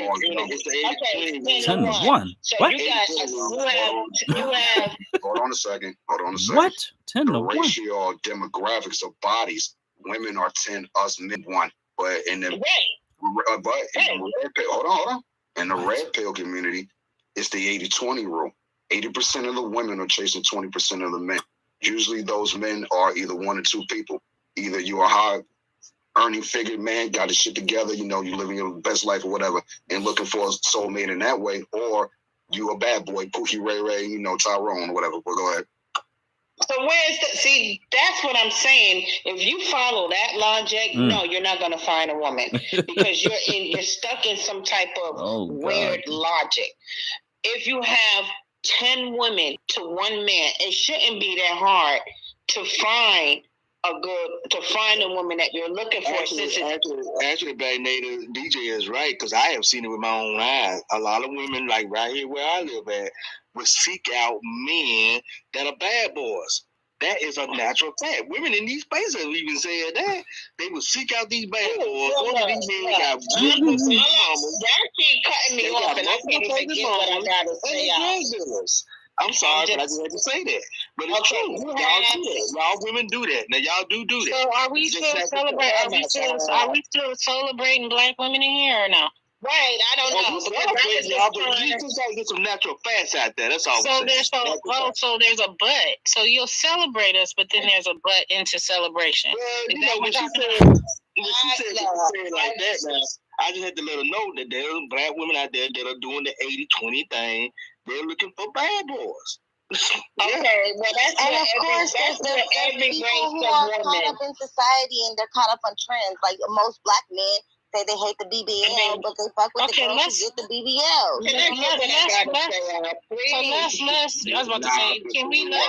Okay, 10-1. So What? you have. Hold on a second. What? 10 The to 1. ratio of demographics of bodies, women are 10, us men 1. But in the hold on. In the red pill community, it's the 80-20 rule. 80% of the women are chasing 20% of the men. Usually those men are either one or two people. Either you are high earning figure man, got his shit together, you living your best life or whatever, and looking for a soulmate in that way, or you a bad boy, Pookie Ray Ray, Tyrone or whatever. But go ahead. So see, that's what I'm saying. If you follow that logic, no, you're not going to find a woman because you're stuck in some type of weird logic. If you have 10 women to one man, it shouldn't be that hard to find a woman that you're looking for. Actually, Black Native DJ is right, because I have seen it with my own eyes. A lot of women, like right here where I live at, would seek out men that are bad boys. That is a natural fact. Women in these places have even said that. They would seek out these bad boys. One of these men got beautiful mamas. Y'all keep cutting me off, and I can't even get what I got to say out. I'm sorry, but I just had to say that. But it's true. Y'all do that. Y'all women do that. Now y'all do that. So are we still celebrating? Are we still celebrating Black women in here or no? Right, I don't know. You just gotta get some natural facts out there. That's all. So there's a but. So you'll celebrate us, but then there's a but into celebration. Well, when she said like that, man, I just had to let her know that there are Black women out there that are doing the 80-20 thing. They're looking for bad boys. Okay, well that's and of course there's people who are caught up in society and they're caught up on trends. Like most Black men say they hate the BBL, but they fuck with the girls who get the BBL. I was about to say, can we let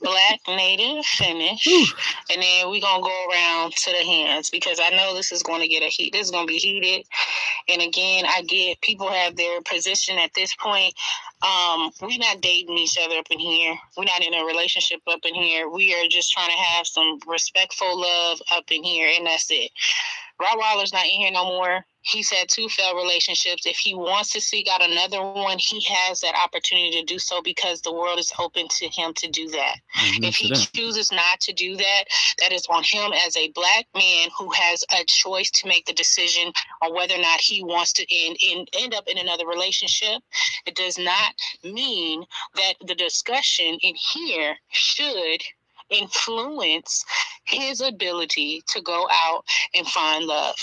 Black Native finish, and then we're gonna go around to the hands, because I know this is going to this is going to be heated. And again, I get people have their position at this point. We're not dating each other up in here. We're not in a relationship up in here. We are just trying to have some respectful love up in here, and that's it. Rottweiler's not in here no more. He's had 2 failed relationships. If he wants to seek out another one, he has that opportunity to do so, because the world is open to him to do that. If he chooses not to do that, that is on him as a Black man who has a choice to make the decision on whether or not he wants to end up in another relationship. It does not mean that the discussion in here should influence his ability to go out and find love.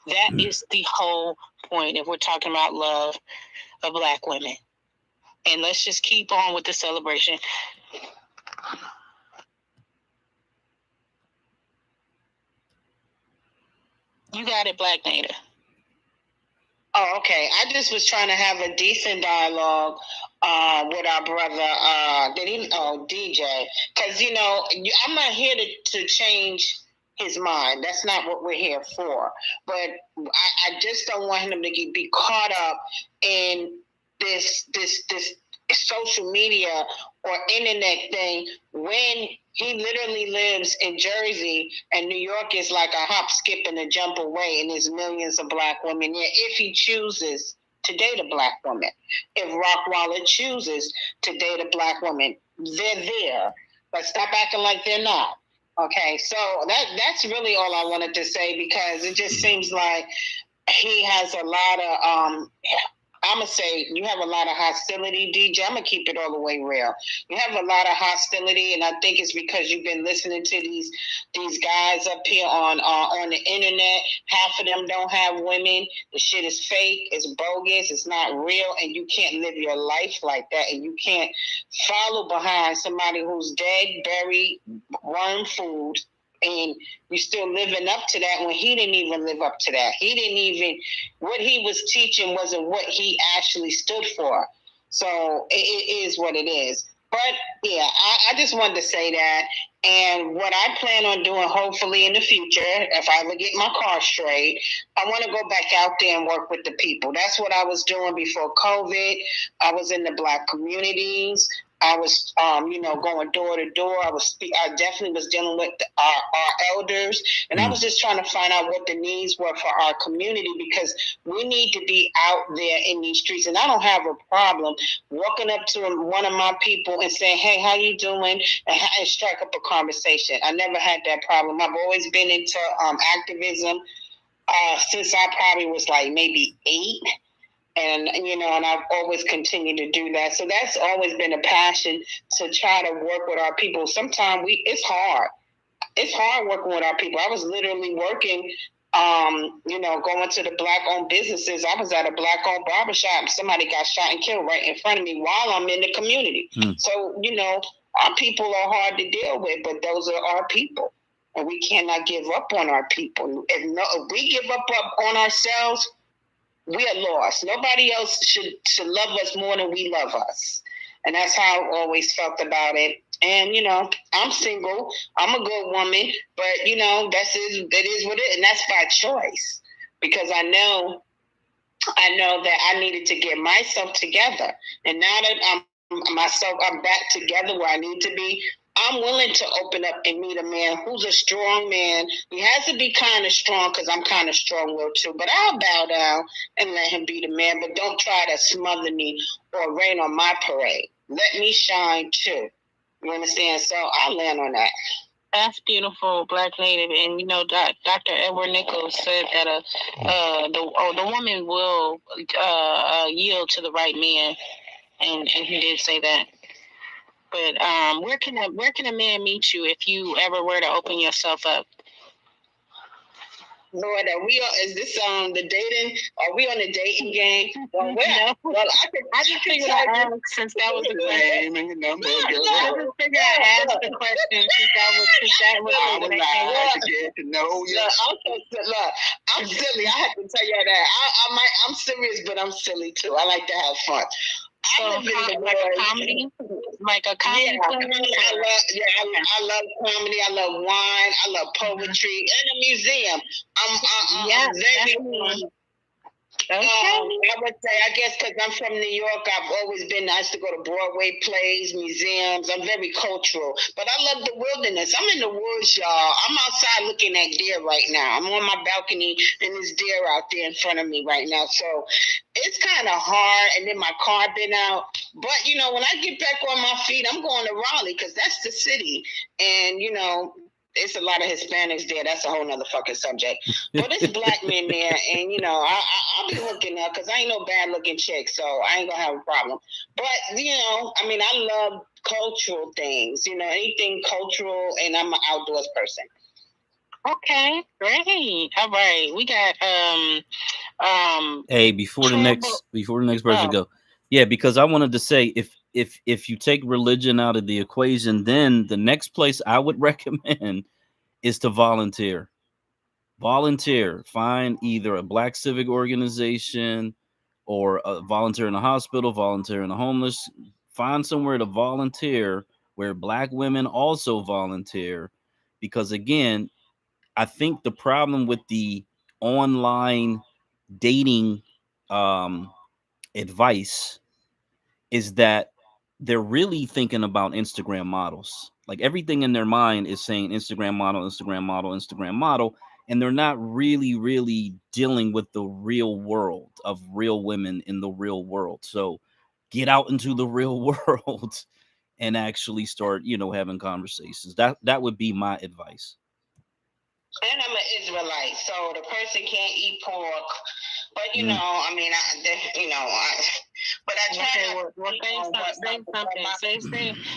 That is the whole point if we're talking about love of Black women. And let's just keep on with the celebration. You got it, Black Native. Oh, okay. I just was trying to have a decent dialogue with our brother, DJ. Because, I'm not here to change his mind. That's not what we're here for. But I just don't want him to be caught up in this social media or internet thing when he literally lives in Jersey and New York is like a hop, skip, and a jump away, and there's millions of Black women there if he chooses to date a Black woman. If Rottweiler chooses to date a Black woman, they're there. But stop acting like they're not. Okay, so that's really all I wanted to say, because it just seems like he has a lot of I'm going to say you have a lot of hostility, DJ. I'm going to keep it all the way real. You have a lot of hostility, and I think it's because you've been listening to these guys up here on the internet. Half of them don't have women. The shit is fake. It's bogus. It's not real, and you can't live your life like that, and you can't follow behind somebody who's dead, buried, worm food, and you still living up to that when he didn't even live up to that. What he was teaching wasn't what he actually stood for. So it is what it is. But yeah, I just wanted to say that. And what I plan on doing, hopefully in the future, if I ever get my car straight, I want to go back out there and work with the people. That's what I was doing before COVID. I was in the Black communities. I was, going door to door. I definitely was dealing with our elders, and I was just trying to find out what the needs were for our community, because we need to be out there in these streets. And I don't have a problem walking up to one of my people and saying, "Hey, how you doing?" and strike up a conversation. I never had that problem. I've always been into activism since I probably was like maybe 8. And, and I've always continued to do that. So that's always been a passion, to try to work with our people. Sometimes it's hard. It's hard working with our people. I was literally working, going to the Black-owned businesses. I was at a Black-owned barbershop. Somebody got shot and killed right in front of me while I'm in the community. So, our people are hard to deal with, but those are our people. And we cannot give up on our people. If we give up on ourselves, we are lost. Nobody else should love us more than we love us. And that's how I always felt about it. And, I'm single. I'm a good woman. But, that is what it is. And that's by choice. Because I know that I needed to get myself together. And now that I'm back together where I need to be, I'm willing to open up and meet a man who's a strong man. He has to be kind of strong, because I'm kind of strong-willed too. But I'll bow down and let him be the man. But don't try to smother me or rain on my parade. Let me shine too. You understand? So I'll land on that. That's beautiful, Black Native. And, Dr. Edward Nichols said that the woman will yield to the right man. And he did say that. But where can a man meet you if you ever were to open yourself up? Lord, is this the dating? Are we on the dating game? Well, I just figured I'd ask, since that was the question. I just figured I'd ask the question since that was I'm silly. I have to tell you that. I'm serious, but I'm silly too. I like to have fun. So like a comedy? Like a comedy? Yeah, I love comedy. I love wine. I love poetry and a museum. I'm very Okay. I would say, I guess, because I'm from New York, I used to go to Broadway plays, museums. I'm very cultural, but I love the wilderness. I'm in the woods, y'all. I'm outside looking at deer right now. I'm on my balcony, and there's deer out there in front of me right now. So it's kind of hard, and then my car been out. But, when I get back on my feet, I'm going to Raleigh, because that's the city. And, it's a lot of Hispanics there. That's a whole nother fucking subject. But it's Black men there, and I'll be hooking up, because I ain't no bad looking chick, so I ain't gonna have a problem. But I love cultural things, anything cultural, and I'm an outdoors person. Okay, great. All right, we got Hey, before the next person go, yeah, because I wanted to say, if you take religion out of the equation, then the next place I would recommend is to volunteer. Find either a Black civic organization or a volunteer in a hospital, volunteer in a homeless. Find somewhere to volunteer where Black women also volunteer. Because again, I think the problem with the online dating advice is that they're really thinking about Instagram models. Like everything in their mind is saying Instagram model, and they're not really dealing with the real world of real women in the real world. So get out into the real world and actually start, having conversations. That would be my advice. And I'm an Israelite, so the person can't eat pork. But I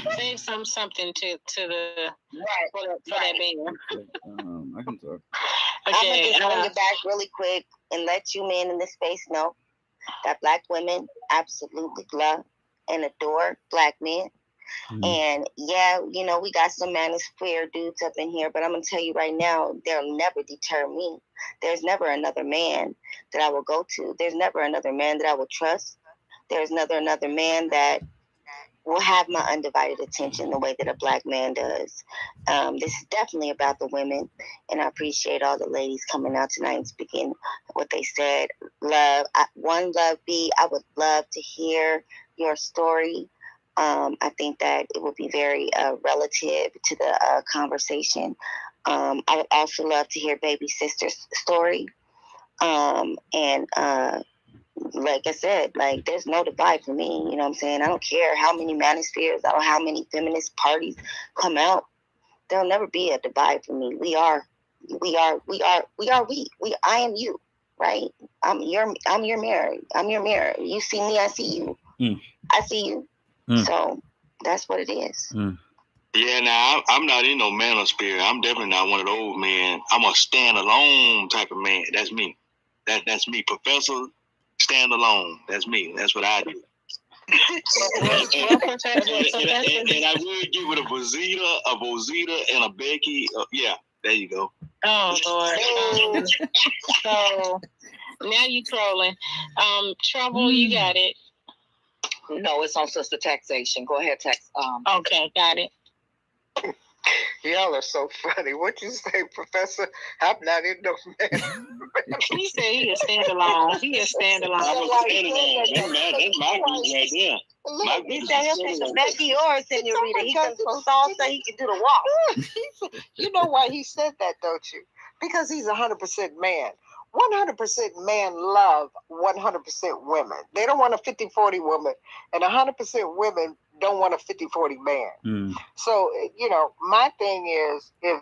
say something to the right for that baby. I can talk. Okay, I'm gonna just bring it back really quick and let you men in this space know that Black women absolutely love and adore Black men. Mm-hmm. And yeah, we got some manosphere dudes up in here, but I'm gonna tell you right now, they'll never deter me. There's never another man that I will go to. There's never another man that I will trust. There's another man that will have my undivided attention the way that a Black man does. This is definitely about the women, and I appreciate all the ladies coming out tonight and speaking what they said. Love B, I would love to hear your story. I think that it would be very relative to the conversation. I would also love to hear baby sister's story. And like I said, like there's no divide for me. You know what I'm saying? I don't care how many manospheres or how many feminist parties come out. There'll never be a divide for me. We are. I am you, right? I'm your mirror. I'm your mirror. You see me, I see you. I see you. So that's what it is. Yeah, now I'm not in no manosphere. I'm definitely not one of those men. I'm a stand-alone type of man. That's me. That's me, Professor Stand-alone. That's me. That's what I do. And I would get with a Rosita, and a Becky. Yeah, there you go. Oh Lord. So now you trolling. Trouble, you got it. No, it's on sister taxation. Go ahead, tax. Okay, got it. Y'all are so funny. What you say, Professor? I'm not in no man. He said he is standalone. He is standalone. That's my group right there. He said he'll take the Becky or Senorita. He can go salsa. He can do the walk. You know why he said that, don't you? Because he's 100% man. 100% man love 100% women. They don't want a 50-40 woman, and 100% women don't want a 50-40 man. So, my thing is, if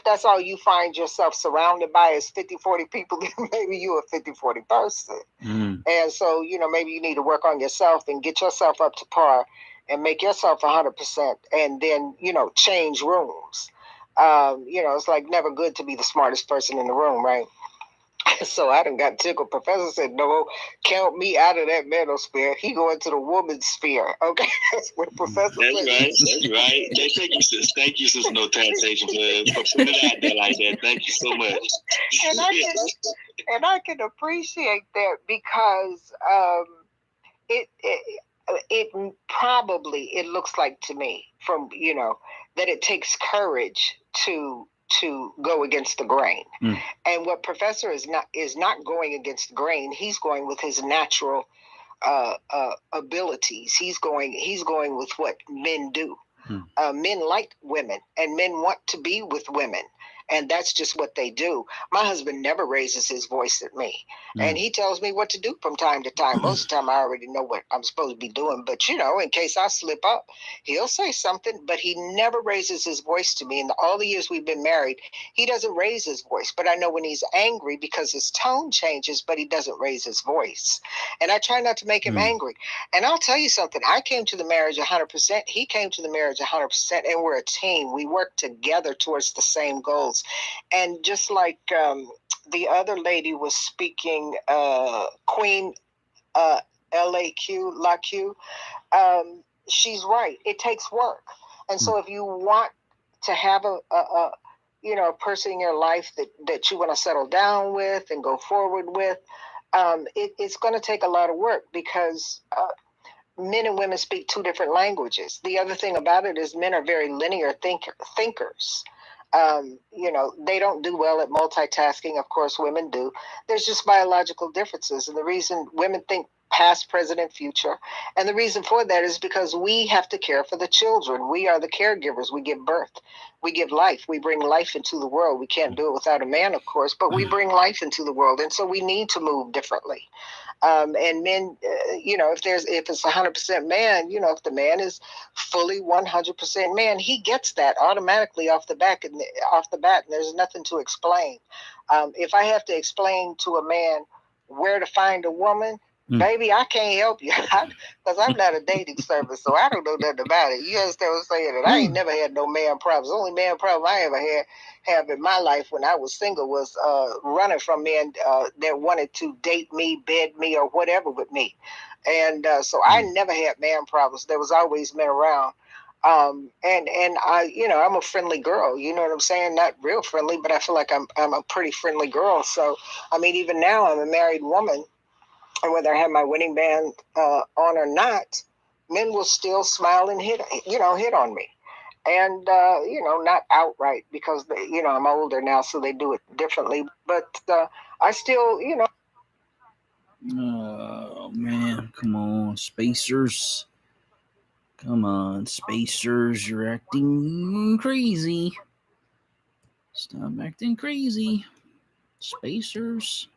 that's all you find yourself surrounded by is 50-40 people, then maybe you're a 50-40 person. And so, maybe you need to work on yourself and get yourself up to par and make yourself 100%, and then, change rooms. It's like never good to be the smartest person in the room, right? So I done got tickled. Professor said, no, count me out of that manosphere. He going to the woman's sphere. Okay, that's what Professor said. That's right. Thank you, sis. Thank you, sis. No taxation for putting it out there like that. Thank you so much. And I can appreciate that because it probably, it looks like to me from, that it takes courage to go against the grain. And what Professor is not going against the grain. He's going with his natural abilities. He's going with what men do. Men like women, and men want to be with women, and that's just what they do. My husband never raises his voice at me, and he tells me what to do from time to time. Most of the time I already know what I'm supposed to be doing, but in case I slip up, he'll say something, but he never raises his voice to me. In all the years we've been married, he doesn't raise his voice, but I know when he's angry because his tone changes, but he doesn't raise his voice. And I try not to make him angry. And I'll tell you something, I came to the marriage 100%. He came to the marriage 100%, and we're a team. We work together towards the same goals. And just like the other lady was speaking, Queen LAQ, she's right. It takes work. And so if you want to have a person in your life that you want to settle down with and go forward with, it's going to take a lot of work because men and women speak two different languages. The other thing about it is men are very linear thinkers. They don't do well at multitasking. Of course, women do. There's just biological differences. And the reason women think past, present, and future. And the reason for that is because we have to care for the children. We are the caregivers. We give birth. We give life. We bring life into the world. We can't do it without a man, of course, but we bring life into the world. And so we need to move differently. And men, if it's 100% man, if the man is fully 100% man, he gets that automatically off the bat, and there's nothing to explain. If I have to explain to a man where to find a woman, baby, I can't help you because I'm not a dating service, so I don't know nothing about it. You understand what I'm saying? And I ain't never had no man problems. The only man problem I ever have in my life when I was single was running from men that wanted to date me, bed me, or whatever with me. And so I never had man problems. There was always men around. And I, I'm a friendly girl, you know what I'm saying? Not real friendly, but I feel like I'm a pretty friendly girl. So, I mean, even now I'm a married woman. And whether I have my wedding band on or not, men will still smile and hit on me. And, not outright because, I'm older now, so they do it differently. But I still, Oh, man. Come on, spacers. Come on, spacers, you're acting crazy. Stop acting crazy. Spacers.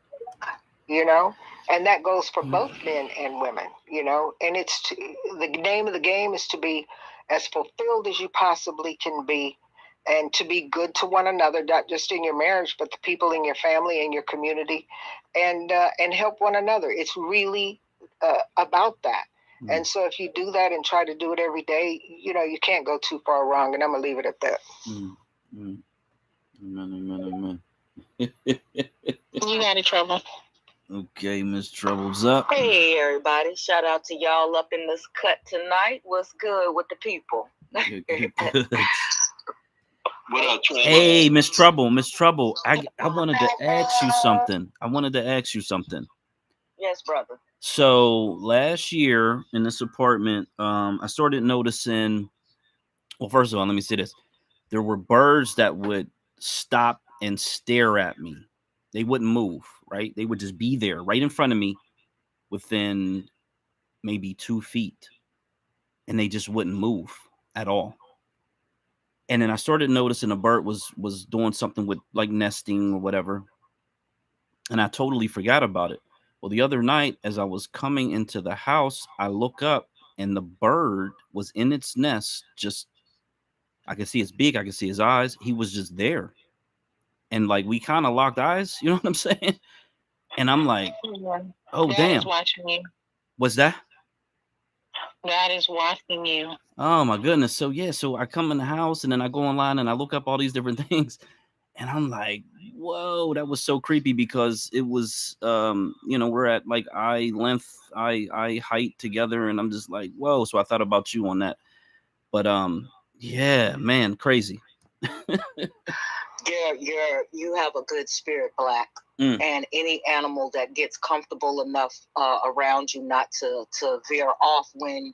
You know, and that goes for both men and women, you know, and the name of the game is to be as fulfilled as you possibly can be, and to be good to one another, not just in your marriage, but the people in your family and your community, and help one another. It's really about that. And so if you do that and try to do it every day, you know, you can't go too far wrong. And I'm going to leave it at that. Amen. You got it, Trouble. Okay, Miss Trouble's up. Hey, everybody. Shout out to y'all up in this cut tonight. What's good with the people? Good. What up, Trouble? Hey, Miss Trouble. I wanted to ask you something. Yes, brother. So last year in this apartment, I started noticing. Well, first of all, let me say this: there were birds that would stop and stare at me. They wouldn't move, right? They would just be there, right in front of me, within maybe 2 feet, and they just wouldn't move at all. And then I started noticing a bird was doing something with like nesting or whatever, and I totally forgot about it. Well, the other night, as I was coming into the house, I look up and the bird was in its nest. Just, I could see its beak, I could see his eyes. He was just there. And like, we kind of locked eyes, you know what I'm saying? And I'm like, oh, God damn. is watching you. What's that? God is watching you. Oh my goodness. So yeah, so I come in the house and then I go online and I look up all these different things. And I'm like, whoa, that was so creepy, because it was, you know, we're at like eye length, eye height together. And I'm just like, whoa. So I thought about you on that. But yeah, man, crazy. You have a good spirit, Black. And any animal that gets comfortable enough around you not to veer off when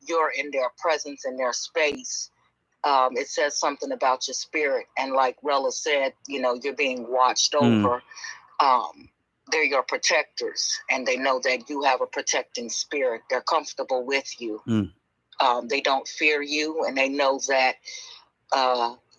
you're in their presence, in their space, it says something about your spirit. And like Rella said, you know, you're being watched over. They're your protectors, and they know that you have a protecting spirit. They're comfortable with you. They don't fear you, and they know that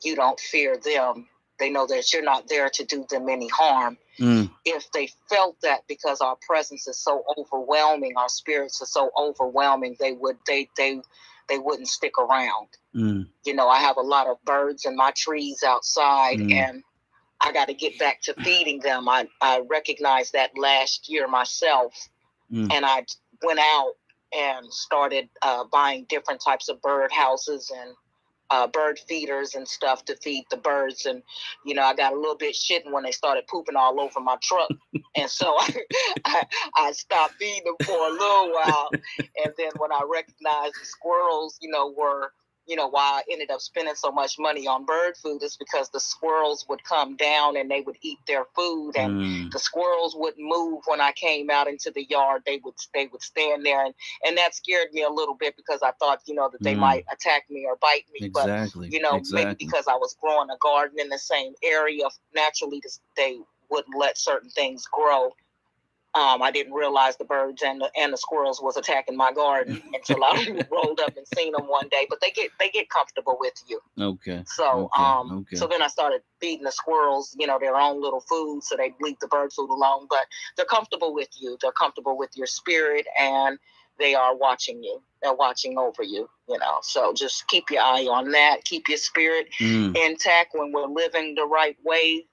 you don't fear them. They know that you're not there to do them any harm. If they felt that, because our presence is so overwhelming, our spirits are so overwhelming, they wouldn't stick around. You know, I have a lot of birds in my trees outside, and I got to get back to feeding them. I recognized that last year myself, and I went out and started buying different types of bird houses and bird feeders and stuff to feed the birds. And, you know, I got a little bit shitting when they started pooping all over my truck. And so I stopped feeding them for a little while. And then when I recognized the squirrels, you know, were, you know, why I ended up spending so much money on bird food is because the squirrels would come down and they would eat their food, and the squirrels wouldn't move when I came out into the yard. They would stand there, and that scared me a little bit, because I thought, you know, that they might attack me or bite me. Exactly. But, you know, maybe because I was growing a garden in the same area, naturally they wouldn't let certain things grow. I didn't realize the birds and the squirrels was attacking my garden until I rolled up and seen them one day. But they get comfortable with you. Okay. So so then I started feeding the squirrels, you know, their own little food, so they leave the bird food alone. But they're comfortable with you. They're comfortable with your spirit, and they are watching you. They're watching over you. You know, so just keep your eye on that. Keep your spirit intact when we're living the right way,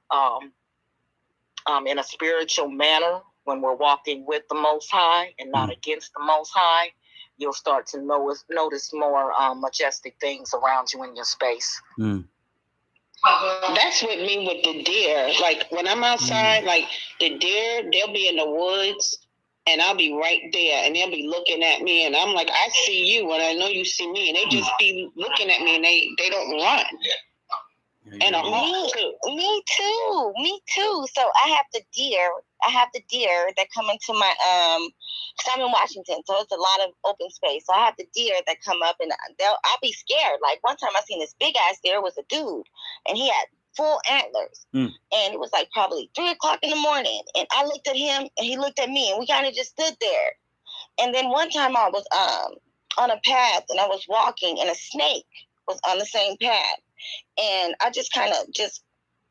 in a spiritual manner. When we're walking with the Most High and not against the Most High, you'll start to notice more majestic things around you in your space. That's with me with the deer. Like when I'm outside, like the deer, they'll be in the woods and I'll be right there and they'll be looking at me, and I'm like, I see you and I know you see me, and they just be looking at me and they don't run. And a hawk too. Me too. So I have the deer that come into my because I'm in Washington, so it's a lot of open space. So I have the deer that come up, and I'll be scared. Like one time I seen this big ass deer, was a dude, and he had full antlers, and it was like probably 3:00 in the morning, and I looked at him and he looked at me, and we kind of just stood there. And then one time I was on a path, and I was walking, and a snake was on the same path. And I just kind of just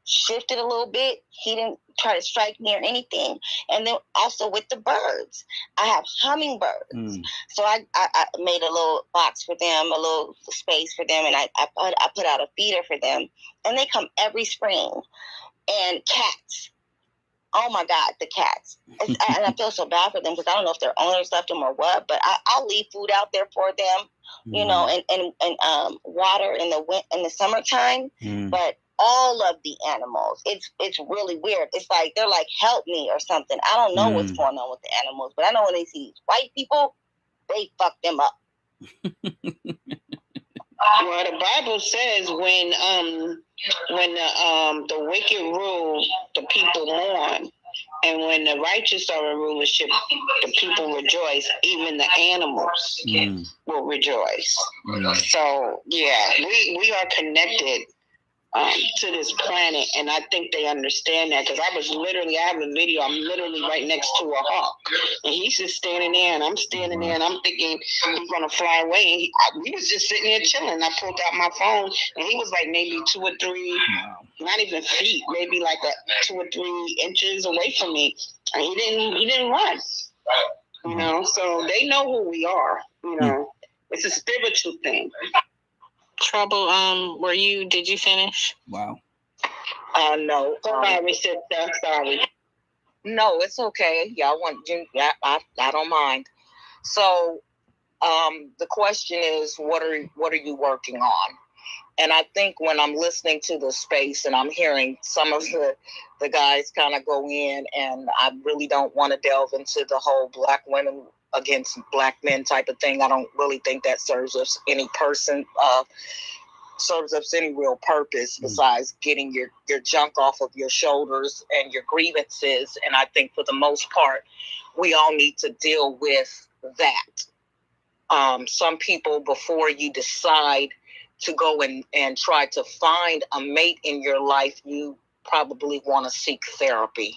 shifted a little bit. He didn't try to strike me or anything. And then also with the birds, I have hummingbirds. So I made a little box for them, a little space for them, and I put out a feeder for them. And they come every spring. And cats. Oh my God, the cats. And I feel so bad for them because I don't know if their owners left them or what, but I'll leave food out there for them, you know, and water in the summertime. But all of the animals, it's really weird. It's like they're like, help me or something. I don't know what's going on with the animals, but I know when they see white people, they fuck them up. Well, the Bible says when the wicked rule, the people mourn, and when the righteous are in rulership, the people rejoice. Even the animals will rejoice. So yeah, we are connected to this planet, and I think they understand that because I have a video. I'm literally right next to a hawk, and he's just standing there, and I'm standing there, and I'm thinking he's gonna fly away. And he was just sitting there chilling. I pulled out my phone, and he was like maybe 2 or 3, not even feet, maybe like 2 or 3 inches away from me, and he didn't run. You know, so they know who we are. You know, it's a spiritual thing. Trouble, did you finish? Wow. No. Sorry, sister. Sorry. No, it's okay. Y'all want you? Yeah, I don't mind. So, the question is, what are you working on? And I think when I'm listening to the space and I'm hearing some of the guys kind of go in, and I really don't want to delve into the whole black women against black men type of thing. I don't really think that serves us any real purpose besides getting your junk off of your shoulders and your grievances. And I think for the most part, we all need to deal with that. Some people, before you decide to go and try to find a mate in your life, you probably want to seek therapy.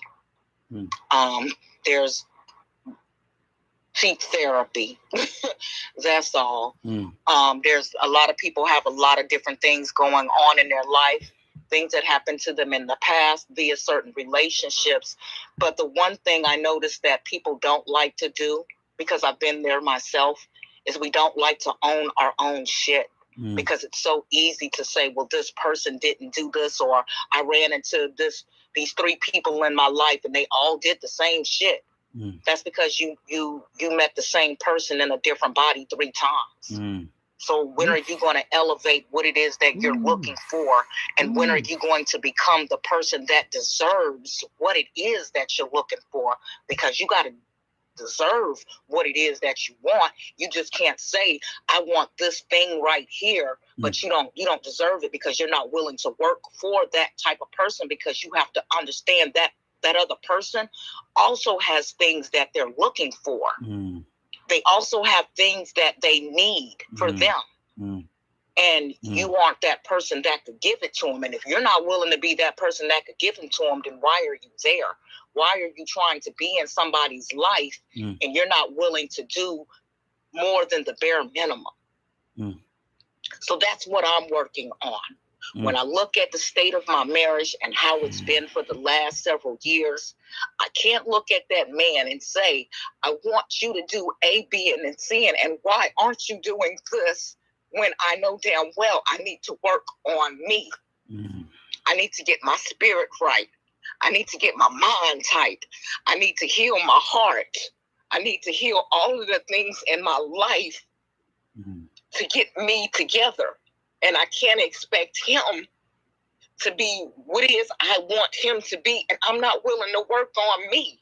Seek therapy. That's all. There's a lot of people have a lot of different things going on in their life, things that happened to them in the past via certain relationships. But the one thing I noticed that people don't like to do, because I've been there myself, is we don't like to own our own shit. Because it's so easy to say, well, this person didn't do this, or I ran into these 3 people in my life and they all did the same shit. That's because you met the same person in a different body 3 times. So when are you going to elevate what it is that you're looking for? And when are you going to become the person that deserves what it is that you're looking for? Because you got to deserve what it is that you want. You just can't say, I want this thing right here, but you don't deserve it because you're not willing to work for that type of person, because you have to understand that other person also has things that they're looking for. They also have things that they need for them. And you aren't that person that could give it to them. And if you're not willing to be that person that could give them to them, then why are you there? Why are you trying to be in somebody's life and you're not willing to do more than the bare minimum? So that's what I'm working on. When I look at the state of my marriage and how it's been for the last several years, I can't look at that man and say, I want you to do A, B, and C, and why aren't you doing this, when I know damn well I need to work on me. I need to get my spirit right. I need to get my mind tight. I need to heal my heart. I need to heal all of the things in my life to get me together. And I can't expect him to be what it is I want him to be, and I'm not willing to work on me.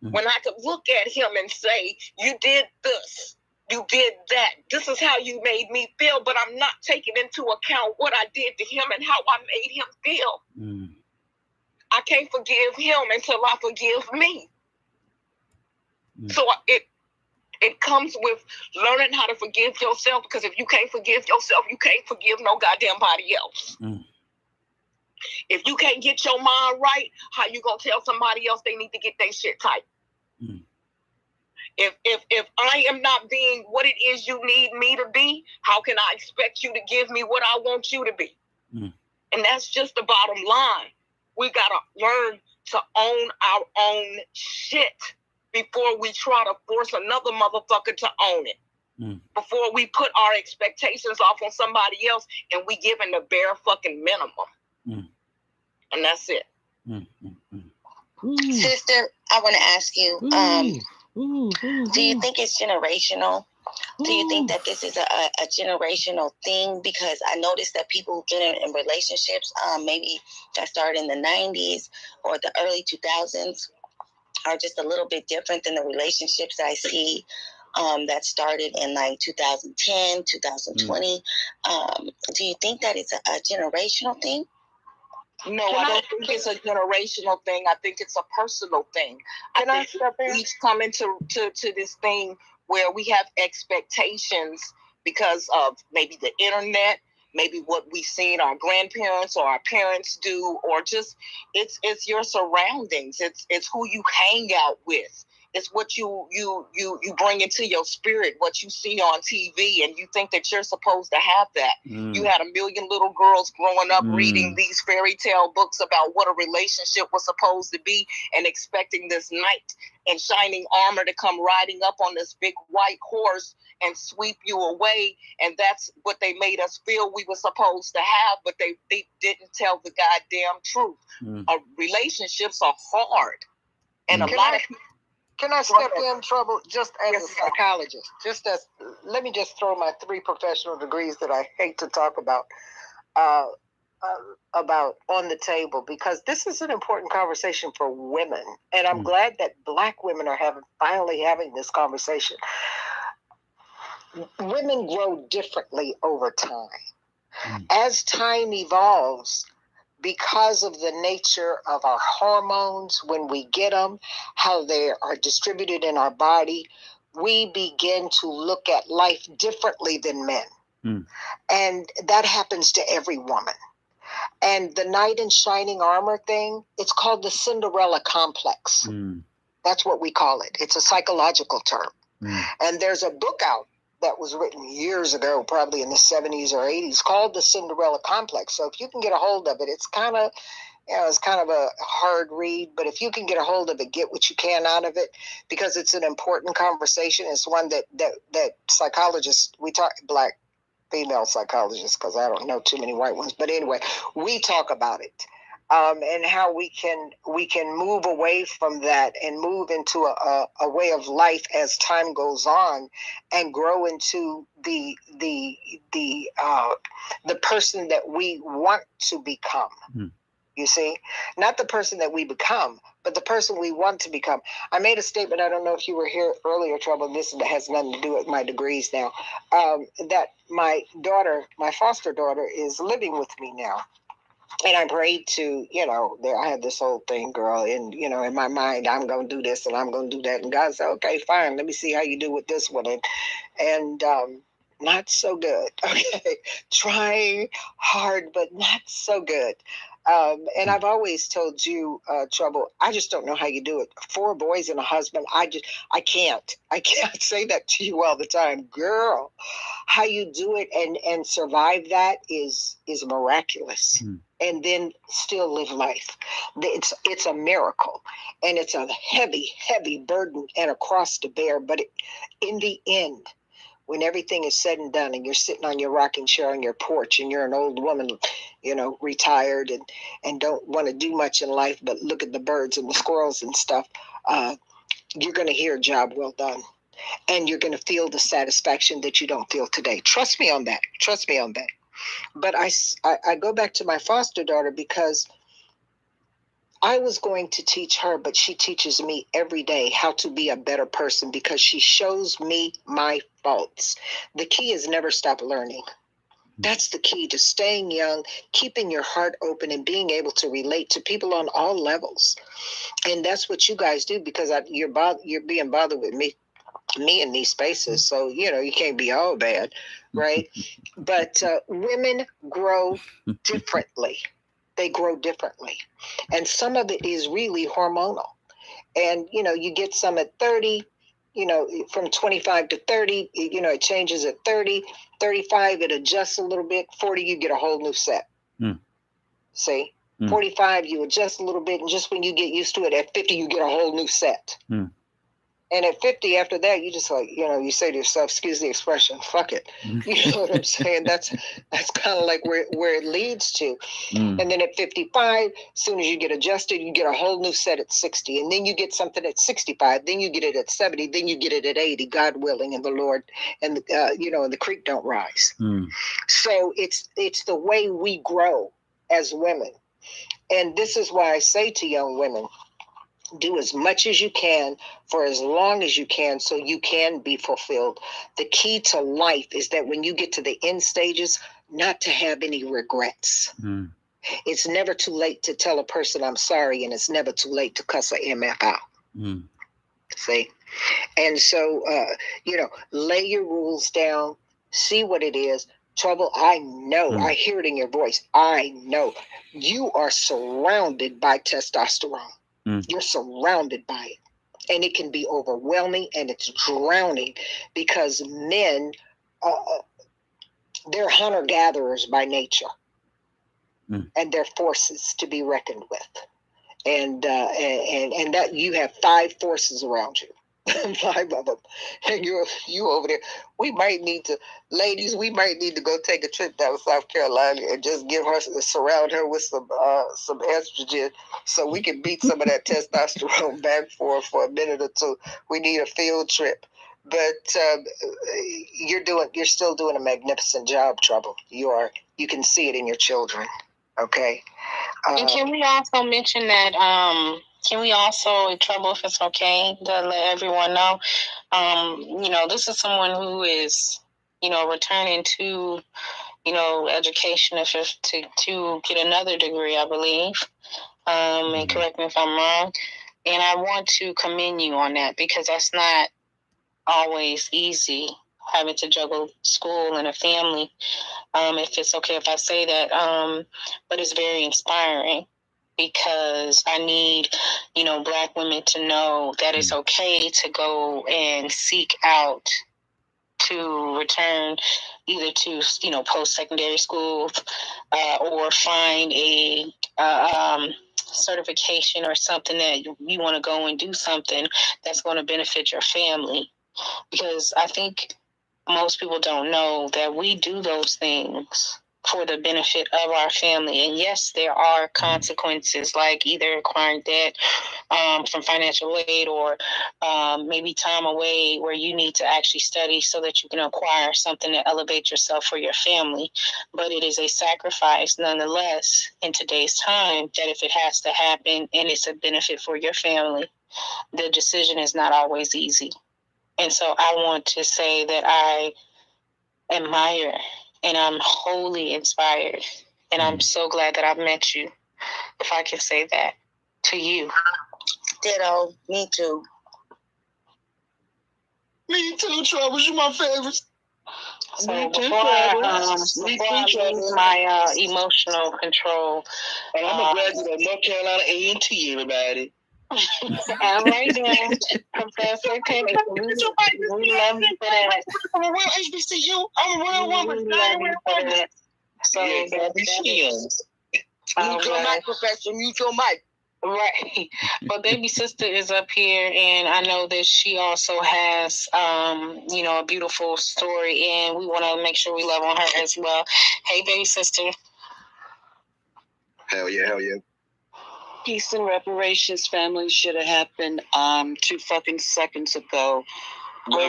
When I could look at him and say, you did this, you did that, this is how you made me feel, but I'm not taking into account what I did to him and how I made him feel. I can't forgive him until I forgive me. So it comes with learning how to forgive yourself, because if you can't forgive yourself, you can't forgive no goddamn body else. If you can't get your mind right, how you gonna tell somebody else they need to get their shit tight? If I am not being what it is you need me to be, how can I expect you to give me what I want you to be? And that's just the bottom line. We gotta learn to own our own shit before we try to force another motherfucker to own it. Before we put our expectations off on somebody else and we giving the bare fucking minimum. And that's it. Sister, I want to ask you, do you think it's generational? Do you think that this is a generational thing? Because I noticed that people who get in relationships, maybe that started in the 90s or the early 2000s, are just a little bit different than the relationships I see that started in like 2010, 2020. Do you think that it's a generational thing? No, I don't think it's a generational thing. I think it's a personal thing. I think we each come into this thing where we have expectations because of maybe the internet, maybe what we've seen our grandparents or our parents do, or just it's your surroundings. It's who you hang out with. It's what you bring into your spirit, what you see on TV, and you think that you're supposed to have that. You had a million little girls growing up reading these fairy tale books about what a relationship was supposed to be and expecting this knight in shining armor to come riding up on this big white horse and sweep you away. And that's what they made us feel we were supposed to have, but they didn't tell the goddamn truth. Relationships are hard. And a lot of people... Can I step in, Trouble, just as a psychologist? Let me just throw my 3 professional degrees that I hate to talk about on the table, because this is an important conversation for women, and I'm glad that Black women are finally having this conversation. Women grow differently over time. As time evolves, because of the nature of our hormones, when we get them, how they are distributed in our body, we begin to look at life differently than men. And that happens to every woman. And the knight in shining armor thing, it's called the Cinderella complex. That's what we call it. It's a psychological term. And there's a book out that was written years ago, probably in the 70s or 80s, called the Cinderella Complex. So if you can get a hold of it, it's kind of a hard read, but if you can get a hold of it, get what you can out of it, because it's an important conversation. It's one that psychologists, we talk, Black female psychologists, because I don't know too many white ones, but anyway, we talk about it. And how we can move away from that and move into a way of life as time goes on, and grow into the person that we want to become. You see, not the person that we become, but the person we want to become. I made a statement. I don't know if you were here earlier, Trouble. This has nothing to do with my degrees now. That my foster daughter, is living with me now. And I prayed to, I had this whole thing, girl, and, in my mind, I'm going to do this and I'm going to do that. And God said, okay, fine. Let me see how you do with this one. And not so good. Okay. Trying hard, but not so good. And I've always told you, Trouble, I just don't know how you do it. 4 boys and a husband. I can't say that to you all the time. Girl, how you do it and survive that is miraculous. And then still live life. It's a miracle, and it's a heavy, heavy burden and a cross to bear. But in the end, when everything is said and done, and you're sitting on your rocking chair on your porch, and you're an old woman, retired and don't want to do much in life, but look at the birds and the squirrels and stuff, you're going to hear job well done. And you're going to feel the satisfaction that you don't feel today. Trust me on that. But I go back to my foster daughter, because I was going to teach her, but she teaches me every day how to be a better person, because she shows me my faults. The key is never stop learning. That's the key to staying young, keeping your heart open, and being able to relate to people on all levels. And that's what you guys do, because you're being bothered with me in these spaces. So, you can't be all bad, right? But women grow differently. They grow differently. And some of it is really hormonal. And, you get some at 30, from 25 to 30, it changes at 30, 35, it adjusts a little bit. 40, you get a whole new set. See? 45, you adjust a little bit, and just when you get used to it, at 50, you get a whole new set. And at 50, after that, you just you say to yourself, excuse the expression, fuck it. You know what I'm saying? That's kind of like where it leads to. And then at 55, as soon as you get adjusted, you get a whole new set at 60. And then you get something at 65. Then you get it at 70. Then you get it at 80, God willing, and the Lord, and the creek don't rise. So it's the way we grow as women. And this is why I say to young women, do as much as you can for as long as you can so you can be fulfilled. The key to life is that when you get to the end stages, not to have any regrets. It's never too late to tell a person I'm sorry, and it's never too late to cuss a MF out. See? And so, lay your rules down, see what it is. Trouble, I know. I hear it in your voice. I know. You are surrounded by testosterone. You're surrounded by it. And it can be overwhelming, and it's drowning, because men, they're hunter-gatherers by nature. And they're forces to be reckoned with. And that you have 5 forces around you. 5 of them. And you over there. Ladies, we might need to go take a trip down to South Carolina and just surround her with some estrogen so we can beat some of that testosterone back for a minute or two. We need a field trip. But you're still doing a magnificent job, Trouble. You can see it in your children. Okay. And can we also mention that, Trouble, if it's okay, to let everyone know, this is someone who is, returning to, education to get another degree, I believe. And correct me if I'm wrong. And I want to commend you on that, because that's not always easy, having to juggle school and a family. If it's okay if I say that, but it's very inspiring, because I need, Black women to know that it's okay to go and seek out to return either to, post-secondary schools, or find a certification or something that you want to go and do something that's going to benefit your family. Because I think most people don't know that we do those things for the benefit of our family. And yes, there are consequences, like either acquiring debt from financial aid, or maybe time away where you need to actually study so that you can acquire something to elevate yourself for your family. But it is a sacrifice nonetheless in today's time, that if it has to happen and it's a benefit for your family, the decision is not always easy. And so I want to say that I admire, and I'm wholly inspired, and I'm so glad that I've met you, if I can say that to you. Ditto. Me too. Me too, Trouble. You my favorite. So before I lose my emotional control, and I'm a graduate of North Carolina A&T, everybody. All right, then, Professor Taylor, we love you for that. I'm a real HBCU. I'm a real woman. So Mute your mic, Professor. Mute your mic. Right. But baby sister is up here, and I know that she also has, a beautiful story, and we want to make sure we love on her as well. Hey, baby sister. Hell yeah, hell yeah. Peace and reparations, family, should have happened 2 fucking seconds ago. I'll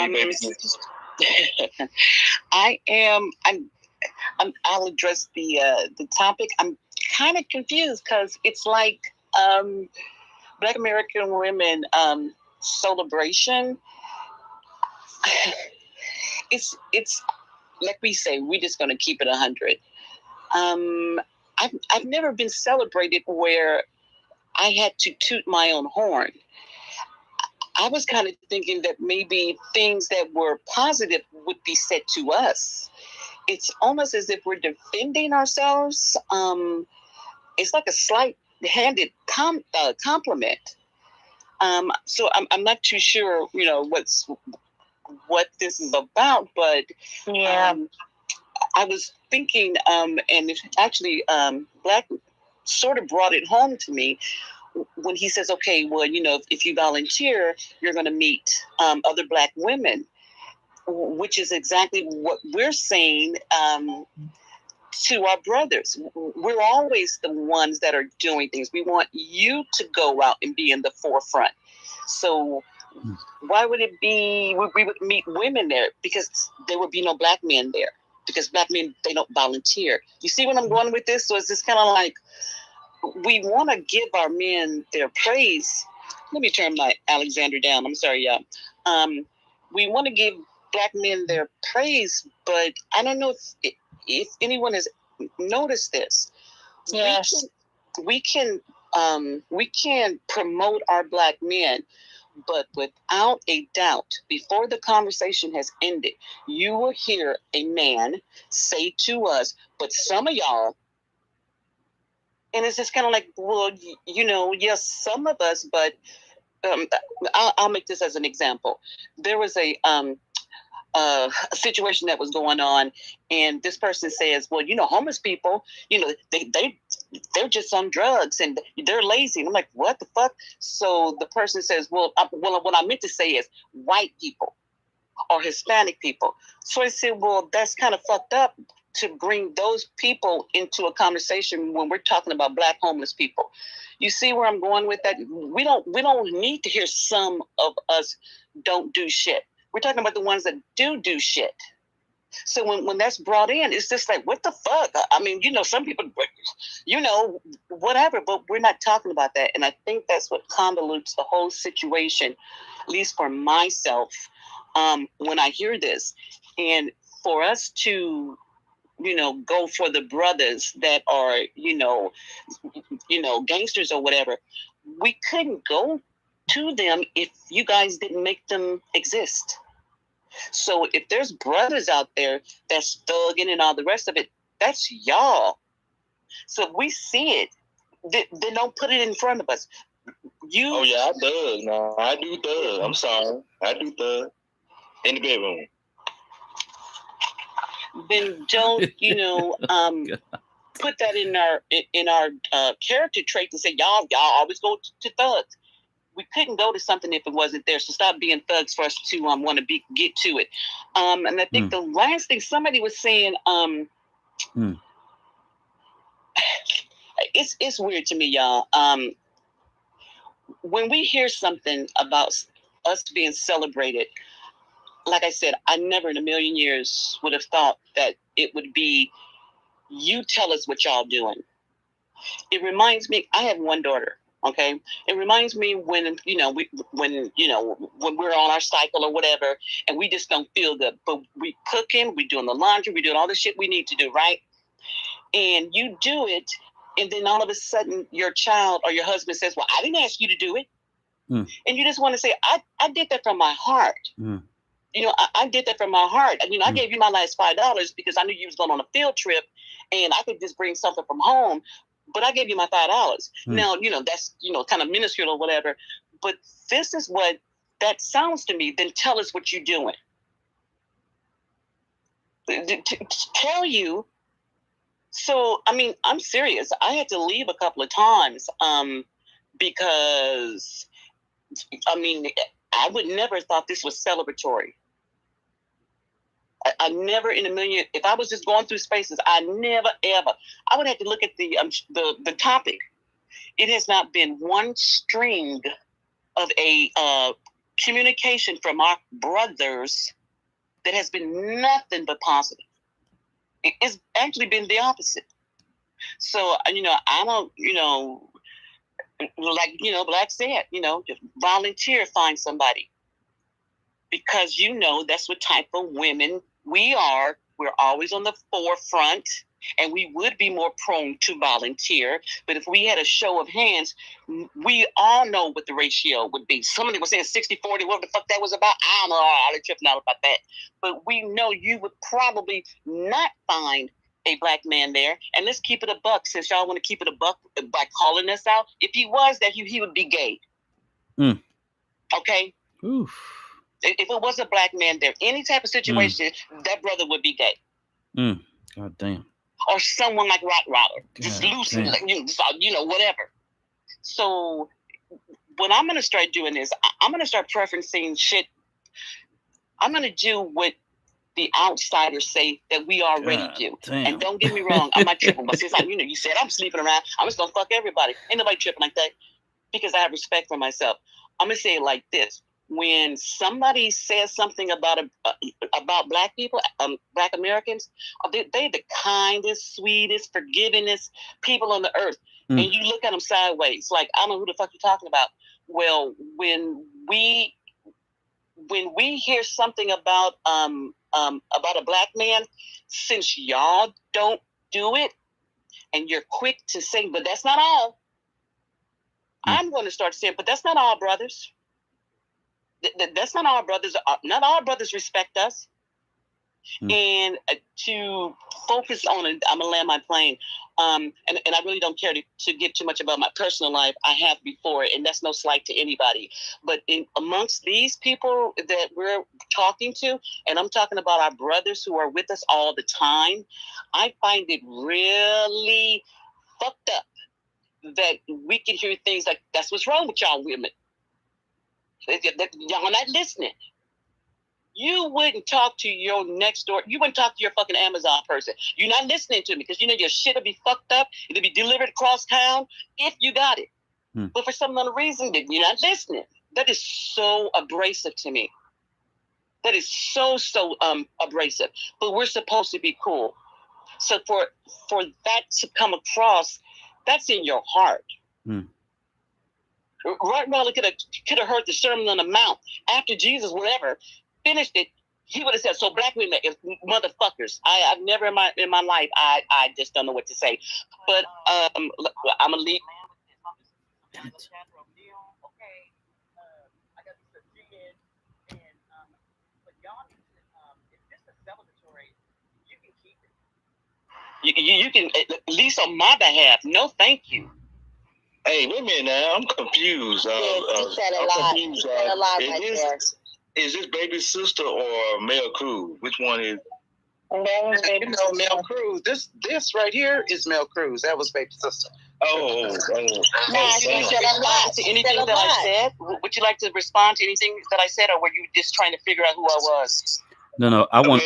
address the topic. I'm kind of confused, because it's like Black American women celebration. It's like we say, we're just gonna keep it 100. I've never been celebrated where I had to toot my own horn. I was kind of thinking that maybe things that were positive would be said to us. It's almost as if we're defending ourselves. It's like a slight-handed compliment. So I'm not too sure, what this is about, but I was thinking, and actually, Black sort of brought it home to me when he says, okay, well, if you volunteer, you're going to meet other Black women, which is exactly what we're saying to our brothers. We're always the ones that are doing things. We want you to go out and be in the forefront. So why would it be we would meet women there? Because there would be no Black men there. Because Black men, they don't volunteer. You see where I'm going with this? So it's just kind of like, we want to give our men their praise. Let me turn my Alexander down. I'm sorry, y'all. We want to give Black men their praise, but I don't know if anyone has noticed this. Yes. We can promote our Black men, but without a doubt, before the conversation has ended, you will hear a man say to us, but some of y'all, and it's just kind of like, well, yes, some of us, but I'll make this as an example. There was a situation that was going on, and this person says, well, homeless people, they're just on drugs and they're lazy. And I'm like, what the fuck? So the person says, well, what I meant to say is white people or Hispanic people. So I said, well, that's kind of fucked up to bring those people into a conversation when we're talking about Black homeless people. You see where I'm going with that? We don't need to hear some of us don't do shit. We're talking about the ones that do shit. So when that's brought in, it's just like, what the fuck? I mean, some people, whatever, but we're not talking about that. And I think that's what convolutes the whole situation, at least for myself, when I hear this. And for us to, go for the brothers that are, gangsters or whatever, we couldn't go to them if you guys didn't make them exist. So if there's brothers out there that's thugging and all the rest of it, that's y'all. So if we see it, then don't put it in front of us. Oh yeah, I thug. No, I do thug. I'm sorry, I do thug in the bedroom. Then don't put that in our character trait and say y'all always go to thugs. We couldn't go to something if it wasn't there. So stop being thugs for us to want to get to it. And I think the last thing somebody was saying, it's weird to me, y'all. When we hear something about us being celebrated, like I said, I never in a million years would have thought that it would be, you tell us what y'all doing. It reminds me, I have one daughter. Okay, it reminds me when when we're on our cycle or whatever, and we just don't feel good, but we cooking, we doing the laundry, we doing all the shit we need to do, right? And you do it, and then all of a sudden your child or your husband says, "Well, I didn't ask you to do it," and you just want to say, "I did that from my heart." I did that from my heart. I gave you my last $5 because I knew you was going on a field trip, and I could just bring something from home. But I gave you my $5. Now, that's, kind of minuscule or whatever. But this is what that sounds to me. Then tell us what you're doing. To tell you. So, I'm serious. I had to leave a couple of times because, I would never thought this was celebratory. I never in a million, if I was just going through spaces, I never, ever, I would have to look at the topic. It has not been one string of a communication from our brothers that has been nothing but positive. It's actually been the opposite. So, I don't, like, Black said, just volunteer, find somebody. Because that's what type of women we are. We're always on the forefront, and we would be more prone to volunteer. But if we had a show of hands, we all know what the ratio would be. Somebody was saying 60-40, what the fuck that was about? I don't know. I'm tripping out about that. But we know you would probably not find a Black man there. And let's keep it a buck, since y'all want to keep it a buck by calling us out. If he was, that he would be gay. Okay? Oof. If it was a black man there, any type of situation, that brother would be gay. God damn. Or someone like Rottweiler. Just loose, whatever. So what I'm going to start doing is I'm going to start preferencing shit. I'm going to do what the outsiders say that we already do. Damn. And don't get me wrong, I'm not tripping. But since you said I'm sleeping around, I'm just going to fuck everybody. Ain't nobody tripping like that because I have respect for myself. I'm going to say it like this. When somebody says something about black people, black Americans, they're the kindest, sweetest, forgivingest people on the earth. And you look at them sideways, like, I don't know who the fuck you're talking about. Well, when we hear something about a black man, since y'all don't do it, and you're quick to say, but that's not all. I'm going to start saying, but that's not all, brothers. That's not all brothers. Not all brothers respect us. And to focus on it, I'm gonna land my plane. And I really don't care to get too much about my personal life. I have before, and that's no slight to anybody. But amongst these people that we're talking to, and I'm talking about our brothers who are with us all the time, I find it really fucked up that we can hear things like, "That's what's wrong with y'all women. Y'all not listening." You wouldn't talk to your next door. You wouldn't talk to your fucking Amazon person. You're not listening to me because you know your shit will be fucked up. It'll be delivered across town if you got it. But for some other reason, you're not listening. That is so abrasive to me. That is so abrasive. But we're supposed to be cool. So for that to come across, that's in your heart. Right, well, it could have heard the Sermon on the Mount after Jesus, whatever, finished it. He would have said, "So black women is motherfuckers." I've never in my life. I just don't know what to say. But I'm gonna leave. You can, at least on my behalf. No, thank you. Hey, wait a minute now. I'm confused. You said a lot. You said a lot right there. Is this baby sister or Mel Cruz? Which one is? Mel Cruz. This right here is Mel Cruz. That was baby sister. You said a lot to anything that I said. Would you like to respond to anything that I said, or were you just trying to figure out who I was? No. I want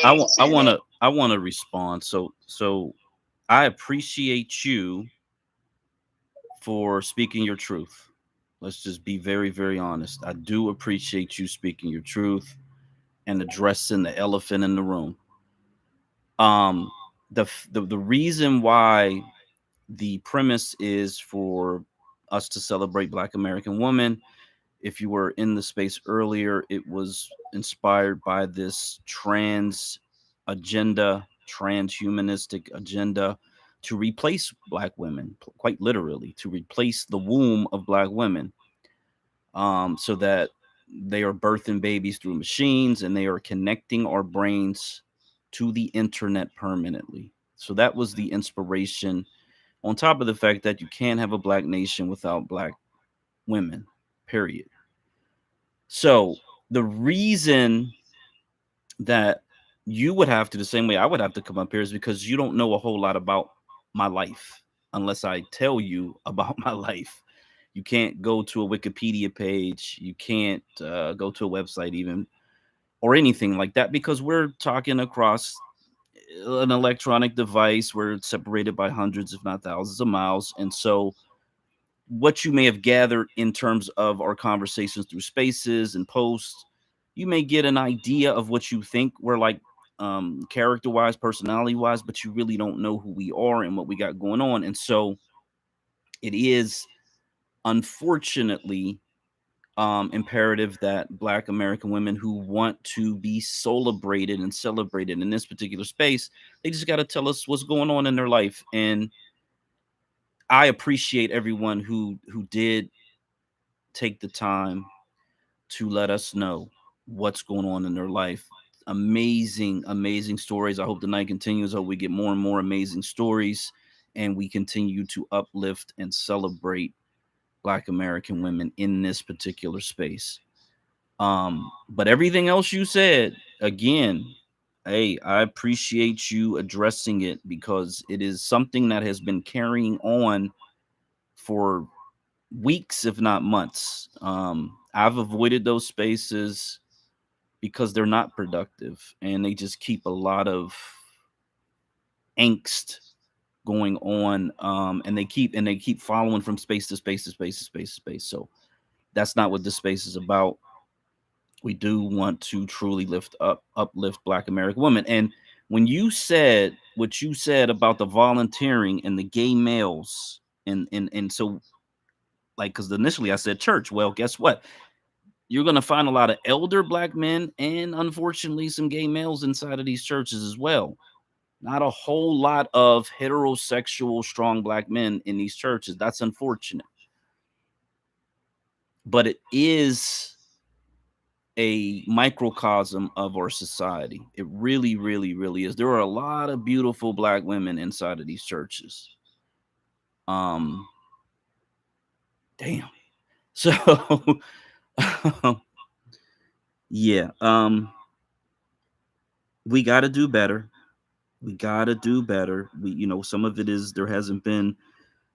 to respond. So I appreciate you for speaking your truth. Let's just be very, very honest. I do appreciate you speaking your truth and addressing the elephant in the room. The reason why the premise is for us to celebrate Black American women, if you were in the space earlier, it was inspired by this transhumanistic agenda to replace Black women, quite literally, to replace the womb of Black women, so that they are birthing babies through machines and they are connecting our brains to the internet permanently. So that was the inspiration, on top of the fact that you can't have a Black nation without Black women, period. So the reason that you would have to, the same way I would have to come up here, is because you don't know a whole lot about my life unless I tell you about my life. You can't go to a Wikipedia page. You can't go to a website even, or anything like that, because we're talking across an electronic device. We're separated by hundreds, if not thousands of miles. And so what you may have gathered in terms of our conversations through spaces and posts, you may get an idea of what you think we're like, character-wise, personality-wise, but you really don't know who we are and what we got going on. And so it is, unfortunately, imperative that Black American women who want to be soulabrated and celebrated in this particular space, they just got to tell us what's going on in their life. And I appreciate everyone who did take the time to let us know what's going on in their life. Amazing stories. I hope the night continues. I hope we get more and more amazing stories, and we continue to uplift and celebrate Black American women in this particular space. But everything else you said, again, hey, I appreciate you addressing it because it is something that has been carrying on for weeks, if not months. I've avoided those spaces because they're not productive and they just keep a lot of angst going on. And they keep following from space to space to space to space to space. So that's not what this space is about. We do want to truly uplift Black American women. And when you said what you said about the volunteering and the gay males, and so like, because initially I said church. Well, guess what? You're gonna find a lot of elder Black men and unfortunately some gay males inside of these churches as well. Not a whole lot of heterosexual strong Black men in these churches. That's unfortunate. But it is a microcosm of our society. It really, really, really is. There are a lot of beautiful Black women inside of these churches. Damn. So yeah, we got to do better. We got to do better. Some of it is there hasn't been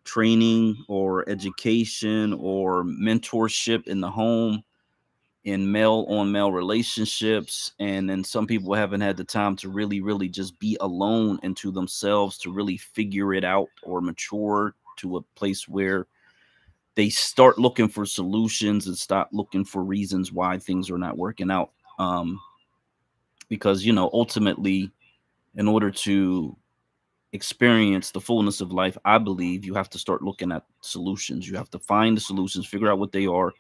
training or education or mentorship in the home, in male on male relationships, and then some people haven't had the time to really, really just be alone into themselves to really figure it out or mature to a place where they start looking for solutions and stop looking for reasons why things are not working out. Because ultimately, in order to experience the fullness of life, I believe you have to start looking at solutions. You have to find the solutions, figure out what they are,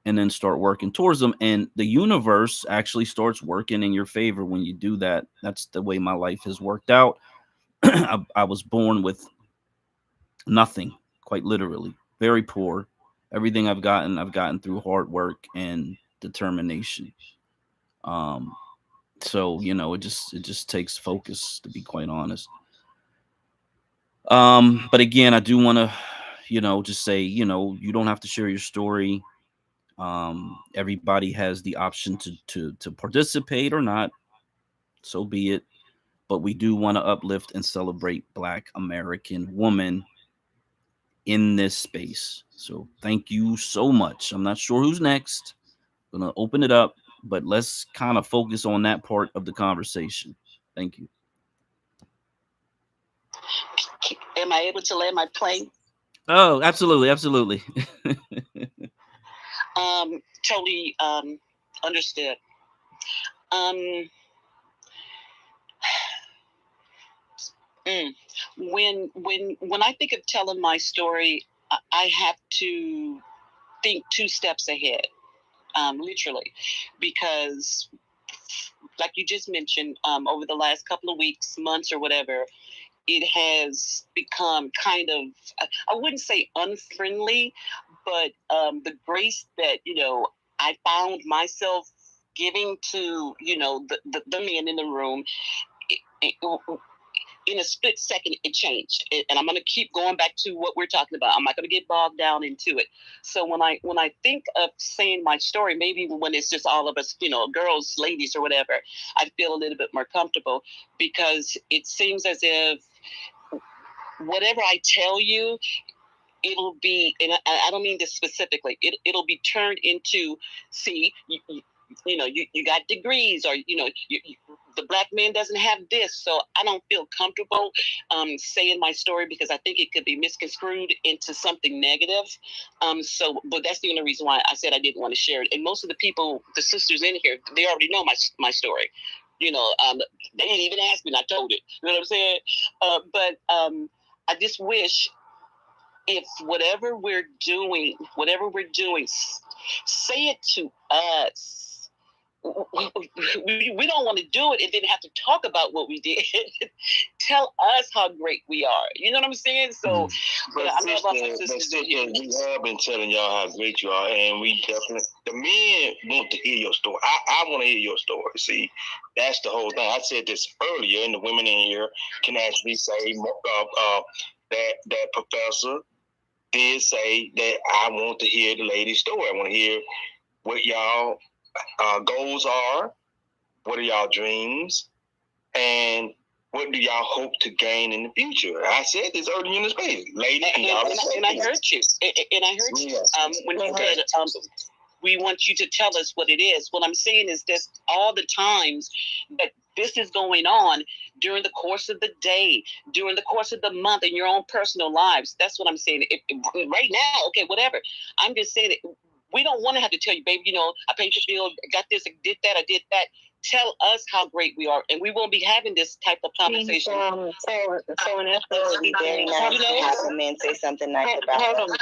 and then start working towards them. And the universe actually starts working in your favor when you do that. That's the way my life has worked out. I was born with nothing, quite literally, very poor. Everything I've gotten through hard work and determination. So it just takes focus, to be quite honest. But again, I do want to, just say, you don't have to share your story. Everybody has the option to participate or not. So be it. But we do want to uplift and celebrate Black American women in this space. So thank you so much. I'm not sure who's next. I'm gonna open it up, but let's kind of focus on that part of the conversation. Thank you. Am I able to land my plane? Oh, absolutely, absolutely. Totally understood. When I think of telling my story, I have to think 2 steps ahead, literally, because like you just mentioned, over the last couple of weeks, months, or whatever, it has become kind of, I wouldn't say unfriendly, but the grace that, I found myself giving to, the men in the room, in a split second, it changed. And I'm going to keep going back to what we're talking about. I'm not going to get bogged down into it. So when I think of saying my story, maybe when it's just all of us, girls, ladies, or whatever, I feel a little bit more comfortable, because it seems as if whatever I tell you, it'll be, and I don't mean this specifically, it'll be turned into, see, you got degrees, or the Black man doesn't have this, so I don't feel comfortable saying my story, because I think it could be misconstrued into something negative. But that's the only reason why I said I didn't want to share it. And most of the people, the sisters in here, they already know my story. They didn't even ask me, and I told it. You know what I'm saying? But I just wish, if whatever we're doing, say it to us. We don't want to do it and then have to talk about what we did. Tell us how great we are. You know what I'm saying? So, but I know about my sisters in here. We have been telling y'all how great you are, and we definitely, the men want to hear your story. I want to hear your story. See, that's the whole thing. I said this earlier, and the women in here can actually say that professor did say that I want to hear the lady's story. I want to hear what y'all goals are, what are y'all dreams, and what do y'all hope to gain in the future? I said this earlier in the space, lady. And I heard you. And I heard you when you said we want you to tell us what it is. What I'm saying is this: all the times that this is going on during the course of the day, during the course of the month, in your own personal lives. That's what I'm saying. Right now, okay, whatever. I'm just saying that we don't want to have to tell you, baby, you know, I paid your bill, got this, I did that, I did that. Tell us how great we are, and we won't be having this type of conversation. So in essence, we very nice to have a man say something nice about us.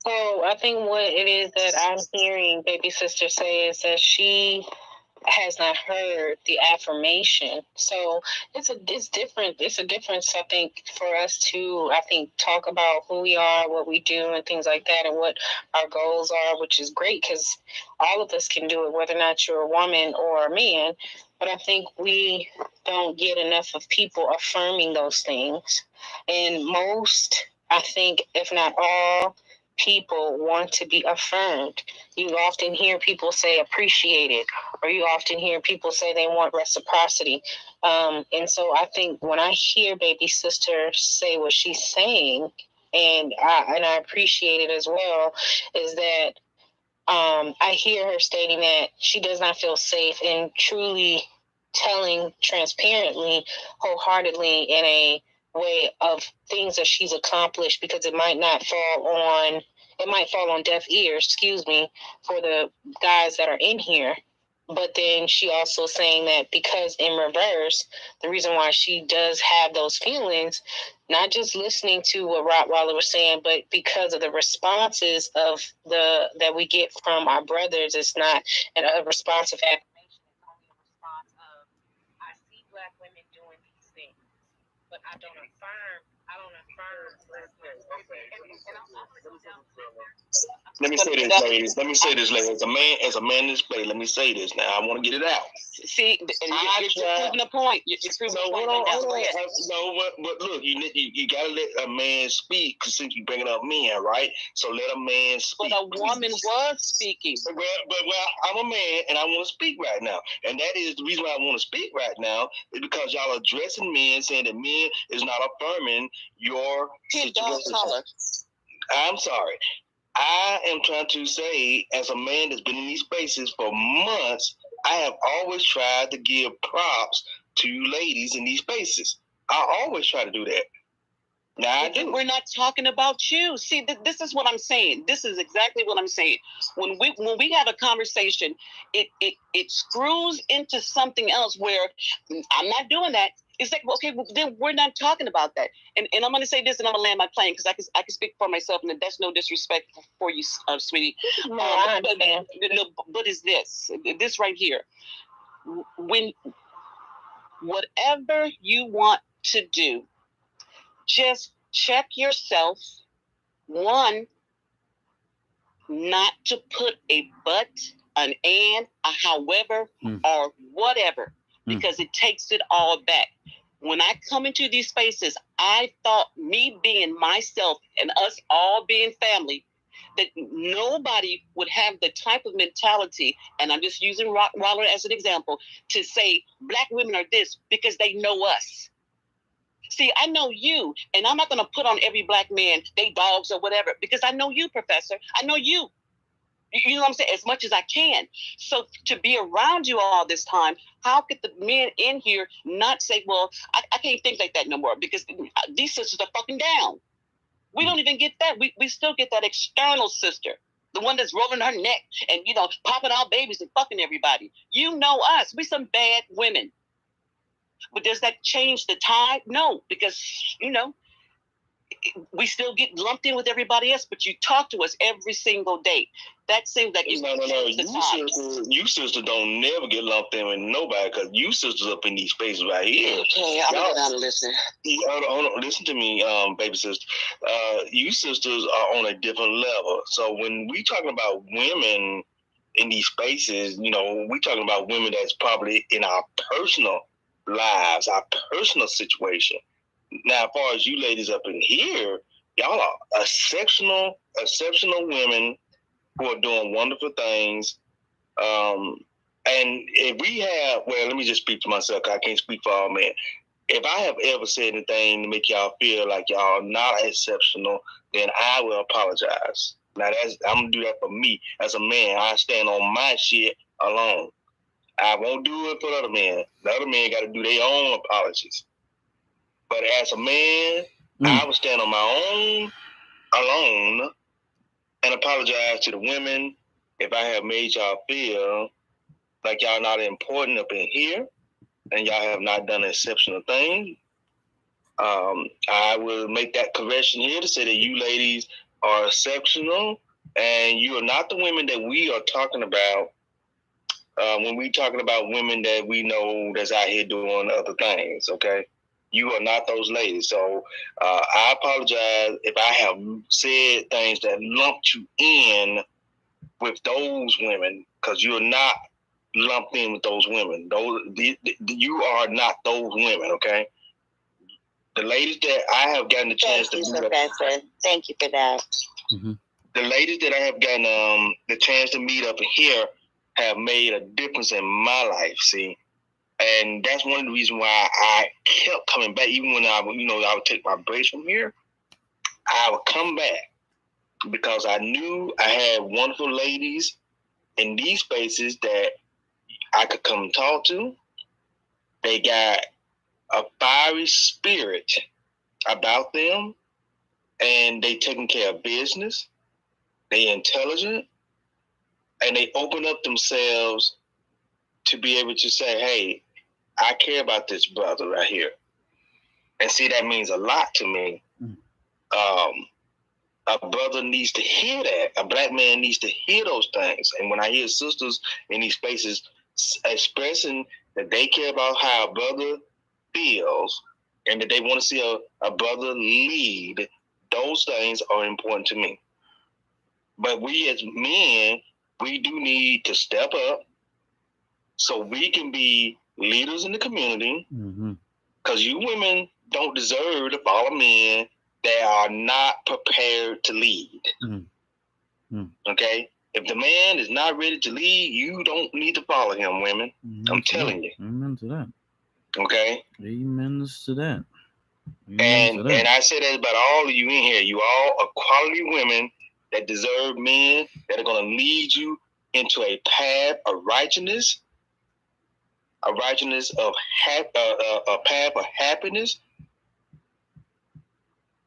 So I think what it is that I'm hearing baby sister say is that she has not heard the affirmation. So it's different. It's a difference, I think, for us to, talk about who we are, what we do, and things like that, and what our goals are, which is great because all of us can do it, whether or not you're a woman or a man. But I think we don't get enough of people affirming those things. And most, I think, if not all, people want to be affirmed. You often hear people say appreciated, or you often hear people say they want reciprocity. And so I think when I hear baby sister say what she's saying, and I appreciate it as well, is that I hear her stating that she does not feel safe in truly telling transparently, wholeheartedly, in a way of things that she's accomplished, because it might fall on deaf ears, for the guys that are in here. But then she also saying that because in reverse, the reason why she does have those feelings, not just listening to what Rottweiler was saying, but because of the responses of that we get from our brothers, it's not a response of affirmation. It's only a response of, I see Black women doing these things, but I don't affirm. Let me say this, ladies. As a man in this play, let me say this now. I want to get it out. See, you're proving a point. You're proving a point right now. But look, you gotta let a man speak since you bringing up men, right? So let a man speak. But a woman was speaking. Well, I'm a man and I want to speak right now, and that is the reason why I want to speak right now is because y'all are addressing men, saying that men is not affirming your situation. I'm sorry. I am trying to say, as a man that's been in these spaces for months, I have always tried to give props to you ladies in these spaces. I always try to do that. Now I do. We're not talking about you. See, this is what I'm saying. This is exactly what I'm saying. When we have a conversation, it screws into something else where I'm not doing that. It's like, okay, well, then we're not talking about that. And I'm going to say this, and I'm going to land my plane because I can speak for myself, and that's no disrespect for you, sweetie. No, I understand. But it's this right here. When whatever you want to do, just check yourself. One, not to put a but, an and, a however, or whatever, because it takes it all back. When I come into these spaces, I thought me being myself and us all being family, that nobody would have the type of mentality, and I'm just using Rottweiler as an example, to say Black women are this because they know us. See, I know you, and I'm not going to put on every Black man, they dogs or whatever, because I know you, Professor. I know you. You know what I'm saying? As much as I can. So to be around you all this time, how could the men in here not say, well, I can't think like that no more because these sisters are fucking down. We don't even get that. We still get that external sister, the one that's rolling her neck and, popping out babies and fucking everybody. You know us. We some bad women. But does that change the tide? No, because, we still get lumped in with everybody else, but you talk to us every single day. That seems like it's no. You sisters don't never get lumped in with nobody because you sisters up in these spaces right here. Okay, I'm going to listen. Hold on, listen to me, baby sister. You sisters are on a different level. So when we talking about women in these spaces, we talking about women that's probably in our personal lives, our personal situation. Now, as far as you ladies up in here, Y'all are exceptional women who are doing wonderful things. And if we have, well, let me just speak for myself, 'cause I can't speak for all men. If I have ever said anything to make y'all feel like y'all are not exceptional, then I will apologize. Now I'm gonna do that for me as a man. I stand on my shit alone. I won't do it for other men. The other men got to do their own apologies. But as a man, I will stand on my own alone and apologize to the women if I have made y'all feel like y'all not important up in here and y'all have not done an exceptional thing. I will make that correction here to say that you ladies are exceptional and you are not the women that we are talking about when we talking about women that we know that's out here doing other things, okay? You are not those ladies. So I apologize if I have said things that lumped you in with those women, because you're not lumped in with those women. You are not those women, okay? The ladies that I have gotten the chance to meet up, thank you for that. Mm-hmm. The ladies that I have gotten the chance to meet up here have made a difference in my life, see? And that's one of the reasons why I kept coming back. Even when I would take my breaks from here, I would come back because I knew I had wonderful ladies in these spaces that I could come and talk to. They got a fiery spirit about them, and they taking care of business. They intelligent, and they open up themselves to be able to say, hey, I care about this brother right here. And see, that means a lot to me. A brother needs to hear that. A black man needs to hear those things. And when I hear sisters in these spaces expressing that they care about how a brother feels and that they want to see a brother lead, those things are important to me. But we as men, we do need to step up so we can be leaders in the community, because you women don't deserve to follow men that are not prepared to lead. Okay? If the man is not ready to lead, you don't need to follow him, women. I'm telling you. Amen to that. Okay? Amen to that. And I say that about all of you in here. You all are quality women that deserve men that are going to lead you into a path of righteousness, a path of happiness.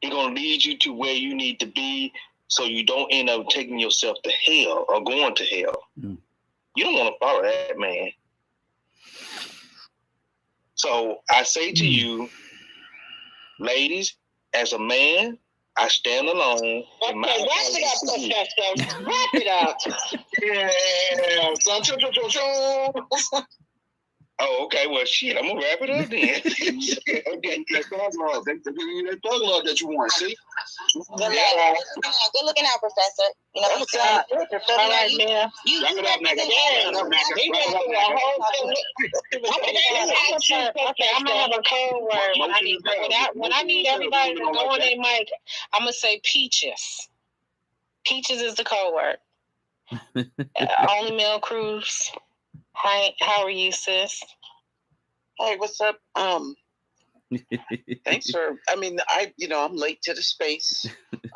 He's going to lead you to where you need to be so you don't end up taking yourself to hell or going to hell. You don't want to follow that man. So I say to you, ladies, as a man, I stand alone. Okay, wrap it up, Professor. Wrap it up. Yeah. Oh, okay. Well, shit, I'm going to wrap it up then. Okay, that thug love. They give you that thug love that you want, see? Good looking out, Professor. You know what I'm saying? All right, man. You Wrap it up, Mac. He went through a whole thing. Okay, I'm gonna have a code word. When I need everybody to go on their mic, I'm gonna say peaches. Peaches is the code word. Only Mel Cruz. Hi, how are you, sis? Hey, what's up? Thanks for. I mean, I'm late to the space.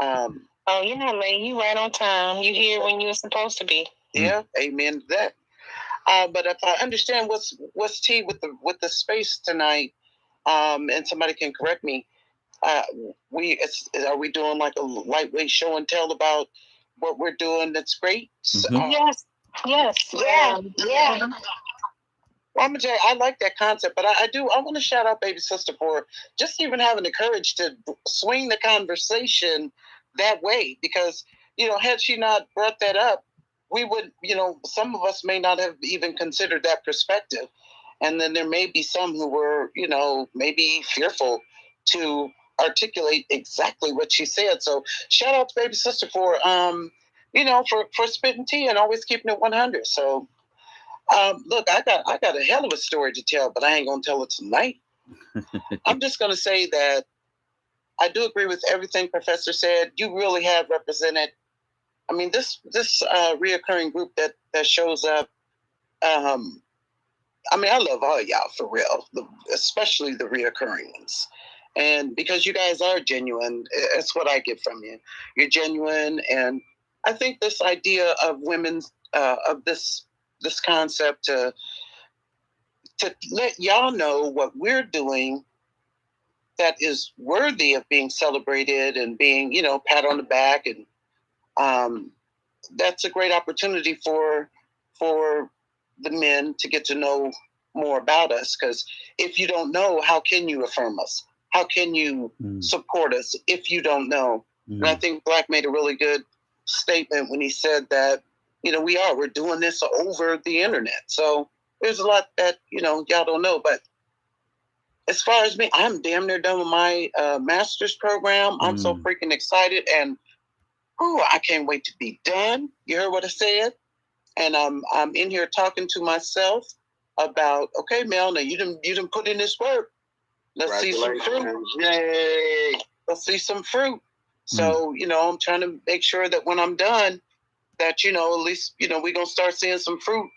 Oh, you're not late. You right on time. You here when you're supposed to be. Yeah, amen to that. But if I understand what's tea with the space tonight, and somebody can correct me, are we doing like a lightweight show and tell about what we're doing? That's great. Yes. Yeah. Well, I'm Jay, I like that concept, but I want to shout out Baby Sister for just even having the courage to swing the conversation that way, because, had she not brought that up, we would, some of us may not have even considered that perspective. And then there may be some who were, maybe fearful to articulate exactly what she said. So shout out to Baby Sister for, for spitting tea and always keeping it 100. So, look, I got a hell of a story to tell, but I ain't gonna tell it tonight. I'm just gonna say that I do agree with everything Professor said. You really have represented. I mean, this reoccurring group that shows up. I mean, I love all y'all for real, especially the reoccurring ones. And because you guys are genuine, that's what I get from you. You're genuine, and I think this idea of women's of this concept to let y'all know what we're doing that is worthy of being celebrated and being, pat on the back, and that's a great opportunity for the men to get to know more about us. Because if you don't know, how can you affirm us? How can you support us if you don't know? And I think Black made a really good statement when he said that, we're doing this over the internet. So there's a lot that, y'all don't know. But as far as me, I'm damn near done with my master's program. I'm so freaking excited. And I can't wait to be done. You heard what I said? And I'm in here talking to myself about, okay, Mel, now you didn't put in this work. Let's see some fruit. Yay! Let's see some fruit. So, I'm trying to make sure that when I'm done, that, at least, we're going to start seeing some fruit.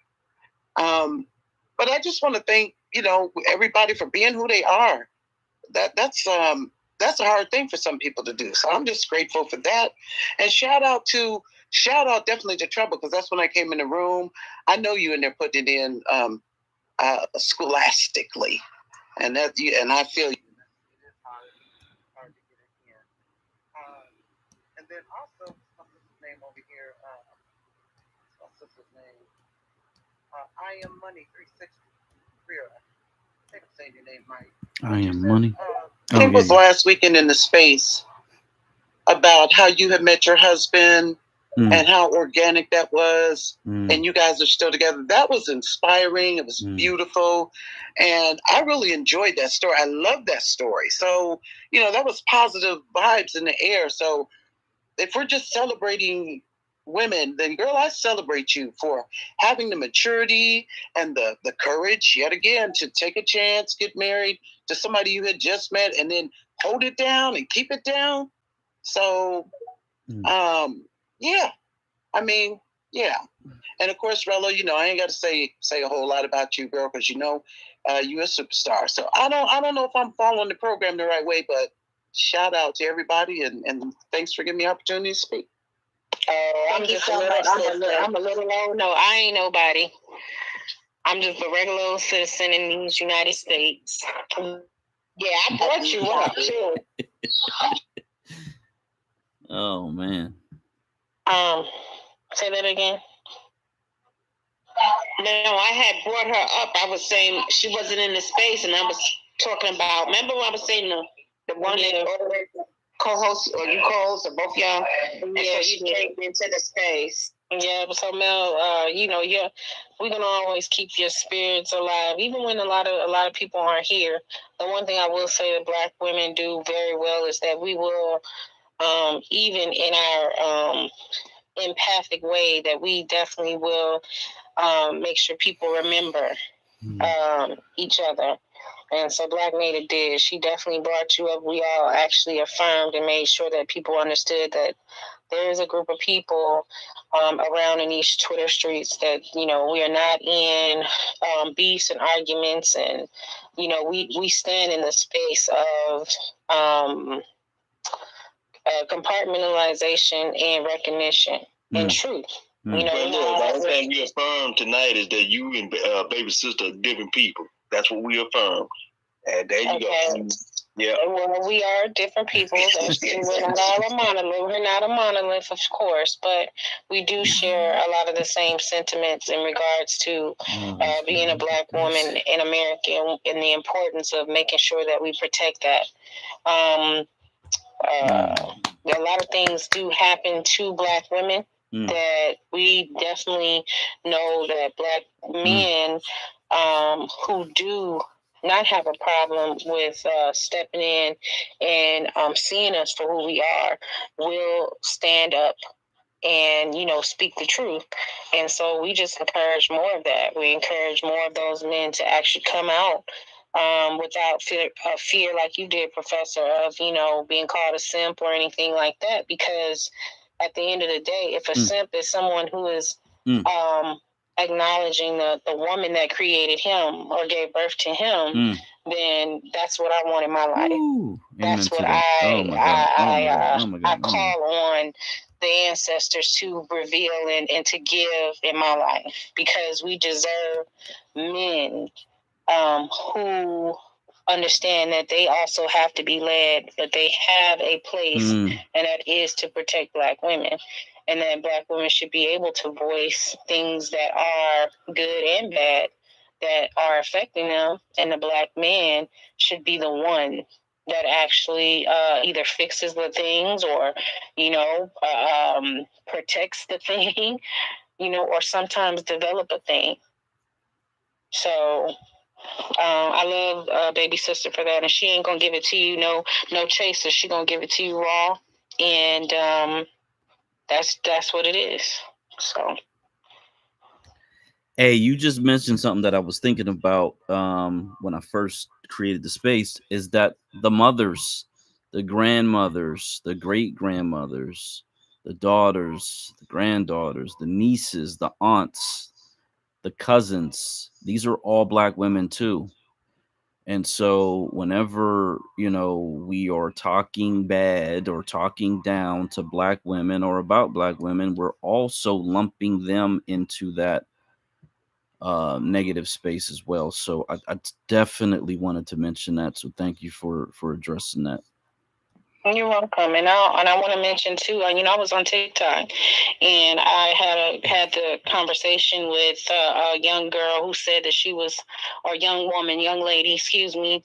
But I just want to thank, everybody for being who they are. That's a hard thing for some people to do. So I'm just grateful for that. And shout out definitely to Trouble, because that's when I came in the room. I know you in there putting it in scholastically. And I feel you. It is hard to get it in. And then also, my sister's name over here, my sister's name, I Am Money 360. I think I'm saying your name right. I Am Money. I think it was last weekend in the space about how you had met your husband and how organic that was, and you guys are still together. That was inspiring. It was beautiful, and I really enjoyed that story. I love that story. So, that was positive vibes in the air. So if we're just celebrating women, then girl, I celebrate you for having the maturity and the courage, yet again, to take a chance, get married to somebody you had just met, and then hold it down and keep it down. So, yeah. I mean, yeah. And of course, Rello, I ain't got to say a whole lot about you, girl, because you're a superstar. So I don't know if I'm following the program the right way, but shout out to everybody, and thanks for giving me the opportunity to speak. I'm a little old. No, I ain't nobody. I'm just a regular old citizen in these United States. Yeah, I brought you up too. Oh man. Say that again. No, I had brought her up. I was saying she wasn't in the space, and I was talking about. Remember when I was saying the one that co-host, or you co-host, or both y'all? Yeah, so she came into the space. Yeah, so Mel, we're gonna always keep your spirits alive, even when a lot of people aren't here. The one thing I will say that Black women do very well is that we will, even in our empathic way, that we definitely will make sure people remember each other. And so Black Native did. She definitely brought you up. We all actually affirmed and made sure that people understood that there is a group of people around in these Twitter streets that, we are not in beefs and arguments. And, we stand in the space of compartmentalization and recognition and truth. But look, the only thing we affirm tonight is that you and baby sister are different people. That's what we affirm. And there you go. Yeah. Well, we are different people. We're not all a monolith. We're not a monolith, of course, but we do share a lot of the same sentiments in regards to being a Black woman in America and the importance of making sure that we protect that. A lot of things do happen to Black women that we definitely know that Black men who do not have a problem with stepping in and seeing us for who we are will stand up and, speak the truth. And so we just encourage more of that. We encourage more of those men to actually come out without fear like you did, Professor, of, being called a simp or anything like that. Because at the end of the day, if a simp is someone who is acknowledging the woman that created him or gave birth to him, then that's what I want in my life. Ooh, that's what I call on the ancestors to reveal and to give in my life, because we deserve men who understand that they also have to be led, that they have a place, and that is to protect Black women, and that Black women should be able to voice things that are good and bad that are affecting them, and the Black man should be the one that actually either fixes the things or, protects the thing, or sometimes develop a thing. So I love baby sister for that, and she ain't gonna give it to you no chaser. She gonna give it to you raw, and that's what it is. So, hey, you just mentioned something that I was thinking about when I first created the space, is that the mothers, the grandmothers, the great grandmothers, the daughters, the granddaughters, the nieces, the aunts, the cousins, these are all Black women too. And so whenever, we are talking bad or talking down to Black women or about Black women, we're also lumping them into that negative space as well. So I definitely wanted to mention that. So thank you for addressing that. You're welcome. And I want to mention too, I was on TikTok, and I had the conversation with a young girl who said that she was, or young lady,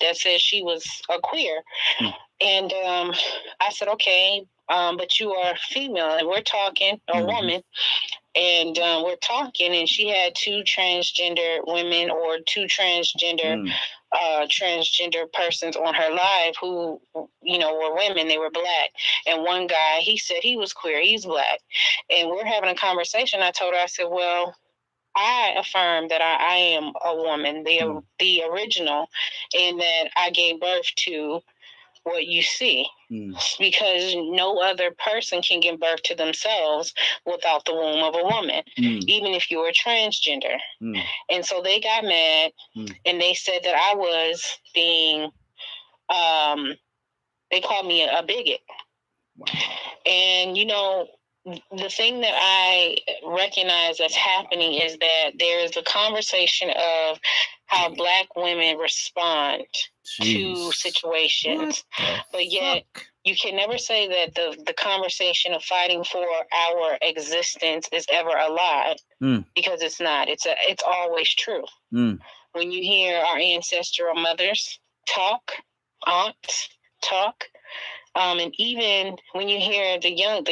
that said she was a queer. And I said, okay, but you are female, and we're talking, a woman, and we're talking, and she had two transgender women or two transgender persons on her live who, were women. They were Black. And one guy, he said he was queer, he's Black. And we're having a conversation. I told her, I said, well, I affirm that I am a woman, the original, and that I gave birth to what you see, because no other person can give birth to themselves without the womb of a woman, even if you were transgender. And so they got mad, and they said that I was being, they called me a bigot. Wow. And, the thing that I recognize that's happening is that there is a conversation of how Black women respond to situations. But yet you can never say that the conversation of fighting for our existence is ever a lie, because it's not. It's always true. When you hear our ancestral mothers talk, aunts talk, and even when you hear the young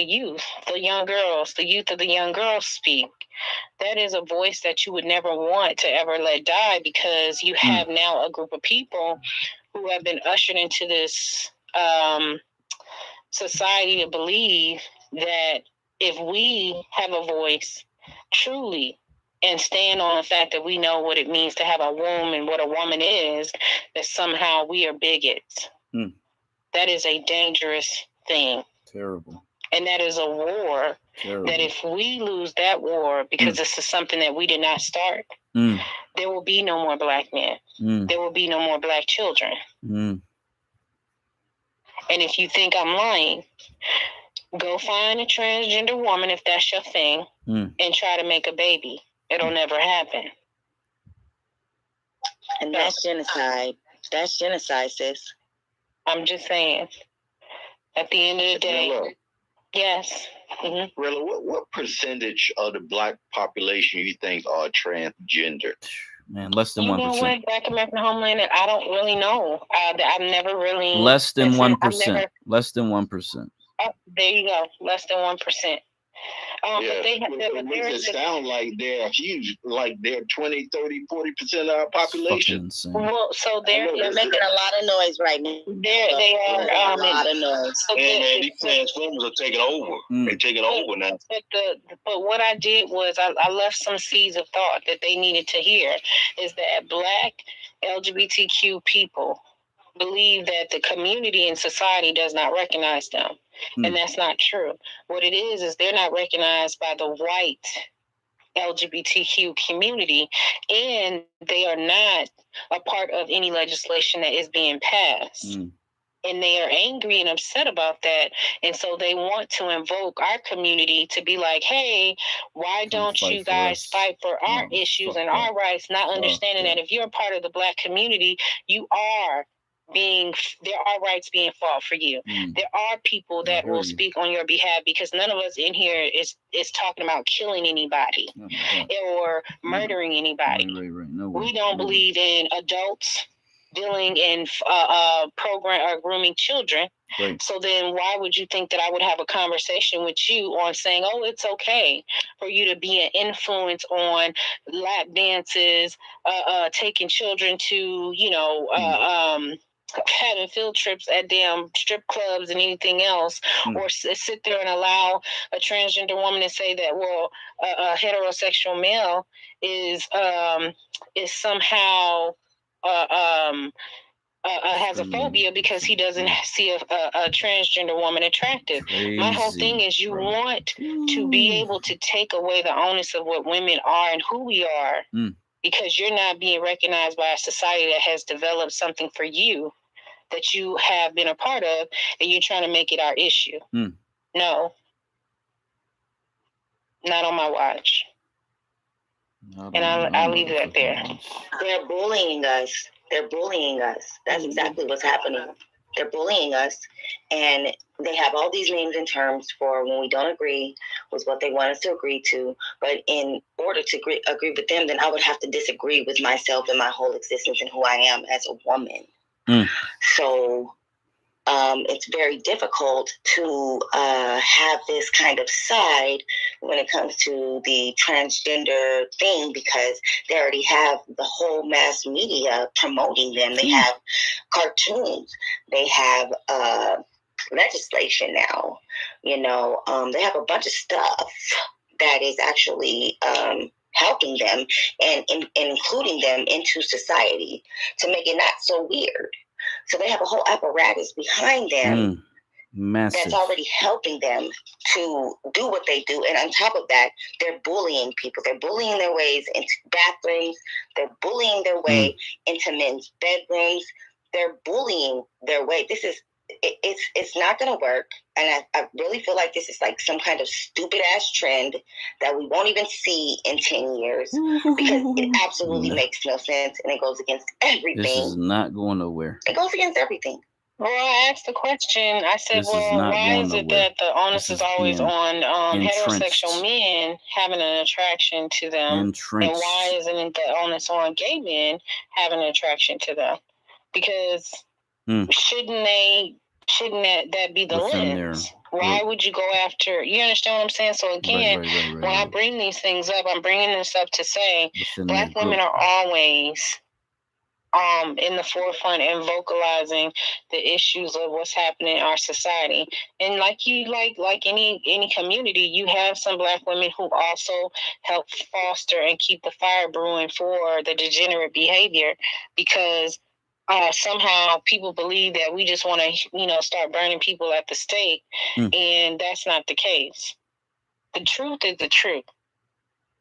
girls speak, that is a voice that you would never want to ever let die, because you have now a group of people who have been ushered into this society to believe that if we have a voice truly and stand on the fact that we know what it means to have a womb and what a woman is, that somehow we are bigots. That is a dangerous thing. Terrible. And that is a war. Terrible. That if we lose that war, because this is something that we did not start, there will be no more Black men. There will be no more Black children. And if you think I'm lying, go find a transgender woman, if that's your thing, and try to make a baby. It'll never happen. And that's genocide. That's genocide, sis. I'm just saying. At the end of the day, yes. Rilla, what percentage of the Black population you think are transgender? Man, less than 1%. You know what, Black American Homeland, I don't really know. I've never really. Less than 1%. Less than 1%. Oh, there you go. Less than 1%. But it makes it sound like they're huge, like they're 20, 30, 40% of our population. Well, so they're making a lot of noise right now. They are a lot of noise. And these Transformers are taking over. They're taking over now. But what I did was I left some seeds of thought that they needed to hear, is that Black LGBTQ people believe that the community and society does not recognize them. And that's not true. What it is they're not recognized by the white LGBTQ community, and they are not a part of any legislation that is being passed. And they are angry and upset about that. And so they want to invoke our community to be like, hey, why don't you guys fight for our issues and our rights, not understanding that if you're a part of the Black community, there are rights being fought for you. There are people that will speak on your behalf, because none of us in here is talking about killing anybody or murdering anybody. No we don't believe in adults dealing in program or grooming children. So then why would you think that I would have a conversation with you on saying, oh, it's okay for you to be an influence on lap dances, taking children to, having field trips at damn strip clubs and anything else, or sit there and allow a transgender woman to say that, well, a heterosexual male is somehow has a phobia because he doesn't see a transgender woman attractive. My whole thing is you want to be able to take away the onus of what women are and who we are, because you're not being recognized by a society that has developed something for you that you have been a part of, and you're trying to make it our issue. No, not on my watch. I'll leave that there. They're bullying us. They're bullying us. That's exactly what's happening. They're bullying us, and they have all these names and terms for when we don't agree with what they want us to agree to. But in order to agree with them, then I would have to disagree with myself and my whole existence and who I am as a woman. So it's very difficult to have this kind of side when it comes to the transgender thing, because they already have the whole mass media promoting them. They have cartoons. They have legislation now. They have a bunch of stuff that is actually helping them and including them into society to make it not so weird. So they have a whole apparatus behind them that's already helping them to do what they do. And on top of that, they're bullying people. They're bullying their ways into bathrooms. They're bullying their way into men's bedrooms. They're bullying their way. It's not going to work. And I really feel like this is like some kind of stupid ass trend that we won't even see in 10 years, because it absolutely makes no sense, and it goes against everything. This is not going nowhere. It goes against everything. Well, I asked the question. I said, why is it that the onus is always on heterosexual men having an attraction to them? And why isn't the onus on gay men having an attraction to them? Because shouldn't that be the lens? Why would you go after? You understand what I'm saying? So again, when I bring these things up, I'm bringing this up to say Black women are always in the forefront and vocalizing the issues of what's happening in our society. And like any community, you have some Black women who also help foster and keep the fire brewing for the degenerate behavior, because somehow people believe that we just want to, start burning people at the stake, and that's not the case. The truth is the truth.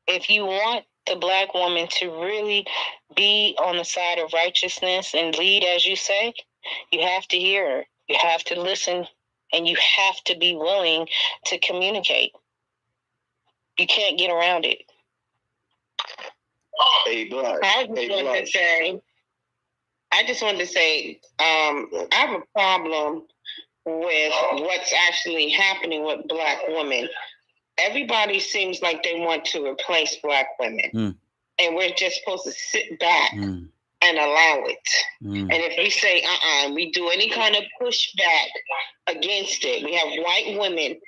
If you want the Black woman to really be on the side of righteousness and lead, as you say, you have to hear her. You have to listen, and you have to be willing to communicate. You can't get around it. I just wanted to say, I have a problem with what's actually happening with Black women. Everybody seems like they want to replace Black women, and we're just supposed to sit back and allow it. And if we say, we do any kind of pushback against it, we have white women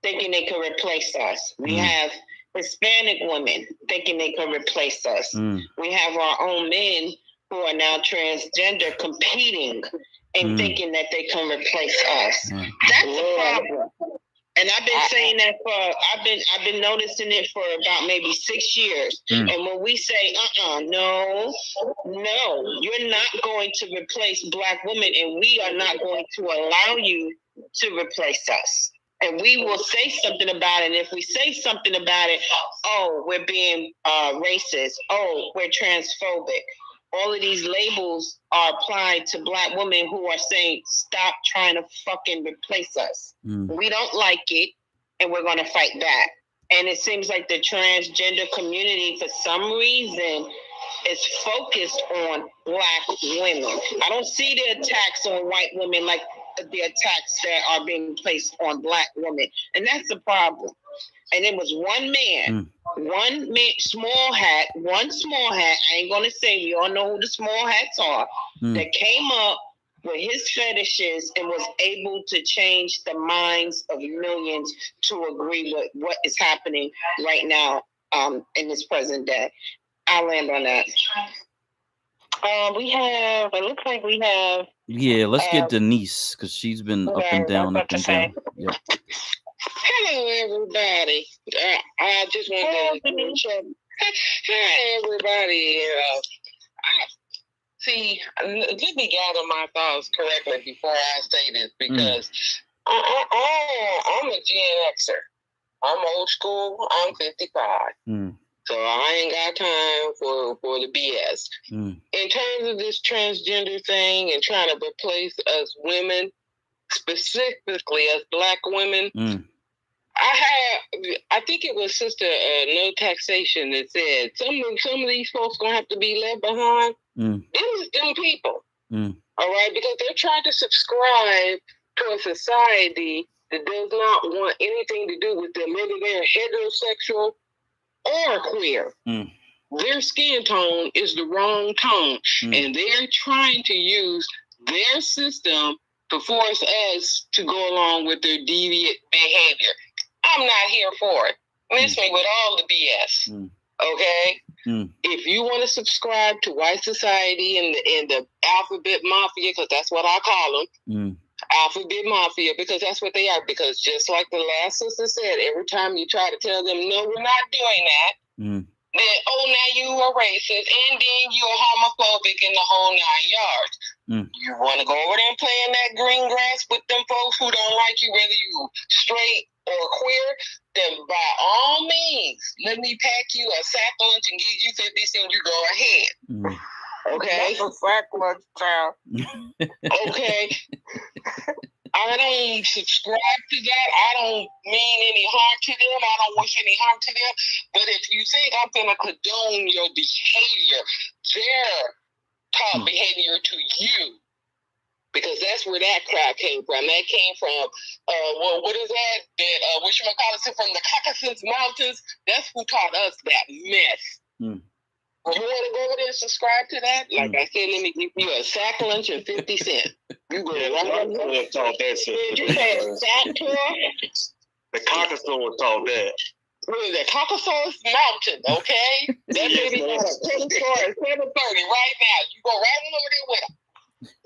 thinking they can replace us. We have Hispanic women thinking they can replace us. We have our own men who are now transgender competing and thinking that they can replace us. That's a problem. And I've been saying that I've been noticing it for about maybe 6 years. And when we say, no, you're not going to replace Black women, and we are not going to allow you to replace us. And we will say something about it. And if we say something about it, oh, we're being racist. Oh, we're transphobic. All of these labels are applied to Black women who are saying, stop trying to fucking replace us. We don't like it, and we're going to fight back. And it seems like the transgender community, for some reason, is focused on Black women. I don't see the attacks on white women like the attacks that are being placed on Black women. And that's the problem. And it was one man, small hat, I ain't going to say, we all know who the small hats are, that came up with his fetishes and was able to change the minds of millions to agree with what is happening right now in this present day. I'll land on that. It looks like we have. Yeah, let's get Denise, because she's been up and down, up and down. Yep. Hello, everybody. I just want to hi, everybody. See, let me gather my thoughts correctly before I say this, because I'm a Gen Xer. I'm old school. I'm 55. So I ain't got time for the BS. In terms of this transgender thing and trying to replace us women, specifically as Black women, I think it was Sister No Taxation that said some of these folks gonna have to be left behind. Them people, all right, because they're trying to subscribe to a society that does not want anything to do with them, whether they're heterosexual or queer. Their skin tone is the wrong tone, and they're trying to use their system to force us to go along with their deviant behavior. I'm not here for it. Miss me with all the BS. Okay? If you want to subscribe to white society and the alphabet mafia, because that's what I call them, alphabet mafia, because that's what they are. Because just like the last sister said, every time you try to tell them, no, we're not doing that, then, oh, now you are racist, and then you are homophobic in the whole 9 yards. You want to go over there and play in that green grass with them folks who don't like you, whether you straight or queer, then by all means, let me pack you a sack lunch and give you 50 cents, you go ahead. Okay? That's a sack lunch, child. Okay. I don't subscribe to that. I don't mean any harm to them. I don't wish any harm to them. But if you think I'm going to condone your behavior, their top behavior to you, because that's where that crowd came from. That came from, what is that? Whatchamacallit, from the Caucasus Mountains. That's who taught us that mess. You want to go over there and subscribe to that? Like I said, let me give you a sack lunch and 50 cents. You go right on there. Taught that shit. Did you say sack tour? The Caucasus taught that. The Caucasus Mountain, okay? That baby got a credit score at 730 right now. You go right on over there with him.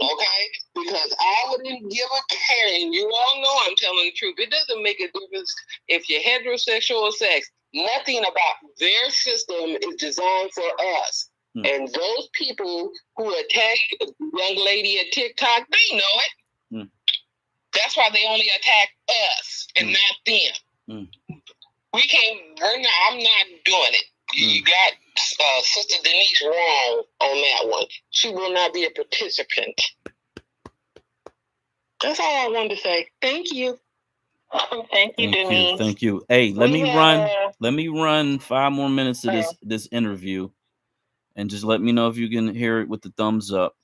Okay? Because I wouldn't give a care, and you all know I'm telling the truth. It doesn't make a difference if you're heterosexual or sex. Nothing about their system is designed for us. And those people who attack young lady at TikTok, they know it. That's why they only attack us and not them. I'm not doing it. You got Sister Denise wrong on that one. She will not be a participant. That's all I wanted to say. Thank you. Thank you, Denise. Thank you. Hey, let me run 5 more minutes of this interview, and just let me know if you can hear it with the thumbs up.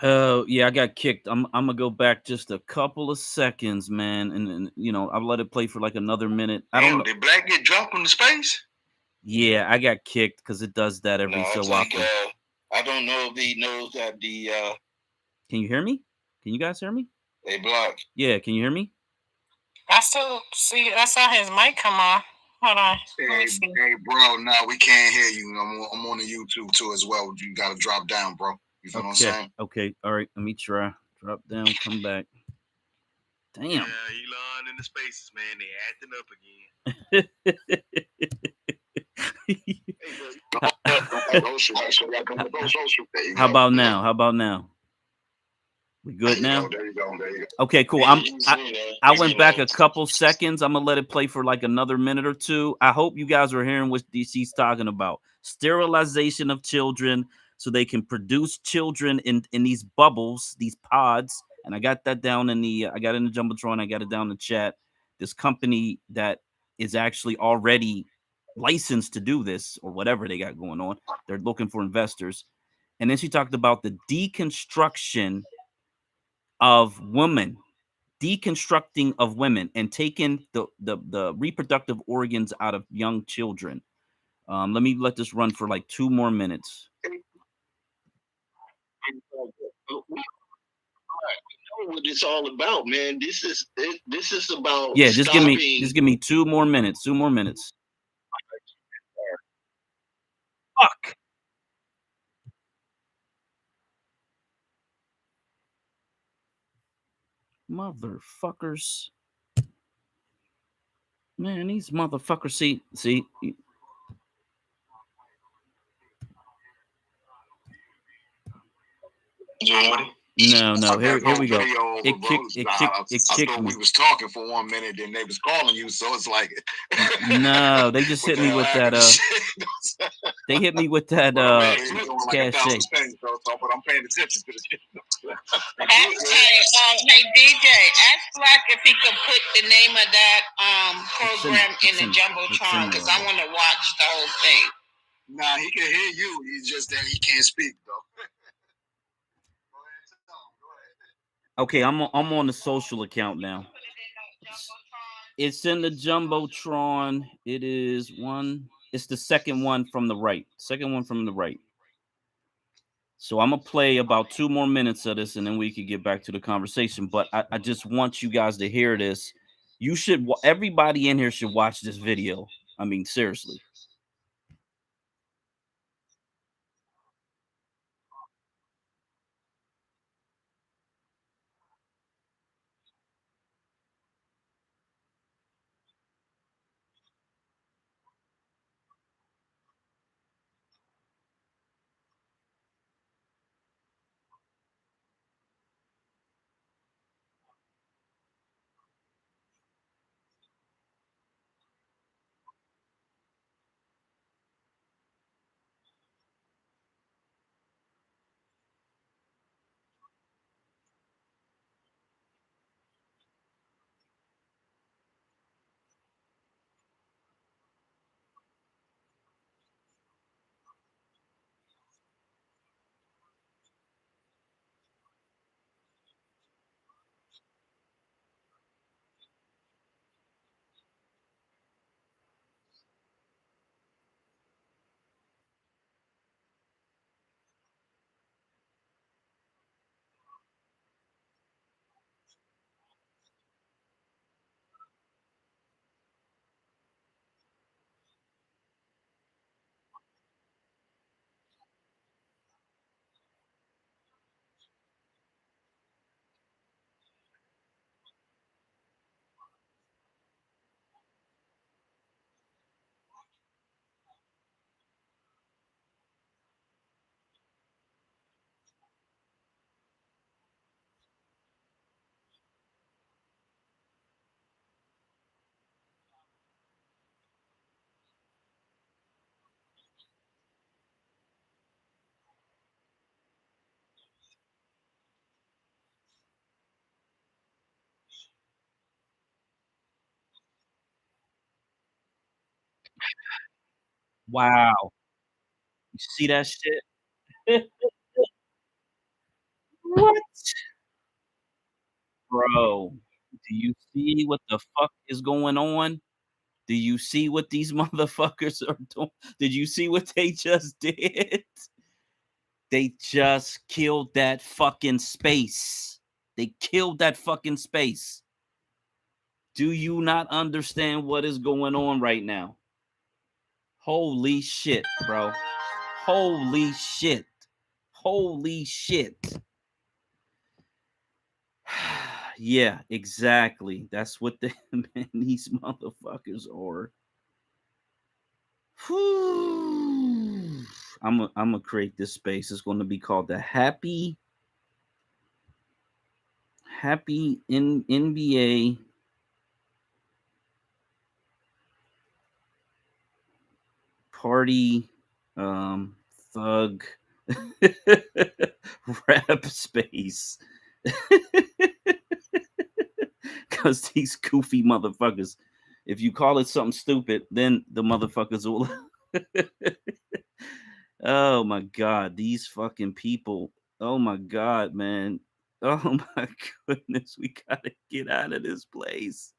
Oh yeah, I got kicked. I'm gonna go back just a couple of seconds, man, and you know I'll let it play for like another minute. I don't know. Did Black get dropped into space? Yeah, I got kicked because it does that every so often. I don't know if he knows that the. Can you hear me? Can you guys hear me? They blocked. Yeah, can you hear me? I still see. I saw his mic come on. Hold on. Hey, bro, no, we can't hear you. I'm on the YouTube too as well. You gotta drop down, bro. You feel what I'm saying? Okay, all right. Let me try. Drop down, come back. Damn. Yeah, Elon in the spaces, man. They acting up again. How about now? How about now? We good now? There you go. Okay, cool. I went back a couple seconds. I'm gonna let it play for like another minute or two. I hope you guys are hearing what DC's talking about. Sterilization of children so they can produce children in these bubbles, these pods. And I got that down in the I got it in the Jumbotron, I got it down in the chat. This company that is actually already licensed to do this or whatever they got going on. They're looking for investors. And then she talked about the deconstruction of women, deconstructing of women, and taking the reproductive organs out of young children. Let me let this run for like 2 more minutes. What it's all about, man. This is about. Yeah, just give me 2 more minutes. 2 more minutes. Fuck. Motherfuckers. Man, these motherfuckers see. No. Here we go. It kicked me. We was talking for 1 minute, and they was calling you, so it's like. No, they just hit me with that. They hit me with that cachet. But I'm paying attention to the shit. Hey DJ, ask Black if he could put the name of that program in the Jumbotron because I want to watch the whole thing. Nah, he can hear you. He's just that he can't speak though. Okay, I'm on the social account now. It's in the Jumbotron. It is one. It's the second one from the right. Second one from the right. So I'm gonna play about 2 more minutes of this, and then we can get back to the conversation. But I just want you guys to hear this. You should. Everybody in here should watch this video. I mean, seriously. Wow. You see that shit? What? Bro, do you see what the fuck is going on? Do you see what these motherfuckers are doing? Did you see what they just did? They just killed that fucking space. They killed that fucking space. Do you not understand what is going on right now? Holy shit, bro. Holy shit. Holy shit. Yeah, exactly. That's what man, these motherfuckers are. Whew. I'm gonna create this space. It's going to be called the Happy NBA Party Thug Rap Space. Because these goofy motherfuckers, if you call it something stupid, then the motherfuckers will. Oh my god, these fucking people. Oh my god, man. Oh my goodness, we gotta get out of this place.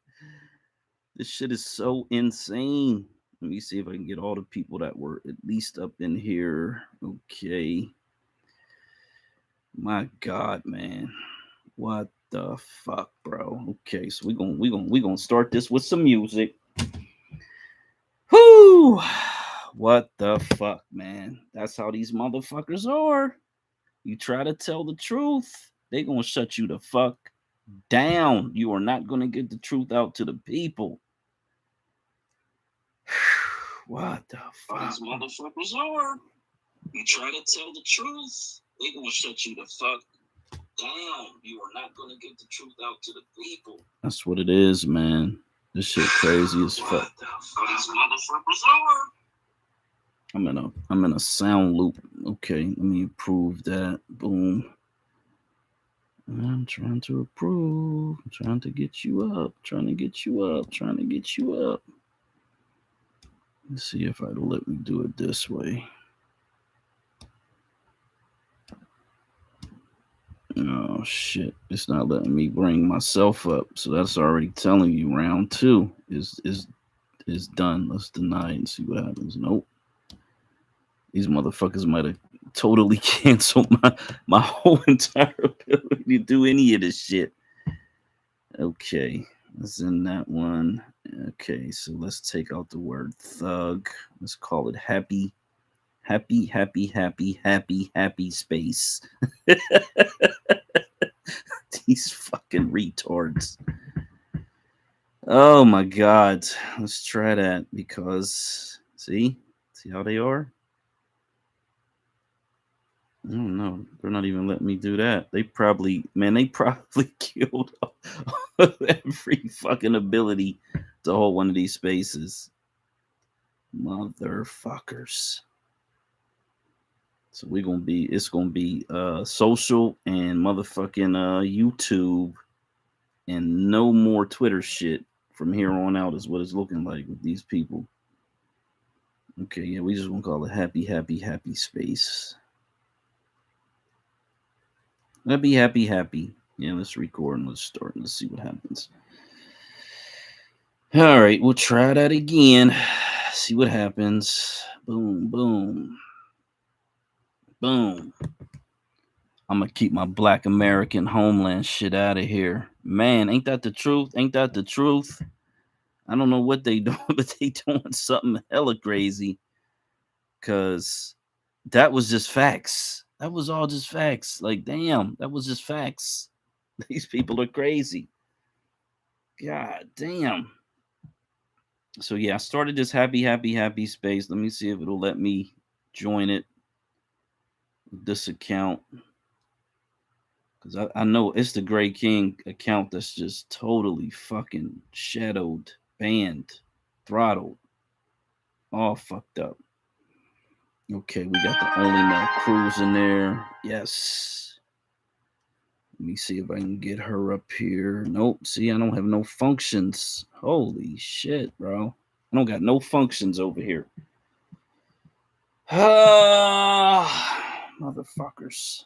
This shit is so insane. Let me see if I can get all the people that were at least up in here. Okay. My god, man. What the fuck, bro? Okay, so we're gonna start this with some music. Whoo! What the fuck, man? That's how these motherfuckers are. You try to tell the truth, they gonna shut you the fuck down. You are not gonna get the truth out to the people. What the fuck? These motherfuckers are. You try to tell the truth, they gonna shut you the fuck down. You are not gonna get the truth out to the people. That's what it is, man. This shit crazy as fuck. These motherfuckers are. I'm in a sound loop. Okay, let me approve that. Boom. I'm trying to approve. I'm trying to get you up. Trying to get you up. Trying to get you up. Let's see if it'll let me do it this way. Oh shit! It's not letting me bring myself up. So that's already telling you round 2 is done. Let's deny it and see what happens. Nope. These motherfuckers might have totally canceled my whole entire ability to do any of this shit. Okay, let's end that one. Okay, so let's take out the word thug. Let's call it happy space. These fucking retards. Oh my god. Let's try that because see how they are? I don't know. They're not even letting me do that. They probably killed every fucking ability to hold one of these spaces. Motherfuckers. So it's gonna be social and motherfucking YouTube and no more Twitter shit from here on out is what it's looking like with these people. Okay, yeah, we just gonna call it happy space. Happy. Yeah, let's record and let's start and let's see what happens. All right, we'll try that again. See what happens. Boom, boom, boom. I'm gonna keep my Black American homeland shit out of here. Man, ain't that the truth? Ain't that the truth? I don't know what they doing, but they doing something hella crazy. Cause that was just facts. That was all just facts. Like, damn, that was just facts. These people are crazy. God damn. So yeah, I started this happy space. Let me see if it'll let me join it with this account. Because I know it's the Gray King account that's just totally fucking shadowed, banned, throttled, all fucked up. Okay, we got the Only Male Cruise in there. Yes. Let me see if I can get her up here. Nope. See, I don't have no functions. Holy shit, bro. I don't got no functions over here. Motherfuckers.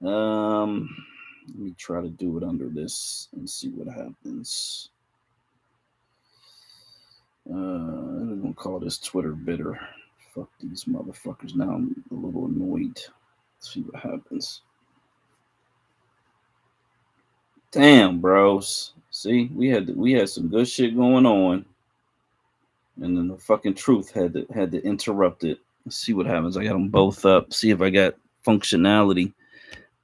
Let me try to do it under this and see what happens. I'm gonna call this Twitter bitter. Fuck these motherfuckers. Now I'm a little annoyed. Let's see what happens. Damn, bros. See, we had some good shit going on, and then the fucking truth had to interrupt it. Let's see what happens. I got them both up. See if I got functionality.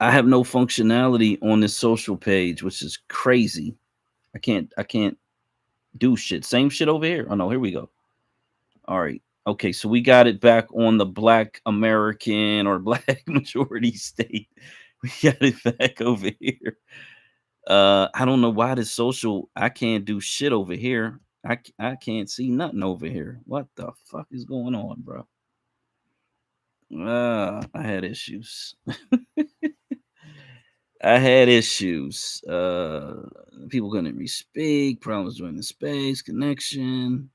I have no functionality on this social page, which is crazy. I can't do shit. Same shit over here. Oh no, here we go. All right. Okay, so we got it back on the Black American or Black majority state. We got it back over here. I don't know why this social. I can't do shit over here. I can't see nothing over here. What the fuck is going on, bro? I had issues. I had issues. People couldn't re-speak. Problems joining the space. Connection.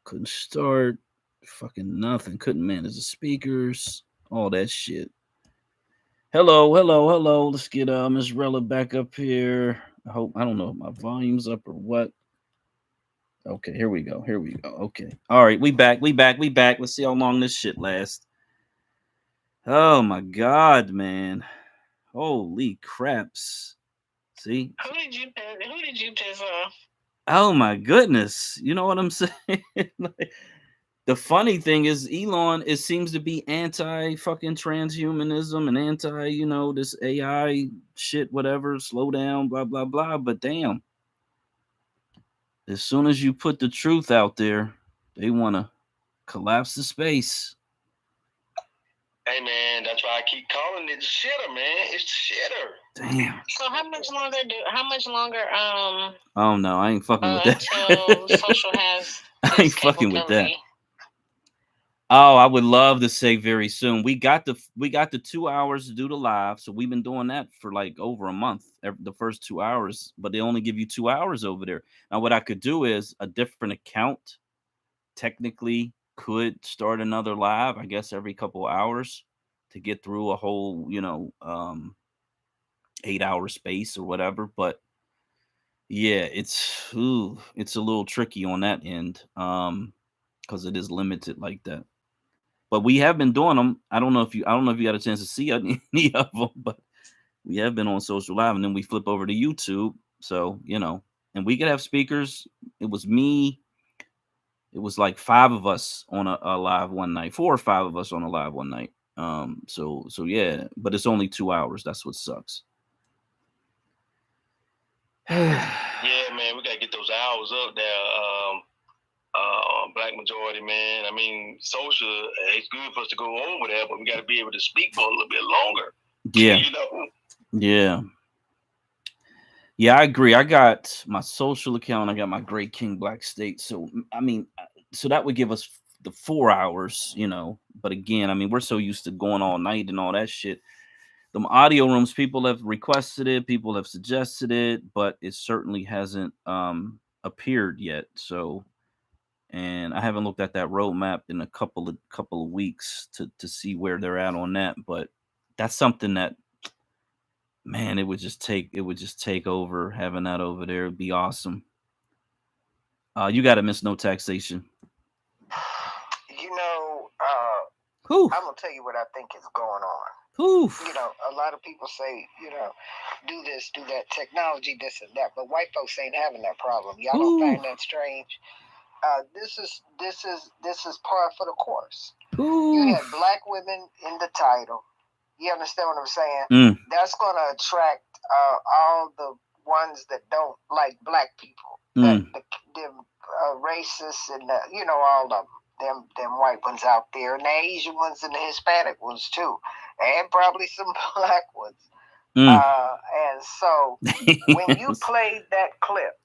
Couldn't start. Fucking nothing. Couldn't manage the speakers. All that shit. Hello. Let's get Miss Rella back up here. I don't know if my volume's up or what. Okay, here we go. Okay. All right, we back. Let's see how long this shit lasts. Oh my god, man. Holy craps. See? Who did you piss off? Oh my goodness. You know what I'm saying? Like, the funny thing is Elon, it seems to be anti fucking transhumanism and anti, this AI shit, whatever, slow down, blah, blah, blah. But damn, as soon as you put the truth out there, they want to collapse the space. Hey man, that's why I keep calling it the shitter, man. It's the shitter. Damn. So how much longer Oh no, I ain't fucking with that. Until social has I ain't fucking with that. Oh, I would love to say very soon. We got the 2 hours to do the live, so we've been doing that for like over a month. The first 2 hours, but they only give you 2 hours over there. Now, what I could do is a different account. Technically, could start another live, I guess, every couple of hours to get through a whole, 8-hour space or whatever. But yeah, it's a little tricky on that end, because it is limited like that. But we have been doing them. I don't know if you got a chance to see any of them, but we have been on social live, and then we flip over to YouTube. So, and we could have speakers. It was me. It was like 5 of us on a live one night, 4 or 5 of us on a live one night. So yeah, but it's only 2 hours. That's what sucks. Yeah, man, we gotta get those hours up there. Black majority, man. I mean, social, it's good for us to go over there, but we got to be able to speak for a little bit longer. Yeah. Yeah, I agree. I got my social account. I got my Great King Black State. So, I mean, so that would give us the 4 hours, But again, I mean, we're so used to going all night and all that shit. The audio rooms, people have requested it. People have suggested it, but it certainly hasn't appeared yet. So, and I haven't looked at that roadmap in a couple of weeks to see where they're at on that. But that's something that, man, it would just take over. Having that over there would be awesome. You got to miss no taxation. I'm gonna tell you what I think is going on. A lot of people say, do this, do that, technology, this and that, but white folks ain't having that problem. Y'all don't find that strange? This is par for the course. You had black women in the title. You understand what I'm saying? That's going to attract all the ones that don't like black people, them racists and all of them white ones out there, and the Asian ones and the Hispanic ones too, and probably some black ones. And so when you played that clip,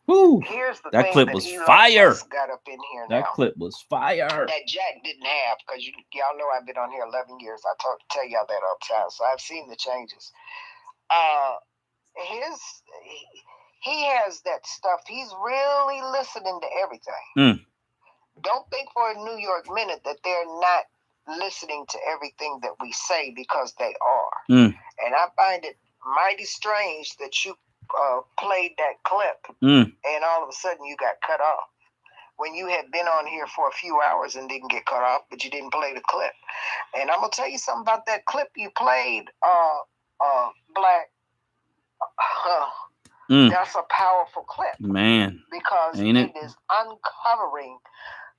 here's the thing clip was fire. Got up in here that now. Clip was fire. That Jack didn't have, because y'all know I've been on here 11 years. I tell y'all that all the time, so I've seen the changes. He has that stuff. He's really listening to everything. Don't think for a New York minute that they're not listening to everything that we say because they are. And I find it mighty strange that you played that clip and all of a sudden you got cut off when you had been on here for a few hours and didn't get cut off, but you didn't play the clip. And I'm gonna tell you something about that clip you played, Black. That's a powerful clip, man, because it is uncovering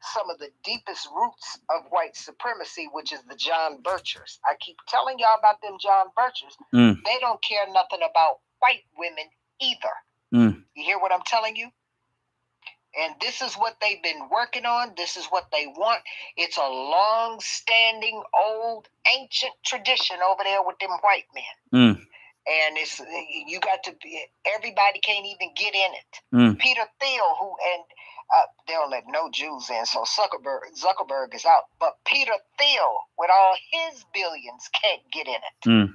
some of the deepest roots of white supremacy, which is the John Birchers. I keep telling y'all about them John Birchers. They don't care nothing about white women either. You hear what I'm telling you? And this is what they've been working on. This is what they want. It's a long-standing, old, ancient tradition over there with them white men. And it's you got to be, everybody can't even get in it. Peter Thiel, who, and they don't let no Jews in, so Zuckerberg is out. But Peter Thiel, with all his billions, can't get in it.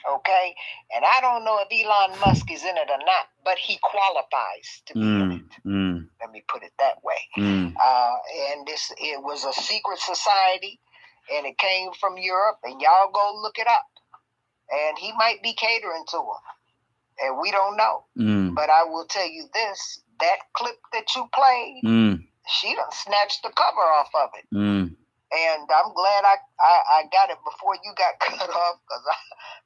Okay? And I don't know if Elon Musk is in it or not, but he qualifies to be in it. Let me put it that way. And it was a secret society, and it came from Europe, and y'all go look it up. And he might be catering to them, and we don't know. But I will tell you this, that clip that you played, she done snatched the cover off of it. And I'm glad I got it before you got cut off, because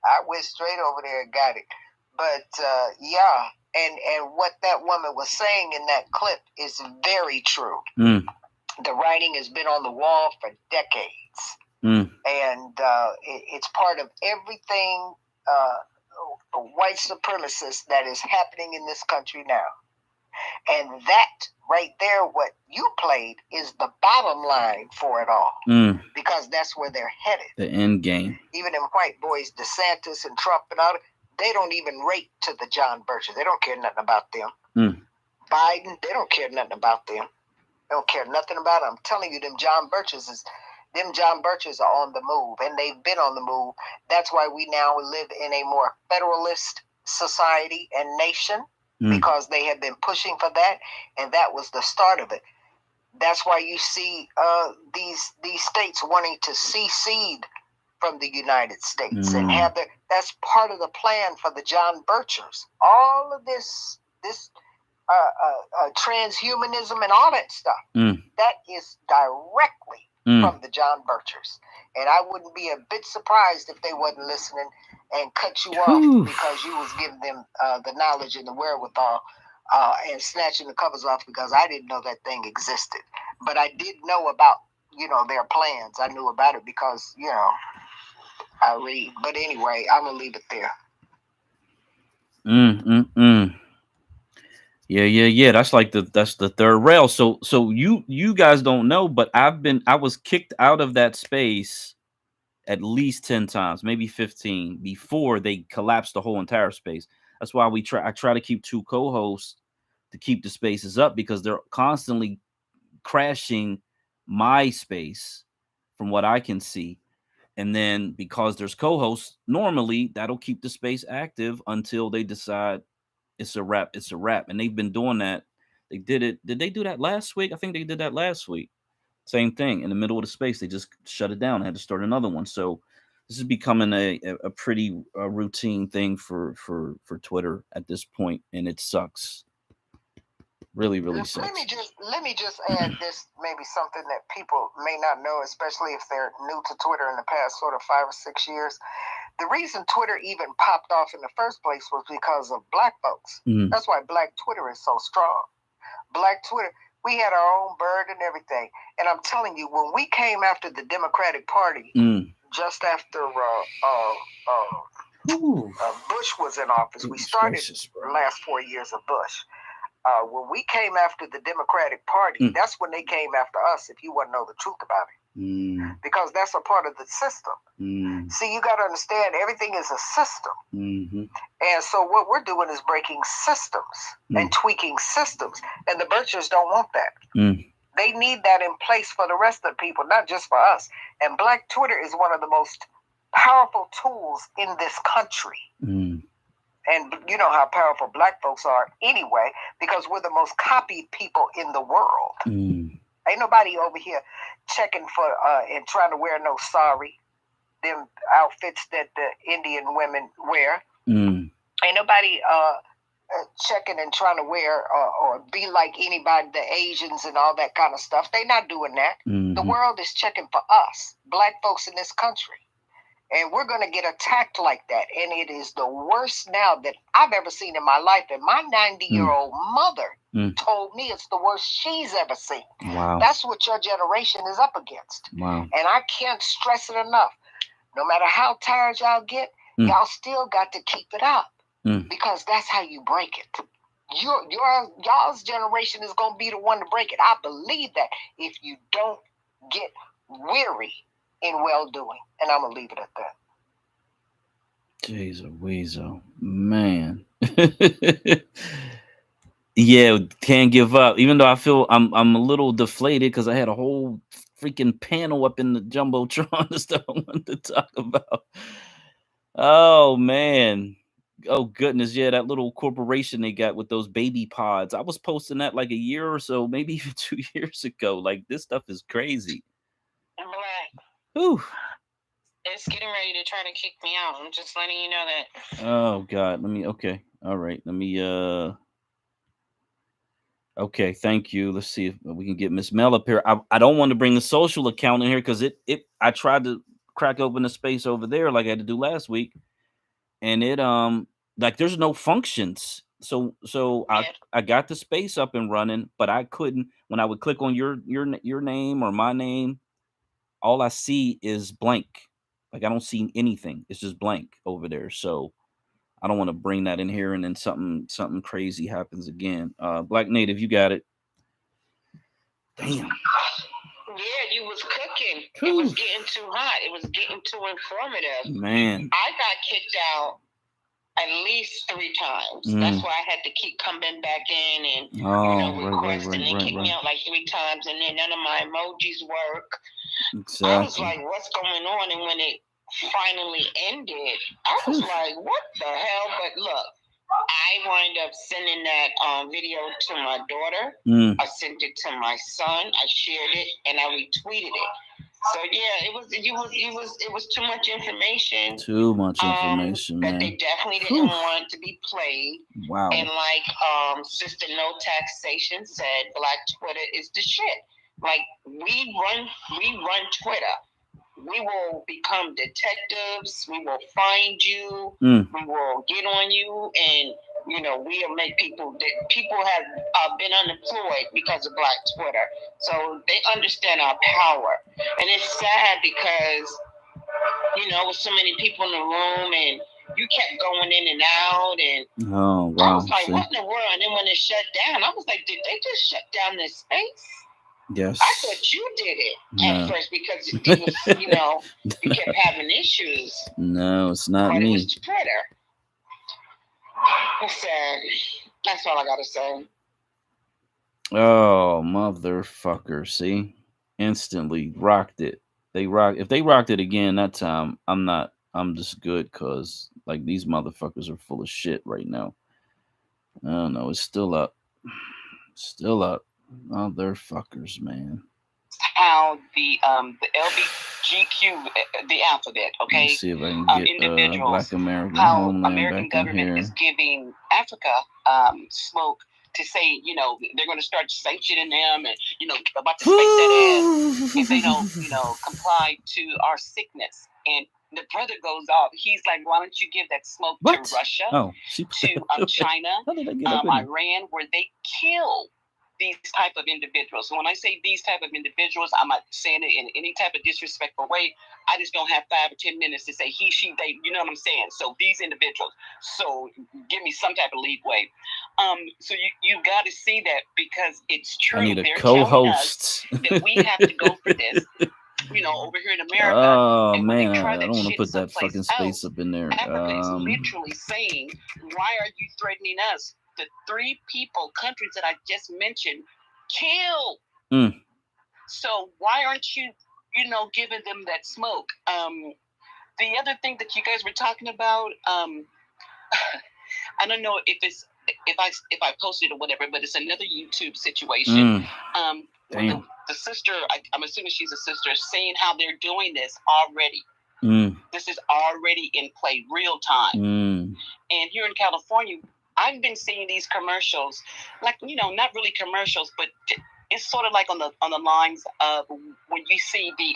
I went straight over there and got it. But yeah, and what that woman was saying in that clip is very true. The writing has been on the wall for decades. And it's part of everything white supremacist that is happening in this country now. And that right there, what you played, is the bottom line for it all. Because that's where they're headed. The end game. Even them white boys, DeSantis and Trump and all that, they don't even rate to the John Birchers. They don't care nothing about them. Biden, they don't care nothing about them. They don't care nothing about them. I'm telling you, them John Birchers are on the move, and they've been on the move. That's why we now live in a more federalist society and nation, because they have been pushing for that, and that was the start of it. That's why you see these states wanting to secede from the United States and have that's part of the plan for the John Birchers. All of this transhumanism and all that stuff, that is directly from the John Birchers. And I wouldn't be a bit surprised if they wasn't listening and cut you off because you was giving them the knowledge and the wherewithal and snatching the covers off, because I didn't know that thing existed. But I did know about, their plans. I knew about it because, I read. But anyway, I'm going to leave it there. Yeah. That's the third rail. So you guys don't know, but I was kicked out of that space at least 10 times, maybe 15, before they collapsed the whole entire space. That's why I try to keep 2 co-hosts to keep the spaces up, because they're constantly crashing my space from what I can see. And then because there's co-hosts, normally that'll keep the space active until they decide it's a wrap. And they've been doing that. They did it. Did they do that last week? I think they did that last week. Same thing. In the middle of the space, they just shut it down. I had to start another one. So this is becoming a pretty routine thing for Twitter at this point, and it sucks. Really sucks. Let me just add this, maybe something that people may not know, especially if they're new to Twitter in the past sort of 5 or 6 years. The reason Twitter even popped off in the first place was because of Black folks. That's why Black Twitter is so strong. Black Twitter, we had our own bird and everything. And I'm telling you, when we came after the Democratic Party, just after Bush was in office, we started the last 4 years of Bush. When we came after the Democratic Party, that's when they came after us, if you want to know the truth about it. Because that's a part of the system. See, you got to understand, everything is a system. And so what we're doing is breaking systems and tweaking systems. And the Birchers don't want that. They need that in place for the rest of the people, not just for us. And Black Twitter is one of the most powerful tools in this country. And you know how powerful Black folks are anyway, because we're the most copied people in the world. Ain't nobody over here checking for and trying to wear no sari, them outfits that the Indian women wear. Ain't nobody checking and trying to wear or be like anybody, the Asians and all that kind of stuff. They not doing that. The world is checking for us, black folks in this country. And we're going to get attacked like that. And it is the worst now that I've ever seen in my life. And my 90-year-old mother told me it's the worst she's ever seen. Wow. That's what your generation is up against. Wow. And I can't stress it enough. No matter how tired y'all get, y'all still got to keep it up. Because that's how you break it. Y'all's generation is going to be the one to break it. I believe that if you don't get weary in well-doing. And I'm going to leave it at that. Jeez, Weasel. Man. Yeah, can't give up. Even though I feel I'm a little deflated because I had a whole freaking panel up in the Jumbotron and stuff I wanted to talk about. Oh, man. Oh, goodness. Yeah, that little corporation they got with those baby pods. I was posting that like a year or so, maybe even 2 years ago. Like, this stuff is crazy. Whew. It's getting ready to try to kick me out. I'm just letting you know that. Oh God. Okay. All right. Okay, thank you. Let's see if we can get Miss Mel up here. I don't want to bring the social account in here because I tried to crack open the space over there like I had to do last week. And it like there's no functions. So I got the space up and running, but I couldn't when I would click on your name or my name. All I see is blank. Like I don't see anything. It's just blank over there. So I don't want to bring that in here and then something crazy happens again. Black Native, you got it. Damn. Yeah, you was cooking. It was getting too hot. It was getting too informative. Man. I got kicked out at least 3 times. That's why I had to keep coming back in and requesting. They kicked me out like 3 times, and then none of my emojis work. Exactly. I was like, what's going on? And when it finally ended, I was like, what the hell? But look, I wound up sending that video to my daughter. I sent it to my son. I shared it and I retweeted it. So yeah, it was too much information. Too much information, man. That they definitely didn't want to be played. Wow. And like Sister No Taxation said, Black Twitter is the shit. Like we run Twitter. We will become detectives. We will find you. We will get on you, and we'll make people have been unemployed because of Black Twitter. So they understand our power, and it's sad because with so many people in the room, and you kept going in and out, and I was like, what in the world? And then when it shut down, I was like, did they just shut down this space? Yes. I thought you did it at first because it was, you kept having issues. No, it's not me. It was Twitter. It's sad. That's all I gotta say. Oh, motherfucker! See, instantly rocked it. If they rocked it again that time, I'm just good because like these motherfuckers are full of shit right now. I don't know. It's still up. Still up. Motherfuckers, man. How the LBGQ, the alphabet, okay? Let's see if I can get individuals, Black American how Homeland American back in government here. is giving Africa smoke to say, they're going to start sanctioning them and, about to spank that ass if they don't, comply to our sickness. And the brother goes off. He's like, why don't you give that smoke to Russia, to China, Iran, where they kill these type of individuals. So when I say these type of individuals, I'm not saying it in any type of disrespectful way. I just don't have 5 or 10 minutes to say he, she, they, you know what I'm saying? So these individuals, so give me some type of leeway. So you got to see that because it's true. I need a They're co-host. that we have to go for this. Over here in America. Oh man, I don't want to put that fucking space up in there. Africa is literally saying, why are you threatening us? The 3 countries that I just mentioned, kill. So why aren't you, giving them that smoke? The other thing that you guys were talking about, I don't know if I posted or whatever, but it's another YouTube situation. Damn. The sister, I'm assuming she's a sister, seeing how they're doing this already. This is already in play, real time. And here in California, I've been seeing these commercials, like, you know, not really commercials, but it's sort of like on the lines of when you see the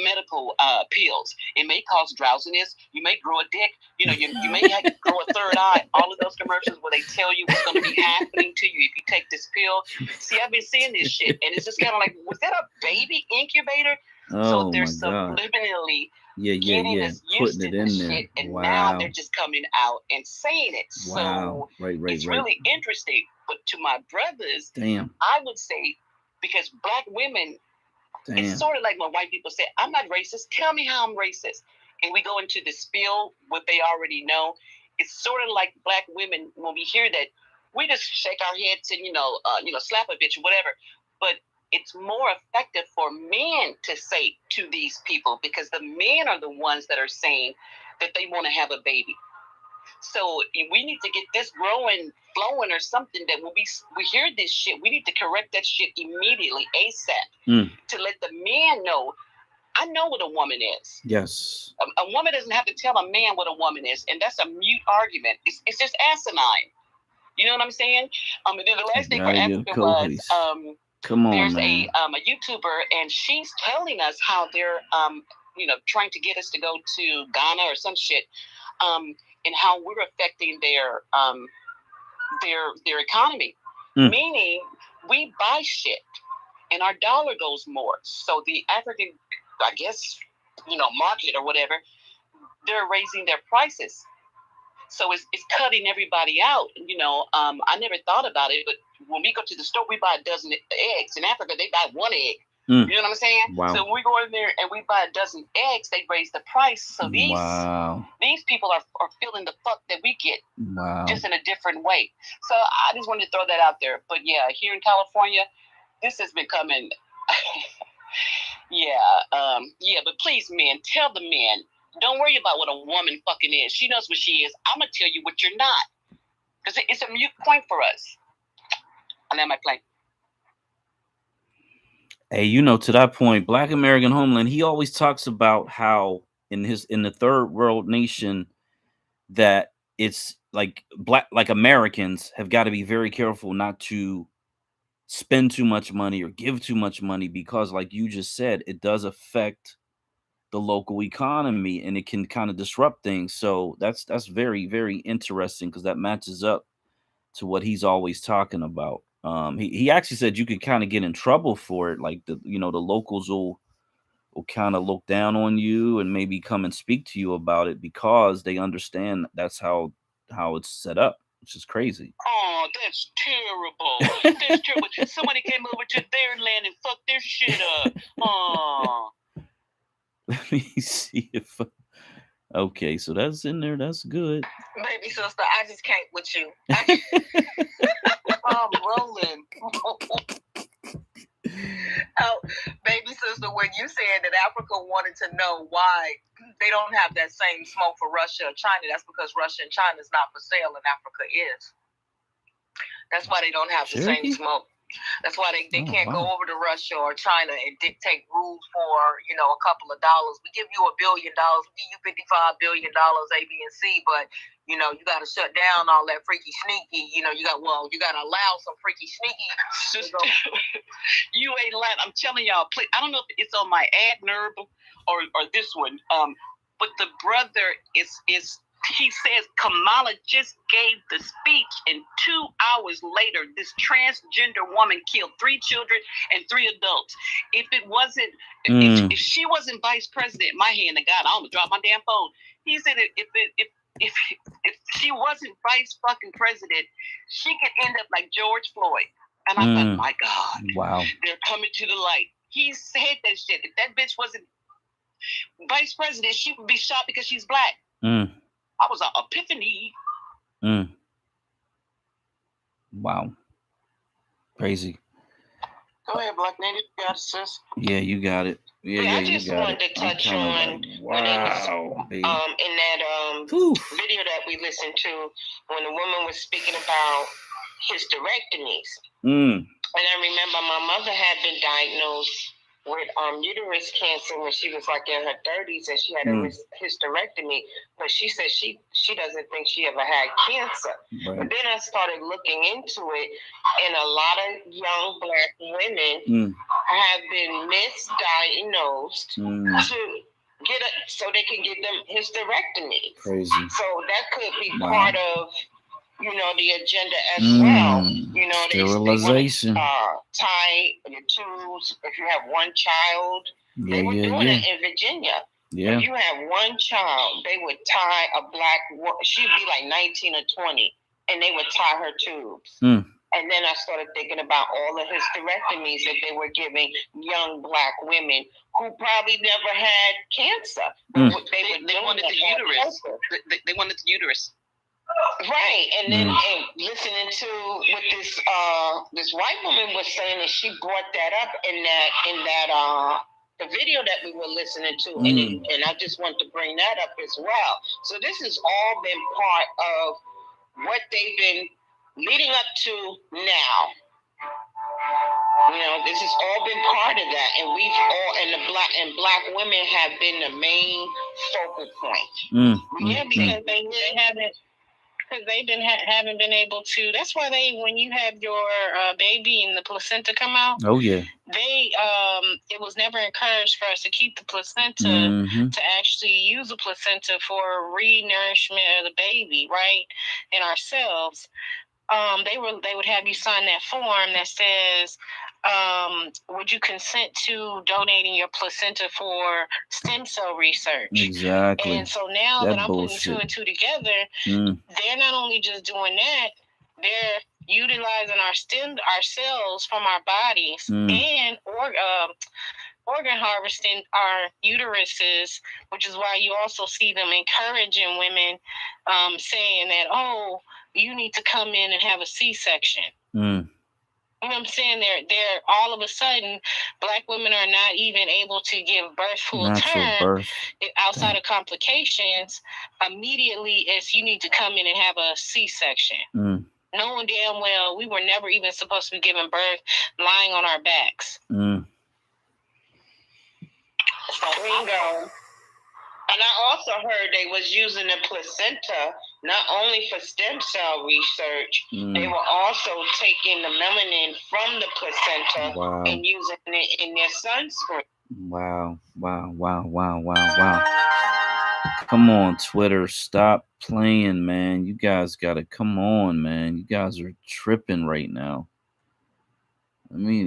medical pills. It may cause drowsiness. You may grow a dick. You know, you may grow a third eye. All of those commercials where they tell you what's going to be happening to you if you take this pill. See, I've been seeing this shit, and it's just kind of like, was that a baby incubator? So they're subliminally getting us used to this shit, and now they're just coming out and saying it. So it's really interesting. But to my brothers, I would say, because black women, it's sort of like when white people say, I'm not racist, tell me how I'm racist. And we go into the spiel, what they already know. It's sort of like black women, when we hear that, we just shake our heads and, slap a bitch or whatever. But it's more effective for men to say to these people, because the men are the ones that are saying that they want to have a baby. So we need to get this growing, flowing or something, that when we hear this shit, we need to correct that shit immediately, ASAP, to let the man know, I know what a woman is. Yes. A woman doesn't have to tell a man what a woman is, and that's a mute argument. It's just asinine. You know what I'm saying? And then the last thing for Africa was, come on, there's man. a YouTuber, and she's telling us how they're, trying to get us to go to Ghana or some shit, and how we're affecting their economy. Meaning, we buy shit, and our dollar goes more. So the African, I guess, market or whatever, they're raising their prices. So it's cutting everybody out. I never thought about it, but when we go to the store, we buy a dozen eggs. In Africa, they buy one egg. You know what I'm saying? Wow. So when we go in there and we buy a dozen eggs, they raise the price. So these people are feeling the fuck that we get, just in a different way. So I just wanted to throw that out there. But yeah, here in California, this has been coming. But please, men, tell the men, don't worry about what a woman fucking is. She knows what she is. I'm going to tell you what you're not. Because it's a mute point for us. And then my plane. Hey, to that point, Black American Homeland, he always talks about how in the third world nation that it's like Americans have got to be very careful not to spend too much money or give too much money, because like you just said, it does affect the local economy and it can kind of disrupt things. So that's very, very interesting, because that matches up to what he's always talking about. He actually said you could kind of get in trouble for it. Like the locals will kind of look down on you and maybe come and speak to you about it, because they understand that's how it's set up, which is crazy. Oh, that's terrible. That's terrible. Somebody came over to their land and fucked their shit up. Oh. Let me see if. Okay, so that's in there. That's good. Baby sister, I just can't with you. I'm rolling. Oh, baby sister, when you said that Africa wanted to know why they don't have that same smoke for Russia or China, that's because Russia and China is not for sale and Africa is. That's why they don't have the same smoke. That's why they can't go over to Russia or China and dictate rules for, a couple of dollars. We give you $1 billion, we give you $55 billion, A, B, and C, but you got to shut down all that freaky sneaky. You got to allow some freaky sneaky. You ain't lying. I'm telling y'all, please, I don't know if it's on my ad nerve or this one, but the brother he says Kamala just gave the speech, and 2 hours later, this transgender woman killed 3 children and 3 adults. If it wasn't, if she wasn't vice president, my hand to God, I almost dropped my damn phone. He said if she wasn't vice fucking president, she could end up like George Floyd. And I thought, my God, wow, they're coming to the light. He said that shit. If that bitch wasn't vice president, she would be shot because she's black. I was an epiphany. Wow. Crazy. Go ahead, Black Native. You got it, sis. Yeah, you got it. Yeah, I just wanted to touch on when it was in that video that we listened to, when the woman was speaking about hysterectomies. And I remember my mother had been diagnosed with uterus cancer when she was like in her 30s, and she had a hysterectomy. But she said she doesn't think she ever had cancer. Right. But then I started looking into it, and a lot of young Black women have been misdiagnosed to so they can get them hysterectomies. Crazy. So that could be part of the agenda as well. Sterilization. They tie your tubes. If you have one child, they were doing it in Virginia. Yeah. If you have one child, they would tie a Black woman. She'd be like 19 or 20, and they would tie her tubes. And then I started thinking about all the hysterectomies that they were giving young Black women who probably never had cancer. They wanted the uterus. They wanted the uterus. Right, and then listening to what this white woman was saying, and she brought that up in that the video that we were listening to, and I just want to bring that up as well. So this has all been part of what they've been leading up to now. This has all been part of that, and we've all and black women have been the main focal point. Because they haven't. Because they haven't been able to. That's why when you have your baby and the placenta come out. Oh yeah. It was never encouraged for us to keep the placenta to actually use the placenta for re-nourishment of the baby, right, and ourselves. They would have you sign that form that says, would you consent to donating your placenta for stem cell research? Exactly. And so now that I'm putting two and two together, they're not only just doing that, they're utilizing our cells from our bodies and organ harvesting our uteruses, which is why you also see them encouraging women, saying that, oh, you need to come in and have a C-section. You know what I'm saying? They're all of a sudden, Black women are not even able to give birth full term outside of complications. Immediately, it's you need to come in and have a C-section. Knowing damn well we were never even supposed to be giving birth lying on our backs. Bingo. And I also heard they was using the placenta not only for stem cell research, they were also taking the melanin from the placenta and using it in their sunscreen. Wow. Come on, Twitter. Stop playing, man. You guys gotta come on, man. You guys are tripping right now. Let me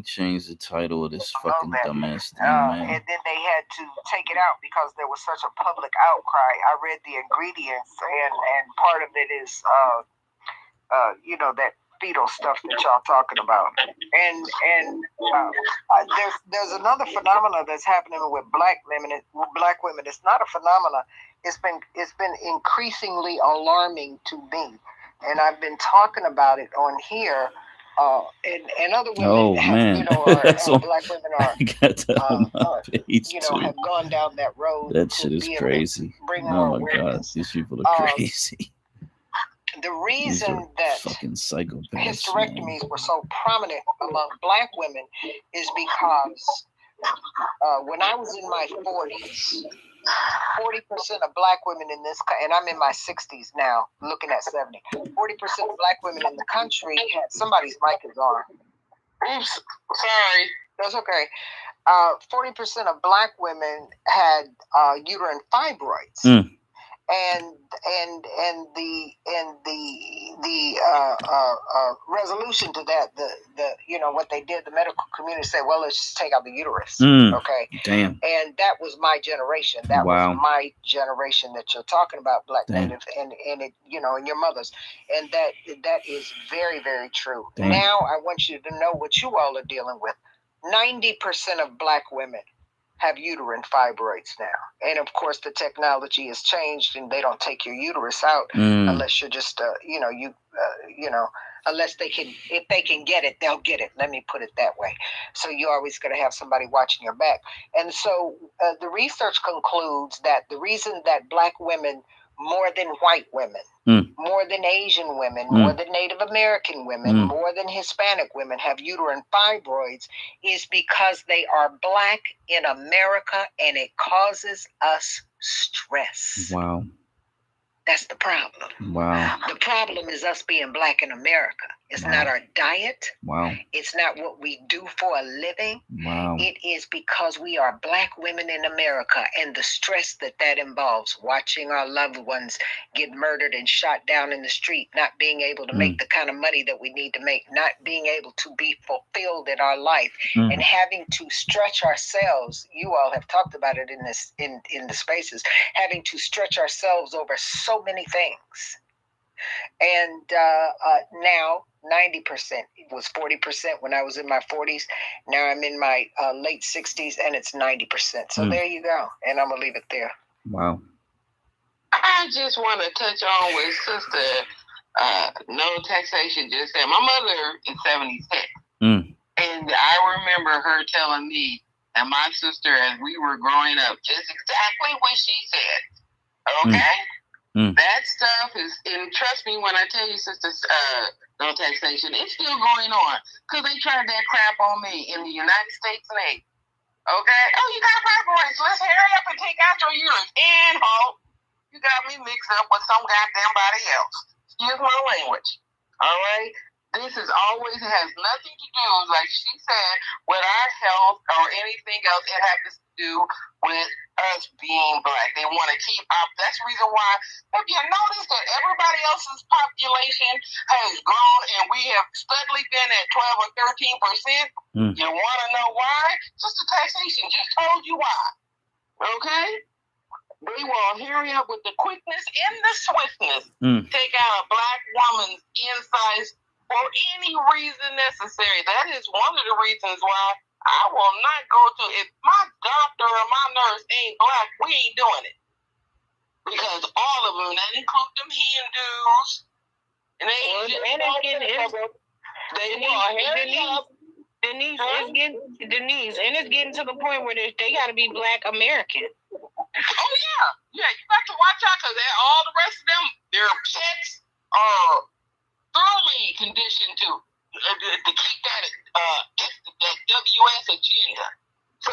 change the title of this fucking dumbass thing, man. And then they had to take it out because there was such a public outcry. I read the ingredients, and part of it is, that fetal stuff that y'all talking about. And there's another phenomena that's happening with Black women. It's not a phenomena. It's been increasingly alarming to me, and I've been talking about it on here. And other women Black women have gone down that road. That shit is crazy. Oh my God, these people are crazy. The reason that fucking psychopaths, hysterectomies were so prominent among Black women is because when I was in my 40s, 40% of Black women in this country, and I'm in my 60s now, looking at 70. 40% of Black women in the country had somebody's mic is on. Oops, sorry. That's okay. 40% of Black women had uterine fibroids. And the resolution to that, what they did, the medical community said, well, let's just take out the uterus. Okay. Damn. And that was my generation. That was my generation that you're talking about, Black Native, and it, and your mothers. And that is very, very true. Damn. Now I want you to know what you all are dealing with. 90% of Black women have uterine fibroids now, and of course the technology has changed, and they don't take your uterus out unless you're just unless if they can get it, they'll get it. Let me put it that way. So you're always going to have somebody watching your back. And so the research concludes that the reason that Black women more than white women, more than Asian women, more than Native American women, more than Hispanic women have uterine fibroids is because they are Black in America, and it causes us stress. Wow. That's the problem. Wow. The problem is us being Black in America. It's not our diet. Wow. It's not what we do for a living. Wow. It is because we are Black women in America, and the stress that involves, watching our loved ones get murdered and shot down in the street, not being able to make the kind of money that we need to make, not being able to be fulfilled in our life, and having to stretch ourselves. You all have talked about it in the spaces, having to stretch ourselves over so many things. And now 90%. It was 40% when I was in my 40s. Now I'm in my late 60s, and it's 90%. So there you go. And I'm going to leave it there. Wow. I just want to touch on with Sister No Taxation just said. My mother is 76. And I remember her telling me and my sister as we were growing up just exactly what she said. Okay? That stuff is, and trust me when I tell you, sisters, no taxation, it's still going on. Because they tried that crap on me in the United States Navy. Okay? Oh, you got fibroids. Let's hurry up and take out your uterus. And, you got me mixed up with some goddamn body else. Excuse my language. All right? This is always, it has nothing to do, like she said, with our health or anything else. It has to do with us being Black. They want to keep up. That's the reason why, have you noticed that everybody else's population has grown and we have steadily been at 12 or 13%? You want to know why? Sister Taxation just told you why. Okay? They will hurry up with the quickness and the swiftness. Take out a Black woman's insides for any reason necessary. That is one of the reasons why I will not go to, if my doctor or my nurse ain't Black, we ain't doing it. Because all of them, that include them Hindus, and they Denise, and it's getting to the point where they got to be Black American. Oh yeah, you got to watch out because all the rest of them, their pets are thoroughly conditioned to keep that WS agenda. So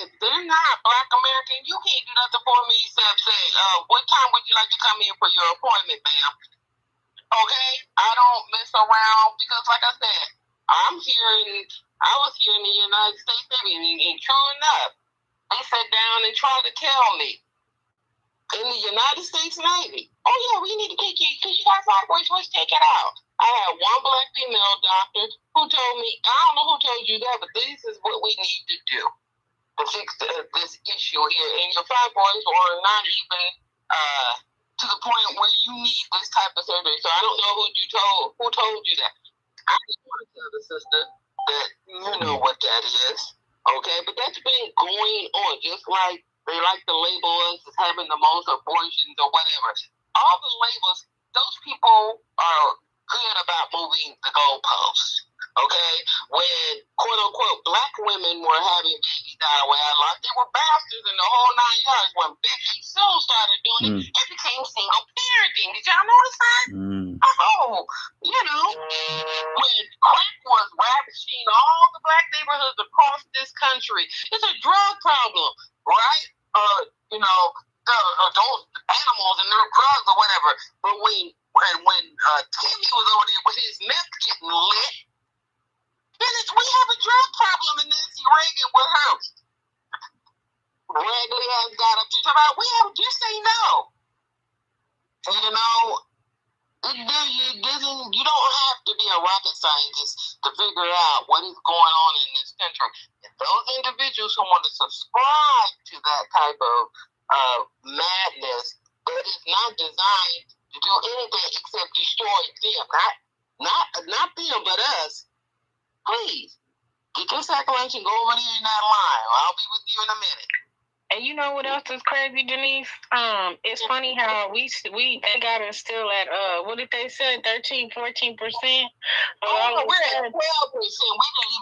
if they're not Black American, you can't do nothing for me except say, what time would you like to come in for your appointment, ma'am? Okay, I don't mess around because, like I said, I was here in the United States Navy, and true enough, they sat down and tried to tell me in the United States Navy, oh yeah, we need to take you because you got fibroids. Let's take it out. I had one Black female doctor who told me, I don't know who told you that, but this is what we need to do to fix this issue here. And your fibroids are not even to the point where you need this type of surgery. So I don't know who told you that. I just want to tell the sister that you know what that is. Okay, but that's been going on, just like they like to label us as having the most abortions or whatever. All the labels, those people are good about moving the goalposts. Okay? When, quote unquote, Black women were having babies out of wedlock, they were bastards in the whole 9 yards. When Becky Sue started doing it, it became single parenting. Did y'all notice that? Oh, when crack was ravaging all the Black neighborhoods across this country, it's a drug problem, right? Those animals and their drugs or whatever. But when Timmy was over there with his meth getting lit, we have a drug problem in Nancy Reagan with her. Raggedy has got up to talk about, just say no. You don't have to be a rocket scientist to figure out what is going on in this country. And those individuals who want to subscribe to that type of madness that is not designed to do anything except destroy them, not them, but us. Please get your sack lunch and go over there in that line. I'll be with you in a minute. And you know what else is crazy, Denise? It's funny how they got us still at what did they say, 13-14%? We're at 12%.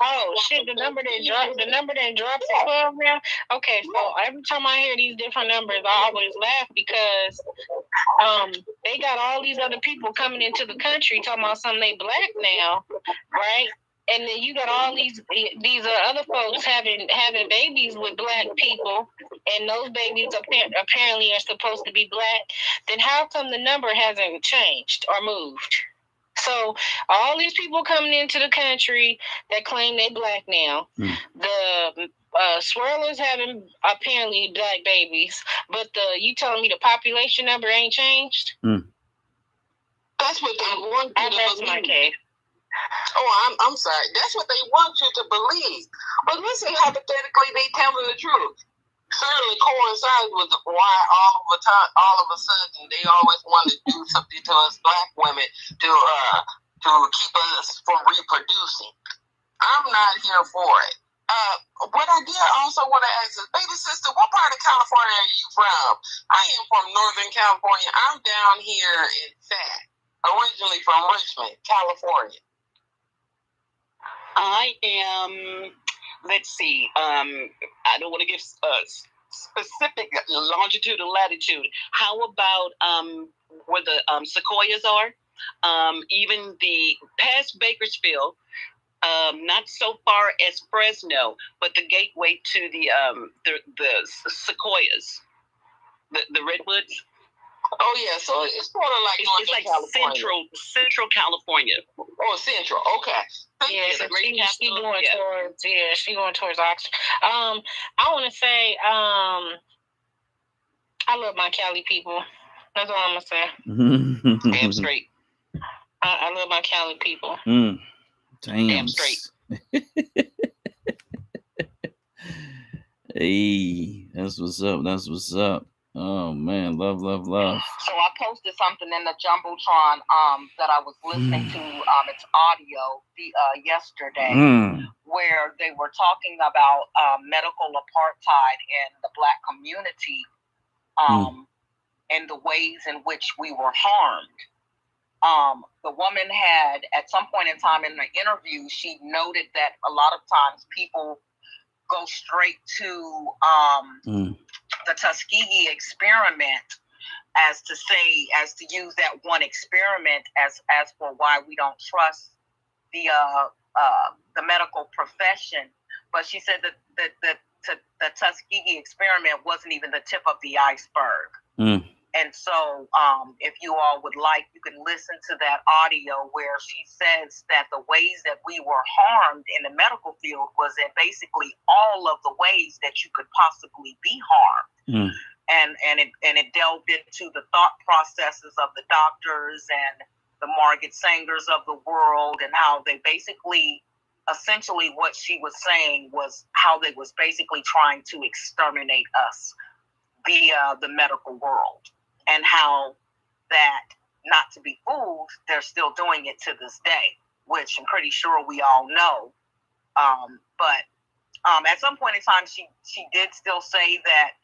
Oh shit! The number that dropped to 12 now. Okay, so every time I hear these different numbers, I always laugh because they got all these other people coming into the country talking about something they black now, right? And then you got all these other folks having babies with black people, and those babies apparently are supposed to be black. Then how come the number hasn't changed or moved? So all these people coming into the country that claim they black now, the swirlers having apparently black babies, but you telling me the population number ain't changed? That's what they want you to believe. My case. Oh, I'm sorry. That's what they want you to believe. But let's say hypothetically they tell the truth. Certainly coincides with why all of a sudden they always want to do something to us black women to keep us from reproducing. I'm not here for it. What I did also want to ask is, baby sister, what part of California are you from? I am from Northern California. I'm down here in Sac, originally from Richmond, California. I am, let's see, I don't want to give specific longitude and latitude. How about where the sequoias are? Even the past Bakersfield, not so far as Fresno, but the gateway to the sequoias, the redwoods. Oh yeah, so it's sort of like it's like California. Central California. Oh, Central. Okay. Yeah, so she going towards Oxford. I want to say, I love my Cali people. That's all I'm gonna say. Damn straight. I love my Cali people. Damn straight. Hey, that's what's up. That's what's up. Oh man, love. So I posted something in the Jumbotron that I was listening to its audio yesterday, where they were talking about medical apartheid in the black community, and the ways in which we were harmed. The woman had, at some point in time in the interview, she noted that a lot of times people go straight to the Tuskegee experiment as to use that one experiment as for why we don't trust the medical profession. But she said that the Tuskegee experiment wasn't even the tip of the iceberg. And so if you all would like, you can listen to that audio where she says that the ways that we were harmed in the medical field was in basically all of the ways that you could possibly be harmed. And it delved into the thought processes of the doctors and the Margaret Sangers of the world, and how they basically, essentially what she was saying was how they was basically trying to exterminate us via the medical world. And how that, not to be fooled, they're still doing it to this day, which I'm pretty sure we all know. But at some point in time, she did still say that,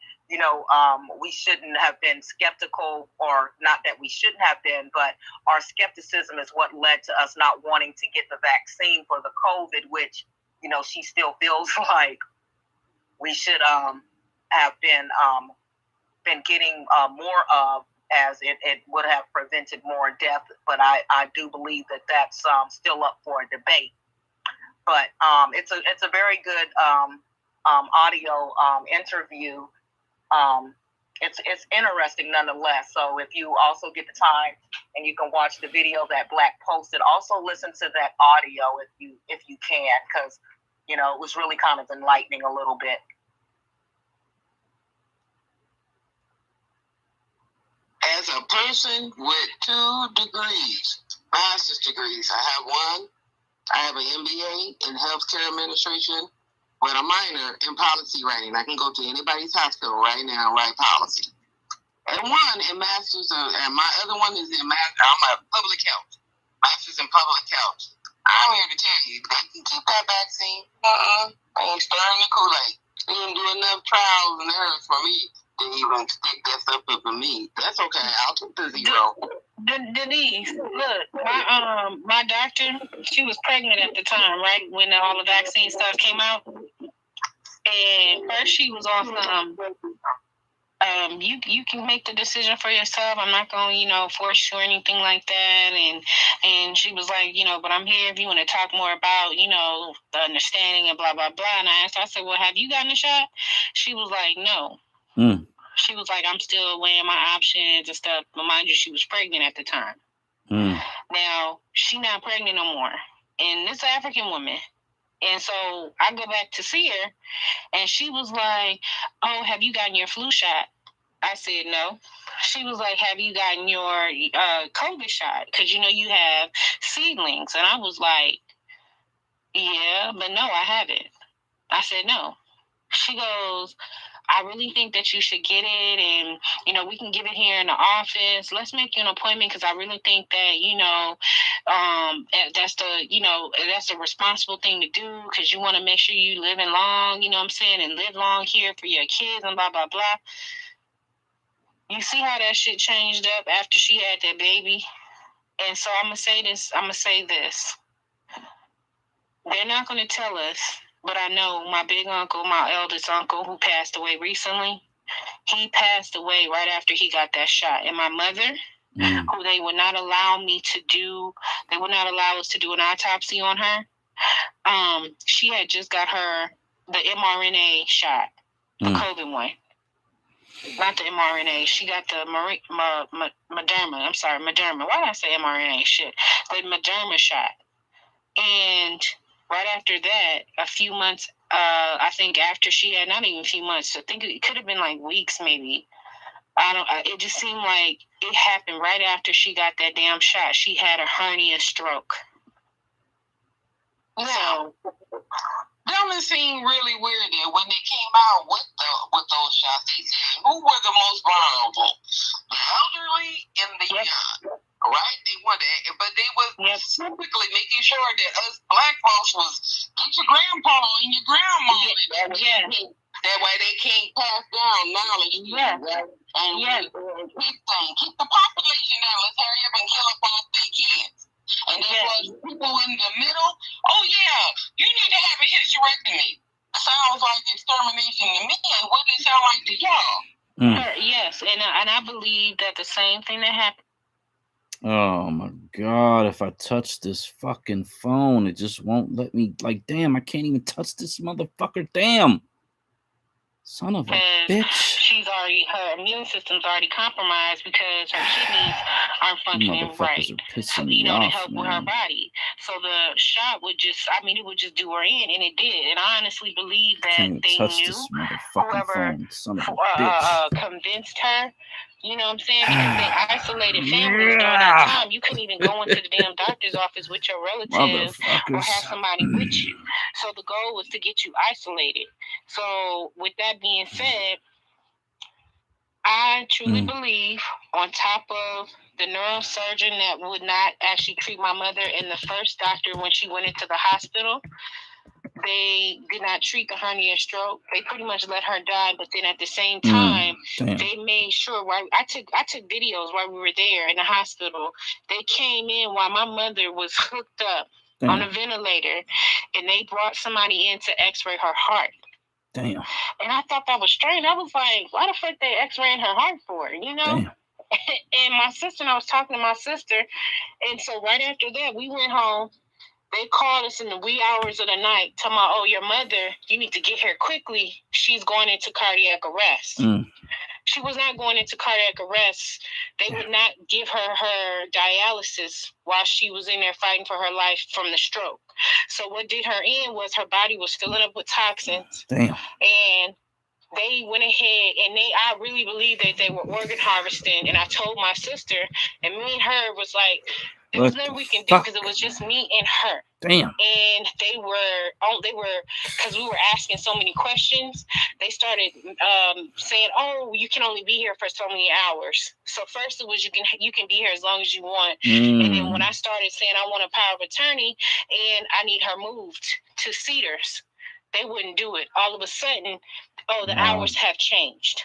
we shouldn't have been skeptical, or not that we shouldn't have been, but our skepticism is what led to us not wanting to get the vaccine for the COVID, which, she still feels like we should have been getting more of, as it would have prevented more death. But I do believe that that's still up for a debate. But it's a very good audio interview. It's interesting nonetheless. So if you also get the time and you can watch the video that Black posted, also listen to that audio if you can, because it was really kind of enlightening a little bit. As a person with 2 degrees, master's degrees, I have one. I have an MBA in healthcare administration with a minor in policy writing. I can go to anybody's hospital right now and write policy. And one in master's, and my other one is I'm a public health, master's in public health. I'm here to tell you, they can keep that vaccine. I ain't stirring the Kool-Aid. He didn't do enough trials and errors for me to even stick that stuff up for me. That's okay. I'll take the 0. Denise, look, my doctor, she was pregnant at the time, right, when all the vaccine stuff came out. And first she was on some, you can make the decision for yourself. I'm not going to, force you or anything like that. And she was like, but I'm here if you want to talk more about, the understanding and blah, blah, blah. And I asked her, I said, well, have you gotten a shot? She was like, no. She was like, I'm still weighing my options and stuff. But mind you, she was pregnant at the time. Now, she's not pregnant no more. And this African woman. And so I go back to see her, and she was like, oh, have you gotten your flu shot? I said, no. She was like, have you gotten your COVID shot? Because, you have seedlings. And I was like, yeah, but no, I haven't. I said, no. She goes, I really think that you should get it, and, we can give it here in the office. Let's make you an appointment, because I really think that, that's the responsible thing to do, because you want to make sure you living long, you know what I'm saying, and live long here for your kids and blah, blah, blah. You see how that shit changed up after she had that baby? And so I'm going to say this. They're not going to tell us, but I know my big uncle, my eldest uncle, who passed away recently, he passed away right after he got that shot. And my mother, who they would not allow us to do an autopsy on her, she had just got the mRNA shot, the COVID one. Not the mRNA. She got the Moderna. I'm sorry, Moderna. Why did I say mRNA? Shit. The Moderna shot. And right after that, a few months, I think after she had, not even a few months, I think it could have been like weeks maybe. It just seemed like it happened right after she got that damn shot. She had a hernia stroke. Now, them it seemed really weird that when they came out with those shots, they said who were the most vulnerable? The elderly and the young. Right? They wanted, but they was specifically making sure that us black folks was get your grandpa and your grandma. That way they can't pass down knowledge. And keep the population down. Let's hurry up and kill up all their kids. And there was people in the middle. Oh yeah, you need to have a hysterectomy. Sounds like extermination to me. What does it sound like to y'all? Yes, and I believe that the same thing that happened. Oh my God, if I touch this fucking phone, it just won't let me. Like, damn, I can't even touch this motherfucker. Damn. Son of a bitch. Her immune system's already compromised because her kidneys aren't functioning right. To help with her body. So the shot would just, it would just do her in, and it did. And I honestly believe that they knew whoever convinced her. You know what I'm saying? Because they isolated families during that time. You couldn't even go into the damn doctor's office with your relatives or have somebody with you. So the goal was to get you isolated. So with that being said, I truly believe, on top of the neurosurgeon that would not actually treat my mother and the first doctor when she went into the hospital, they did not treat the hernia stroke. They pretty much let her die, but then at the same time, they made sure. I took videos while we were there in the hospital. They came in while my mother was hooked up on a ventilator, and they brought somebody in to X-ray her heart. Damn. And I thought that was strange. I was like, why the fuck they X-raying her heart for? You know? Damn. And my sister, and I was talking to my sister, and so right after that, we went home. They called us in the wee hours of the night, talking about, oh, your mother, you need to get here quickly. She's going into cardiac arrest. She was not going into cardiac arrest. They would not give her dialysis while she was in there fighting for her life from the stroke. So what did her in was her body was filling up with toxins. Damn. And they went ahead and I really believe that they were organ harvesting. And I told my sister, and me and her was like, there was nothing we can do because it was just me and her. Damn. And they were, because we were asking so many questions, they started saying, oh, you can only be here for so many hours. So first it was you can be here as long as you want. And then when I started saying I want a power of attorney and I need her moved to Cedars, they wouldn't do it. All of a sudden, the hours have changed.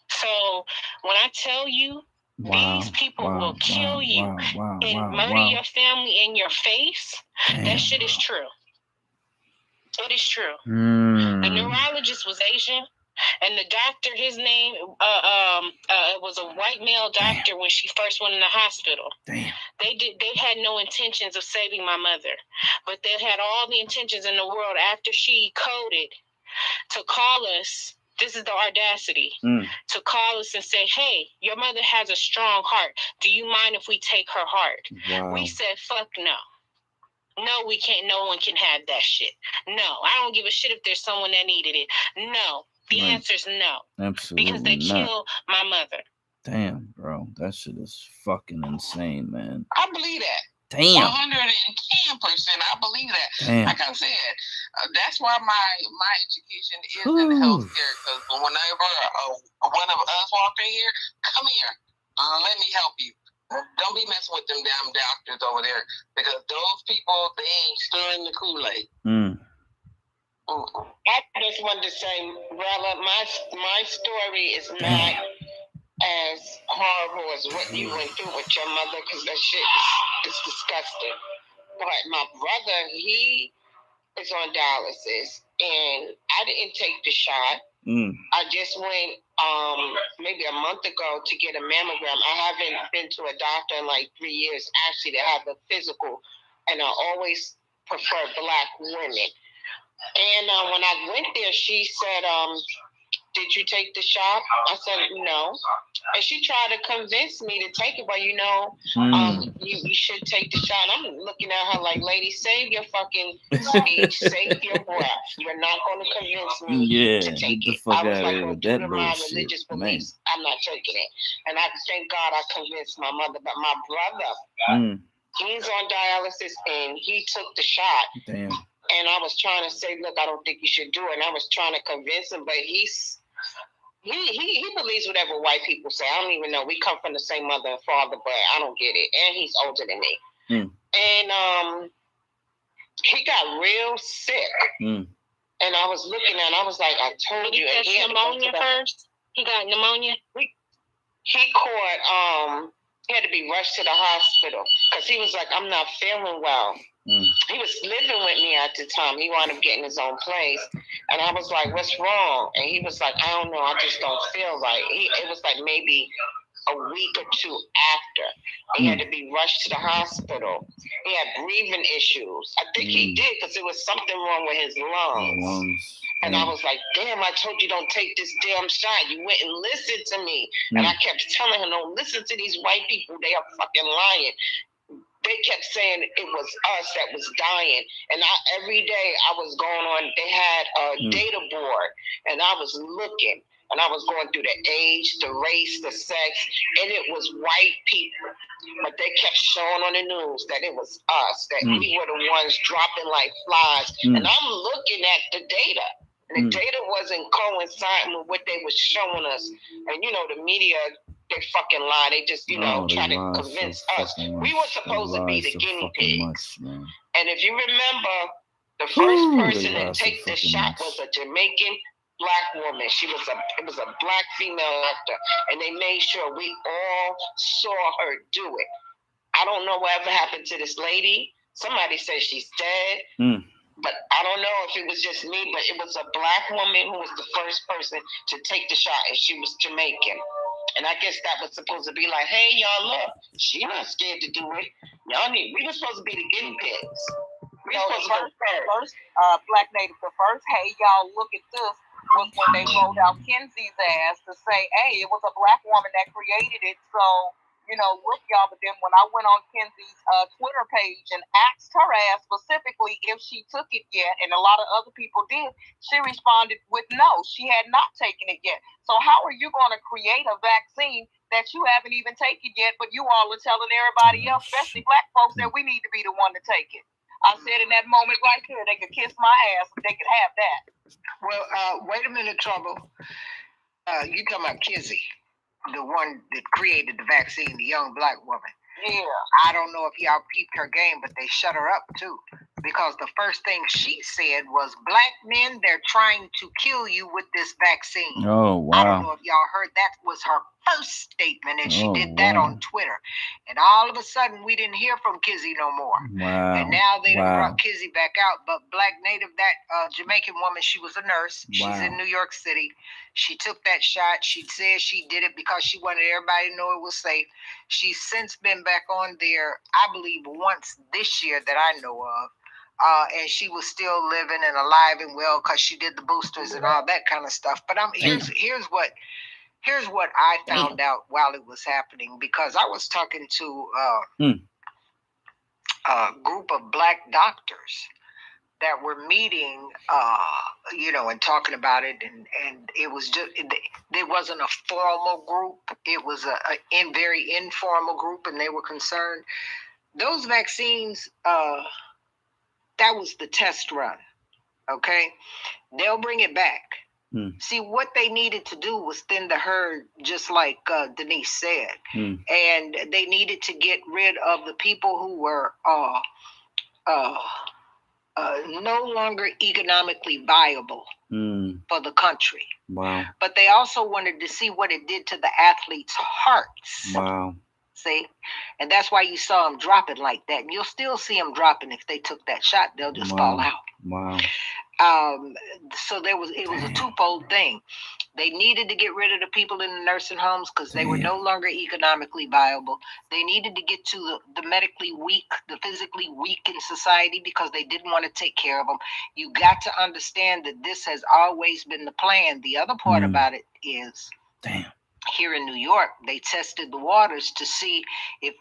So when I tell you, these people will kill you and murder your family in your face, that shit is true. It is true. The neurologist was Asian, and the doctor, his name was a white male doctor when she first went in the hospital. Damn. They had no intentions of saving my mother, but they had all the intentions in the world after she coded to call us. This is the audacity to call us and say, "Hey, your mother has a strong heart. Do you mind if we take her heart?" Wow. We said, "Fuck no. No, we can't. No one can have that shit. No, I don't give a shit if there's someone that needed it. No." The answer is no. Absolutely because they killed my mother. Damn, bro. That shit is fucking insane, man. I believe that. Damn. 110%. I believe that. Damn. Like I said, that's why my education is in healthcare. Because whenever one of us walk in here, come here. Let me help you. Don't be messing with them damn doctors over there. Because those people, they ain't stirring the Kool-Aid. I just wanted to say, brother, my story is not as horrible as what you went through with your mother, because that shit is disgusting. But my brother, he is on dialysis, and I didn't take the shot. I just went maybe a month ago to get a mammogram. I haven't been to a doctor in like 3 years, actually, to have a physical, and I always prefer Black women. And when I went there, she said, "Did you take the shot?" I said, "No." And she tried to convince me to take it, but you should take the shot. I'm looking at her like, "Lady, save your fucking speech, save your breath. You're not going to convince me to take it." I was like, "Well, due to my religious beliefs, I'm not taking it." And I thank God I convinced my mother, but my brother, he's on dialysis, and he took the shot. Damn. And I was trying to say, "Look, I don't think you should do it." And I was trying to convince him, but he believes whatever white people say. I don't even know. We come from the same mother and father, but I don't get it. And he's older than me. And he got real sick. And I was looking at him, I was like, "I told you." He had pneumonia first? He got pneumonia? He caught, he had to be rushed to the hospital because he was like, "I'm not feeling well." He was living with me at the time. He wound up getting his own place. And I was like, "What's wrong?" And he was like, "I don't know. I just don't feel right." It was like maybe a week or two after. He had to be rushed to the hospital. He had breathing issues. I think he did because there was something wrong with his lungs. And I was like, "Damn, I told you don't take this damn shot. You went and listened to me." And I kept telling him, "Don't listen to these white people. They are fucking lying." They kept saying it was us that was dying. And every day I was going on, they had a data board, and I was looking, and I was going through the age, the race, the sex, and it was white people. But they kept showing on the news that it was us, that we were the ones dropping like flies. And I'm looking at the data. And the data wasn't coinciding with what they was showing us. And, the media, they fucking lie. They just, try to convince us. We were supposed to be the guinea pigs. And if you remember, the first person to take the shot was a Jamaican Black woman. It was a Black female actor. And they made sure we all saw her do it. I don't know whatever happened to this lady. Somebody says she's dead. But I don't know if it was just me, but it was a Black woman who was the first person to take the shot, and she was Jamaican. And I guess that was supposed to be like, "Hey, y'all, look, she not scared to do it. We were supposed to be the guinea pigs." We were supposed to go first, Black Native, the first, "Hey, y'all, look at this," was when they rolled out Kenzie's ass to say, "Hey, it was a Black woman that created it, so, look, y'all." But then when I went on Kenzie's Twitter page and asked her ass specifically if she took it yet, and a lot of other people did, she responded with no, she had not taken it yet. So how are you going to create a vaccine that you haven't even taken yet, but you all are telling everybody else, especially Black folks, that we need to be the one to take it? I said in that moment right there, they could kiss my ass if they could have that. Well, wait a minute, Trouble. You talking about Kizzy, the one that created the vaccine, the young Black woman. Yeah. I don't know if y'all peeped her game, but they shut her up too. because the first thing she said was, "Black men, they're trying to kill you with this vaccine." Oh, wow. I don't know if y'all heard, that was her first statement, and she did that on Twitter. And all of a sudden, we didn't hear from Kizzy no more. Wow. And now they done brought Kizzy back out. But Black Native, that Jamaican woman, she was a nurse. She's in New York City. She took that shot. She said she did it because she wanted everybody to know it was safe. She's since been back on there, I believe, once this year that I know of. And she was still living and alive and well because she did the boosters and all that kind of stuff. But here's what I found out while it was happening, because I was talking to a group of Black doctors that were meeting, and talking about it, and it was just, it wasn't a formal group. It was a very informal group, and they were concerned. Those vaccines, that was the test run, okay? They'll bring it back. See, what they needed to do was thin the herd, just like Denise said. And they needed to get rid of the people who were no longer economically viable for the country. Wow. But they also wanted to see what it did to the athletes' hearts. Wow. See? And that's why you saw them dropping like that. And you'll still see them dropping. If they took that shot, they'll just fall out. Wow. So it was a twofold thing. They needed to get rid of the people in the nursing homes because they were no longer economically viable. They needed to get to the medically weak, the physically weak in society, because they didn't want to take care of them. You got to understand that this has always been the plan. The other part about it is, here in New York, they tested the waters to see if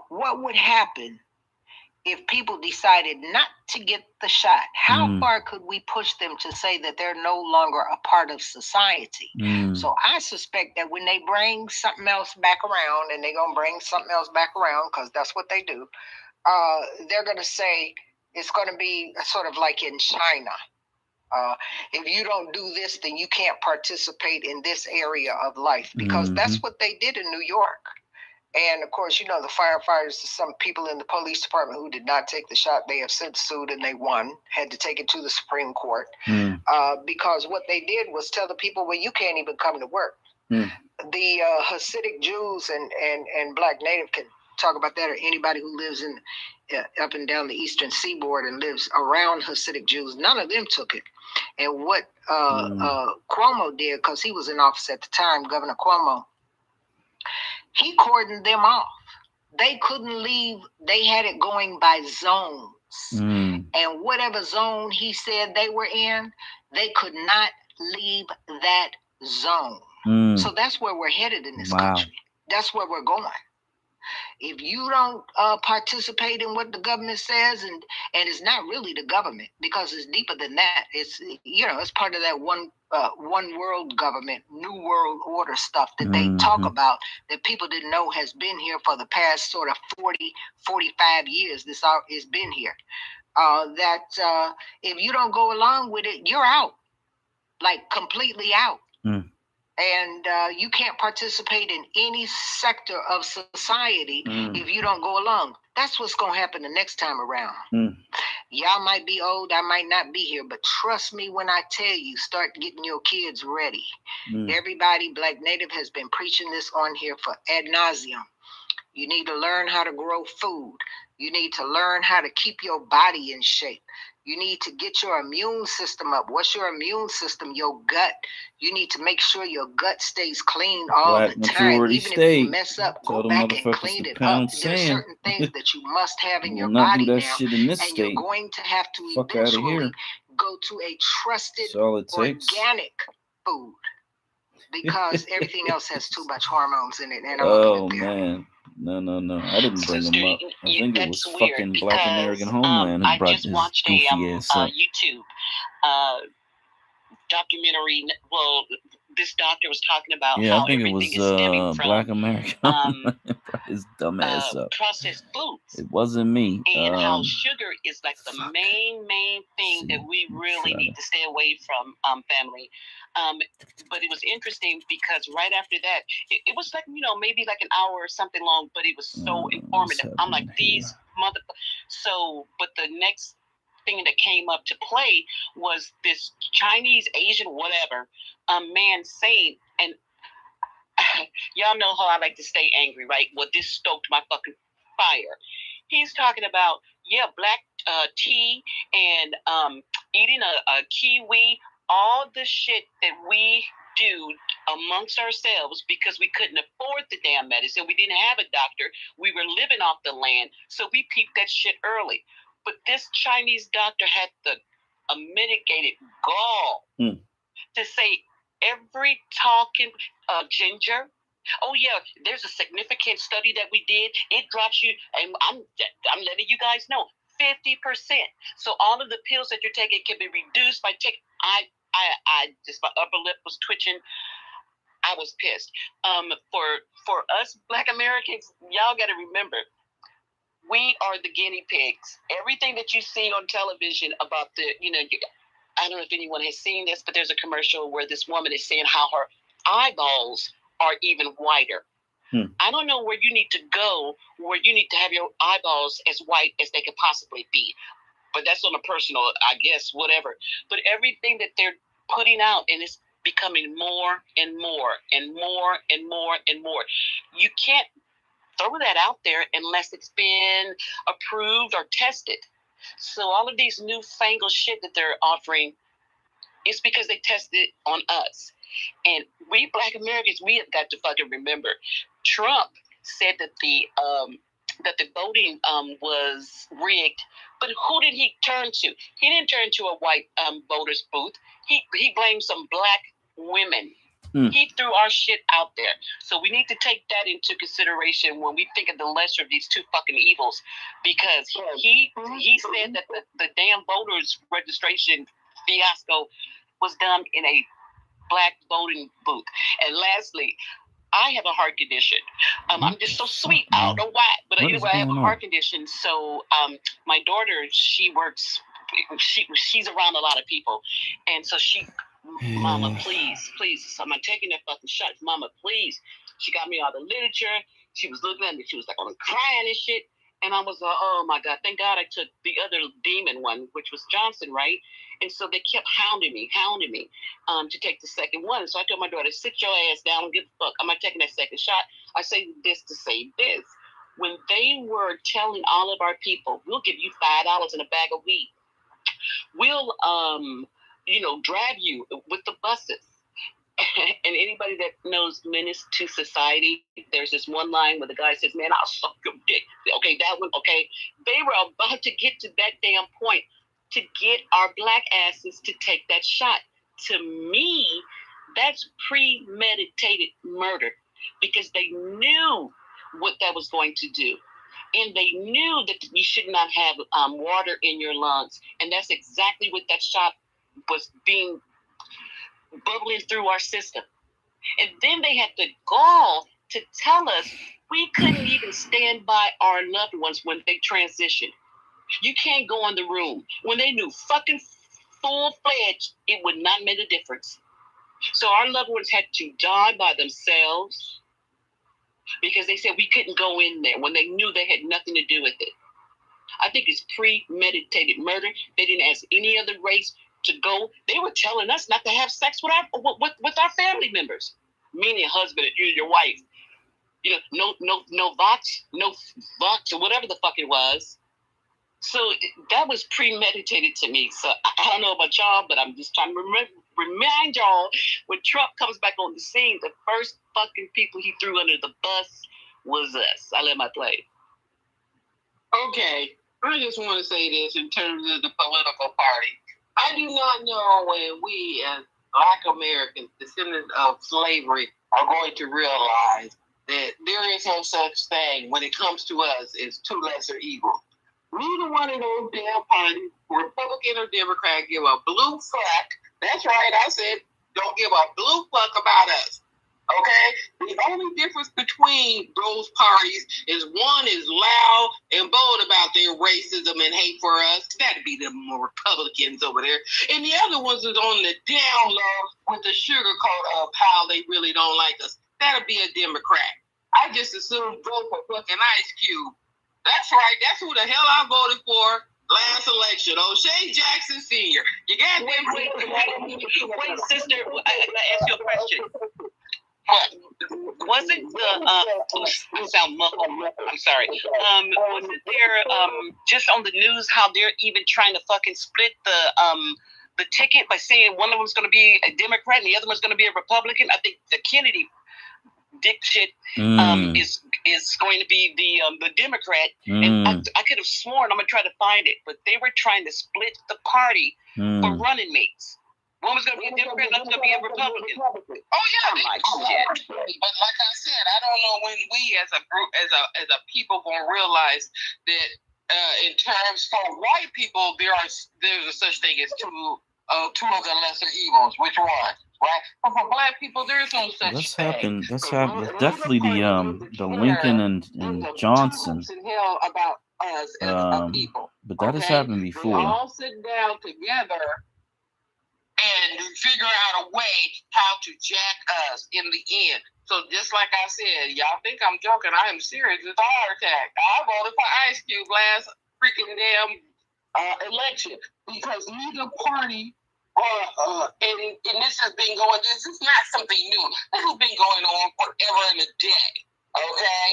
what would happen if people decided not to get the shot. How far could we push them to say that they're no longer a part of society? So I suspect that when they bring something else back around, and they're going to bring something else back around because that's what they do, they're going to say it's going to be sort of like in China. If you don't do this, then you can't participate in this area of life, because that's what they did in New York. And of course, the firefighters, some people in the police department who did not take the shot, they have since sued and they won, had to take it to the Supreme Court, because what they did was tell the people, well, you can't even come to work. The Hasidic Jews and Black Native can talk about that, or anybody who lives in up and down the Eastern Seaboard and lives around Hasidic Jews, none of them took it. And what Cuomo did, because he was in office at the time, Governor Cuomo, he cordoned them off. They couldn't leave. They had it going by zones. And whatever zone he said they were in, they could not leave that zone. So that's where we're headed in this country. That's where we're going. If you don't participate in what the government says, and it's not really the government, because it's deeper than that. It's it's part of that one world government, new world order stuff that they talk about, that people didn't know has been here for the past sort of 40, 45 years. This has been here. That if you don't go along with it, you're out, like completely out. And you can't participate in any sector of society if you don't go along. That's what's going to happen the next time around. Y'all might be old, I might not be here, but trust me when I tell you, start getting your kids ready. Everybody, Black Native, has been preaching this on here for ad nauseum. You need to learn how to grow food. You need to learn how to keep your body in shape. You need to get your immune system up. What's your immune system? Your gut. You need to make sure your gut stays clean all the time. Even if you mess up, go back and clean it up. There's certain things that you must have in your body now. And you're going to have to eventually go to a trusted organic food, because everything else has too much hormones in it. And man. No. I didn't bring them up. I think it was fucking Black American Homeland who brought this goofy ass up. YouTube documentary. Well, this doctor was talking about how I think it was Black American Homeland brought his dumb ass up. Processed foods. It wasn't me. And how sugar is like the main thing that we really need to stay away from, family. But it was interesting because right after that, it was like, maybe like an hour or something long, but it was so informative. I'm like, these motherfuckers. So, but the next thing that came up to play was this Chinese, Asian, whatever, man saying, and y'all know how I like to stay angry, right? Well, this stoked my fucking fire. He's talking about, black tea and eating a kiwi, all the shit that we do amongst ourselves because we couldn't afford the damn medicine. We didn't have a doctor. We were living off the land. So we peeped that shit early. But this Chinese doctor had the unmitigated gall to say every talking ginger. Oh yeah, there's a significant study that we did. It drops you, and I'm letting you guys know, 50%. So all of the pills that you're taking can be reduced by taking. I just, my upper lip was twitching. I was pissed. For us Black Americans, y'all got to remember, we are the guinea pigs. Everything that you see on television about the, I don't know if anyone has seen this, but there's a commercial where this woman is saying how her eyeballs are even whiter. I don't know where you need to go, where you need to have your eyeballs as white as they could possibly be. But that's on a personal, I guess, whatever. But everything that they're putting out, and it's becoming more and more and more and more and more. You can't throw that out there unless it's been approved or tested. So all of these newfangled shit that they're offering, it's because they tested it on us. And we Black Americans, we have got to fucking remember, Trump said that the voting was rigged, but who did he turn to? He didn't turn to a white voters booth. He blamed some Black women. He threw our shit out there. So we need to take that into consideration when we think of the lesser of these two fucking evils, because he said that the damn voters registration fiasco was done in a Black voting booth. And lastly, I have a heart condition. I'm just so sweet. I don't know why, but anyway, I have a heart condition. So my daughter, she works. She's around a lot of people, and so she, Mama, please. So I'm taking that fucking shot. Mama, please. She got me all the literature. She was looking at me. She was like, I'm crying and shit. And I was like, oh my God, thank God I took the other demon one, which was Johnson, right? And so they kept hounding me to take the second one. So I told my daughter, sit your ass down and give a fuck. I'm not taking that second shot. I say this to say this. When they were telling all of our people, we'll give you $5 in a bag of weed. We'll, drive you with the buses. And anybody that knows Menace to Society, there's this one line where the guy says, man, I'll suck your dick. Okay, that one, okay. They were about to get to that damn point to get our Black asses to take that shot. To me, that's premeditated murder, because they knew what that was going to do. And they knew that you should not have water in your lungs. And that's exactly what that shot was bubbling through our system. And then they had the gall to tell us we couldn't even stand by our loved ones when they transitioned. You can't go in the room. When they knew fucking full-fledged, it would not make a difference. So our loved ones had to die by themselves because they said we couldn't go in there when they knew they had nothing to do with it. I think it's premeditated murder. They didn't ask any other race to go. They were telling us not to have sex with our family members, meaning husband and your wife. No vox, or whatever the fuck it was. So that was premeditated to me. So I don't know about y'all, but I'm just trying to remind y'all, when Trump comes back on the scene, the first fucking people he threw under the bus was us. I let my play. Okay, I just want to say this in terms of the political party. I do not know when we as Black Americans, descendants of slavery, are going to realize that there is no such thing when it comes to us as two lesser evils. Neither one of those damn parties, Republican or Democrat, give a blue fuck. That's right, I said, don't give a blue fuck about us. Okay? The only difference between those parties is one is loud and bold about their racism and hate for us. That'd be the Republicans over there. And the other ones is on the down low with the sugarcoat of how they really don't like us. That'd be a Democrat. I just assume vote for fucking Ice Cube. That's right. That's who the hell I voted for last election. O'Shea Jackson Sr. You got them. Wait, sister. I ask you a question. Was it the I sound muffled. I'm sorry. Was it there just on the news how they're even trying to fucking split the ticket by saying one of them's going to be a Democrat and the other one's going to be a Republican? I think the Kennedy dick shit is going to be the Democrat, and I could have sworn, I'm gonna try to find it, but they were trying to split the party for running mates. One was going to be a Democrat, and one was going to be a Republican. Oh yeah, I'm like shit. But like I said, I don't know when we as a group, as a people, gonna realize that in terms for white people, there's a such thing as two of the lesser evils. Which one? Right? But for black people, there is no such thing. That's happened. Definitely the Lincoln and Johnson. Hell about us as a people. But that has happened before. They all sit down together and figure out a way how to jack us in the end. So just like I said, y'all think I'm joking. I am serious. It's a heart attack. I voted for Ice Cube last freaking damn election because neither party and this has been going, this is not something new. This has been going on forever and a day. Okay?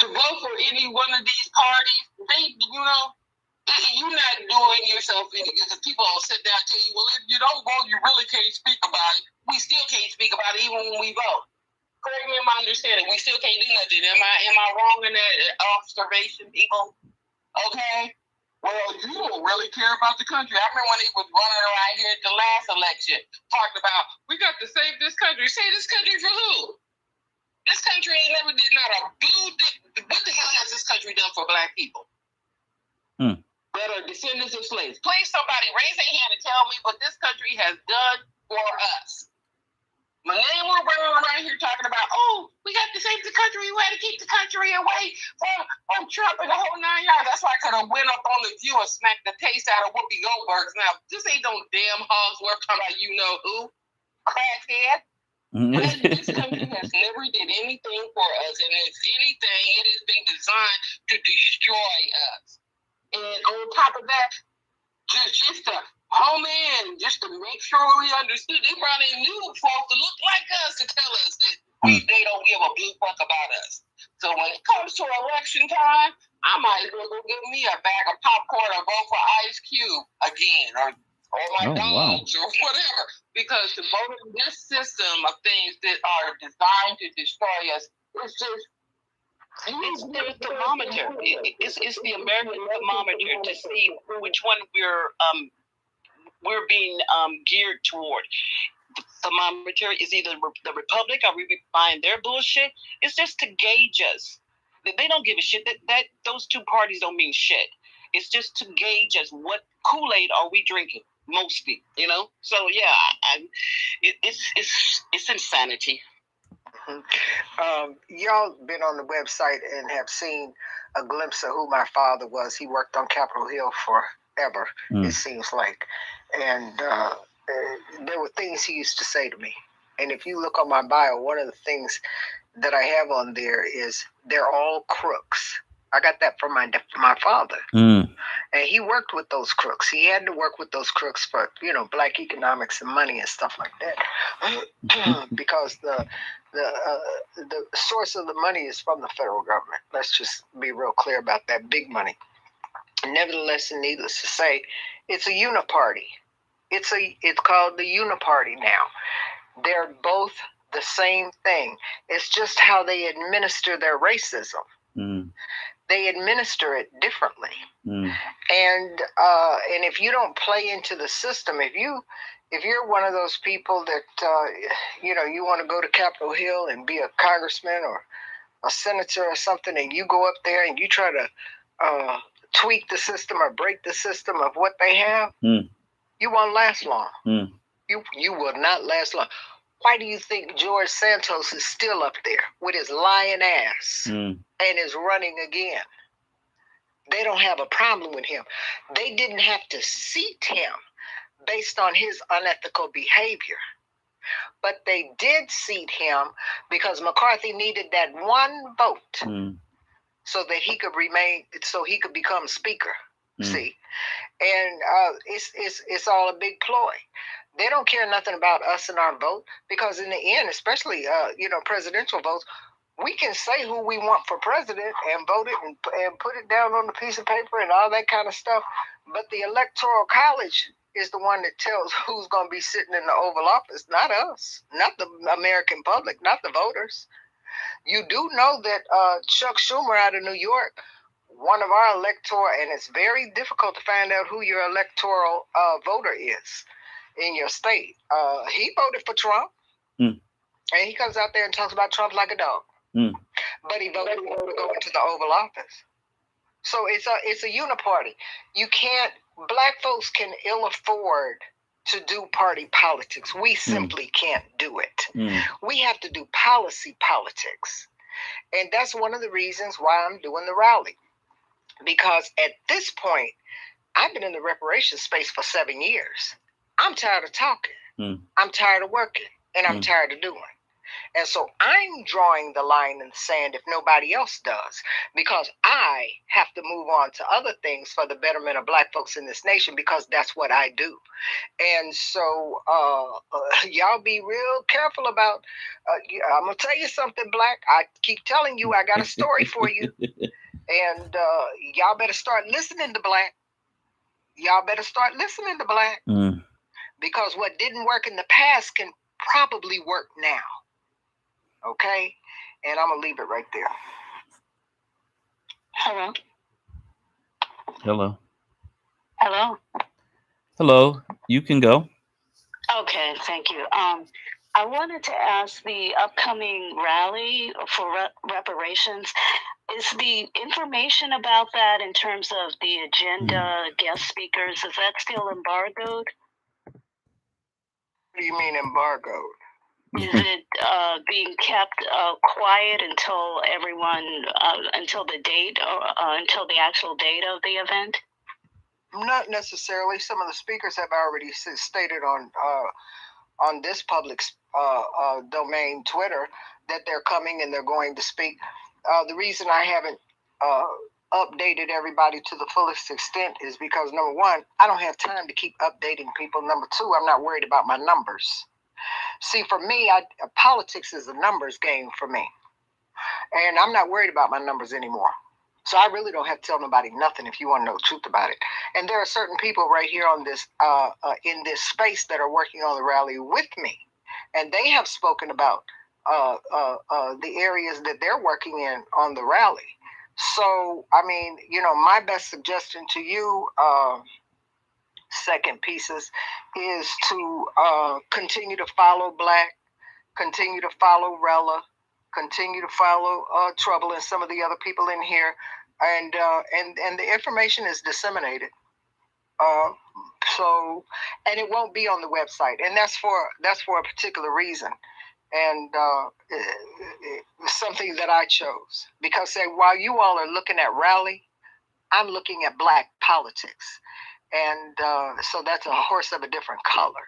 To vote for any one of these parties, you're not doing yourself any good. Because people will sit down and tell you, well, if you don't vote, you really can't speak about it. We still can't speak about it even when we vote. Correct me in my understanding. We still can't do nothing. Am I wrong in that observation, people? Okay? Well, you don't really care about the country. I remember when he was running around here at the last election, talking about, we got to save this country. Save this country for who? This country ain't never did not a blue. What the hell has this country done for black people? That are descendants of slaves. Please, somebody raise their hand and tell me what this country has done for us. When they were running around here talking about, oh, we got to save the country, we had to keep the country away from Trump and the whole 9 yards. That's why I could have went up on The View and smacked the taste out of Whoopi Goldberg's. Now, this ain't no damn hogs worth talking about you know who. Crackhead. This country has never did anything for us, and if anything, it has been designed to destroy us. And on top of that, just to home in, just to make sure we understood, they brought in new folks to look like us to tell us that they don't give a blue fuck about us. So when it comes to election time, I might as well go get me a bag of popcorn or vote for Ice Cube again, or McDonald's or whatever. Because to vote in this system of things that are designed to destroy us, it's just. It's the thermometer. It's the American thermometer to see which one we're being geared toward. The thermometer is either the Republic or we buying their bullshit. It's just to gauge us. They don't give a shit. That those two parties don't mean shit. It's just to gauge us. What Kool-Aid are we drinking? Mostly, you know. So yeah, it's insanity. Y'all been on the website and have seen a glimpse of who my father was. He worked on Capitol Hill forever, it seems like. And there were things he used to say to me. And if you look on my bio, one of the things that I have on there is they're all crooks. I got that from my father. And he worked with those crooks. He had to work with those crooks for, black economics and money and stuff like that. Because the source of the money is from the federal government. Let's just be real clear about that, big money. Nevertheless, and needless to say, it's a uniparty. It's called the uniparty now. They're both the same thing. It's just how they administer their racism. They administer it differently. And if you don't play into the system, if you're one of those people that you want to go to Capitol Hill and be a congressman or a senator or something, and you go up there and you try to tweak the system or break the system of what they have, you won't last long. You will not last long. Why do you think George Santos is still up there with his lying ass and is running again? They don't have a problem with him. They didn't have to seat him based on his unethical behavior. But they did seat him because McCarthy needed that one vote so that he could become speaker. See, and it's all a big ploy. They don't care nothing about us and our vote, because in the end, especially presidential votes, we can say who we want for president and vote it and put it down on a piece of paper and all that kind of stuff. But the Electoral College is the one that tells who's going to be sitting in the Oval Office, not us, not the American public, not the voters. You do know that Chuck Schumer out of New York, one of our electoral, and it's very difficult to find out who your electoral voter is in your state. He voted for Trump, and he comes out there and talks about Trump like a dog. But he voted for him to go into the Oval Office. So it's a uniparty. You can't. Black folks can ill afford to do party politics. We simply can't do it. We have to do policy politics, and that's one of the reasons why I'm doing the rally. Because at this point, I've been in the reparations space for 7 years. I'm tired of talking. I'm tired of working, and I'm tired of doing. And so I'm drawing the line in the sand if nobody else does, because I have to move on to other things for the betterment of Black folks in this nation, because that's what I do. And so y'all be real careful about, I'm going to tell you something, Black. I keep telling you, I got a story for you. And y'all better start listening to Black. Y'all better start listening to Black. Because what didn't work in the past can probably work now. Okay? And I'm going to leave it right there. Hello. Hello. Hello. Hello. You can go. Okay, thank you. I wanted to ask the upcoming rally for reparations. Is the information about that in terms of the agenda, guest speakers, is that still embargoed? What do you mean embargoed? Is it being kept quiet until until the date, or until the actual date of the event? Not necessarily. Some of the speakers have already stated on this public domain, Twitter, that they're coming and they're going to speak. The reason I haven't updated everybody to the fullest extent is because, number one, I don't have time to keep updating people. Number two, I'm not worried about my numbers. See, for me, politics is a numbers game for me. And I'm not worried about my numbers anymore. So I really don't have to tell nobody nothing if you want to know the truth about it. And there are certain people right here on this in this space that are working on the rally with me. And they have spoken about the areas that they're working in on the rally. So, I mean, my best suggestion to you, second pieces, is to continue to follow Black, continue to follow Rella, continue to follow Trouble and some of the other people in here, and the information is disseminated. So, and it won't be on the website, and that's for a particular reason, and something that I chose, because while you all are looking at rally, I'm looking at Black politics. And so that's a horse of a different color.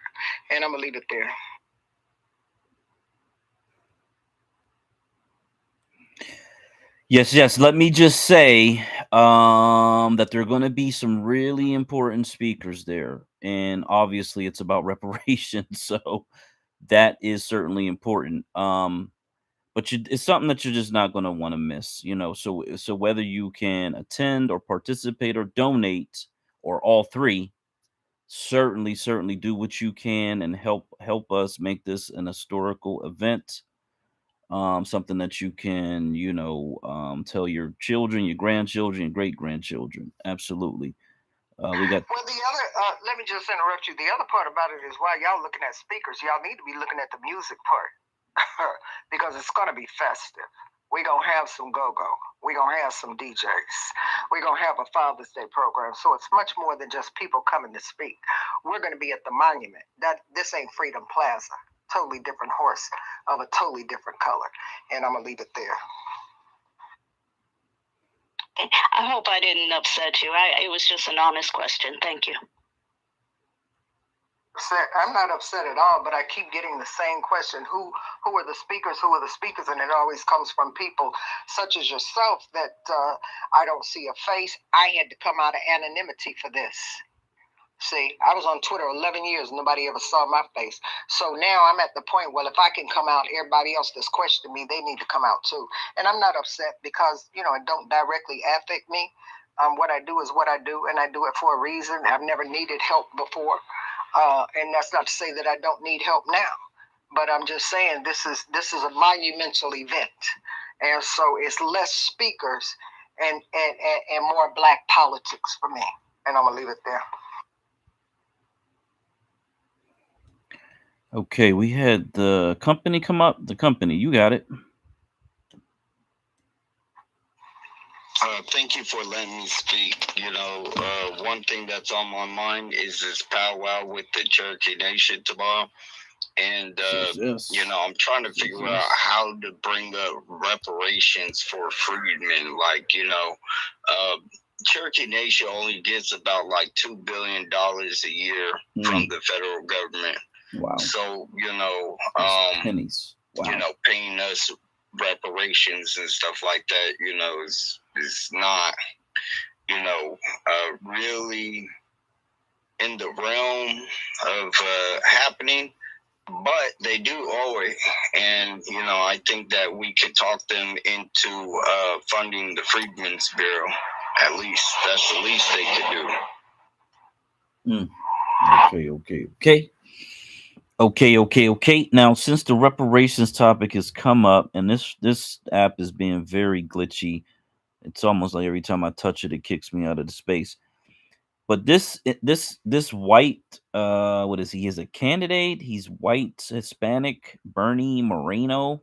And I'm going to leave it there. Yes. Let me just say that there are going to be some really important speakers there. And obviously it's about reparations. So that is certainly important. But it's something that you're just not going to want to miss, So whether you can attend or participate or donate or all three, certainly do what you can and help us make this an historical event. Something that you can, tell your children, your grandchildren, your great grandchildren. Absolutely. We got. Well, the other, let me just interrupt you. The other part about it is, while y'all looking at speakers, y'all need to be looking at the music part because it's going to be festive. We're going to have some go-go. We're going to have some DJs. We're going to have a Father's Day program. So it's much more than just people coming to speak. We're going to be at the monument. This ain't Freedom Plaza. Totally different horse of a totally different color. And I'm going to leave it there. I hope I didn't upset you. It was just an honest question. Thank you. I'm not upset at all, but I keep getting the same question. Who are the speakers? Who are the speakers? And it always comes from people such as yourself that I don't see a face. I had to come out of anonymity for this. See, I was on Twitter 11 years. Nobody ever saw my face. So now I'm at the point, well, if I can come out, everybody else that's questioning me, they need to come out too. And I'm not upset because, it don't directly affect me. What I do is what I do, and I do it for a reason. I've never needed help before. And that's not to say that I don't need help now. But I'm just saying this is a monumental event. And so it's less speakers and more black politics for me. And I'm going to leave it there. Okay, we had the company come up. The company, you got it. Thank you for letting me speak. One thing that's on my mind is this powwow with the Cherokee Nation tomorrow. And, I'm trying to figure out how to bring up reparations for freedmen. Cherokee Nation only gets about like $2 billion a year from the federal government. Wow. So, pennies. Wow. Paying us reparations and stuff like that, is not, really in the realm of happening. But they do owe it. And, I think that we could talk them into funding the Freedmen's Bureau. At least. That's the least they could do. Okay. Now, since the reparations topic has come up, and this app is being very glitchy, it's almost like every time I touch it, it kicks me out of the space. But this white, what is he? He's a candidate. He's white, Hispanic. Bernie Moreno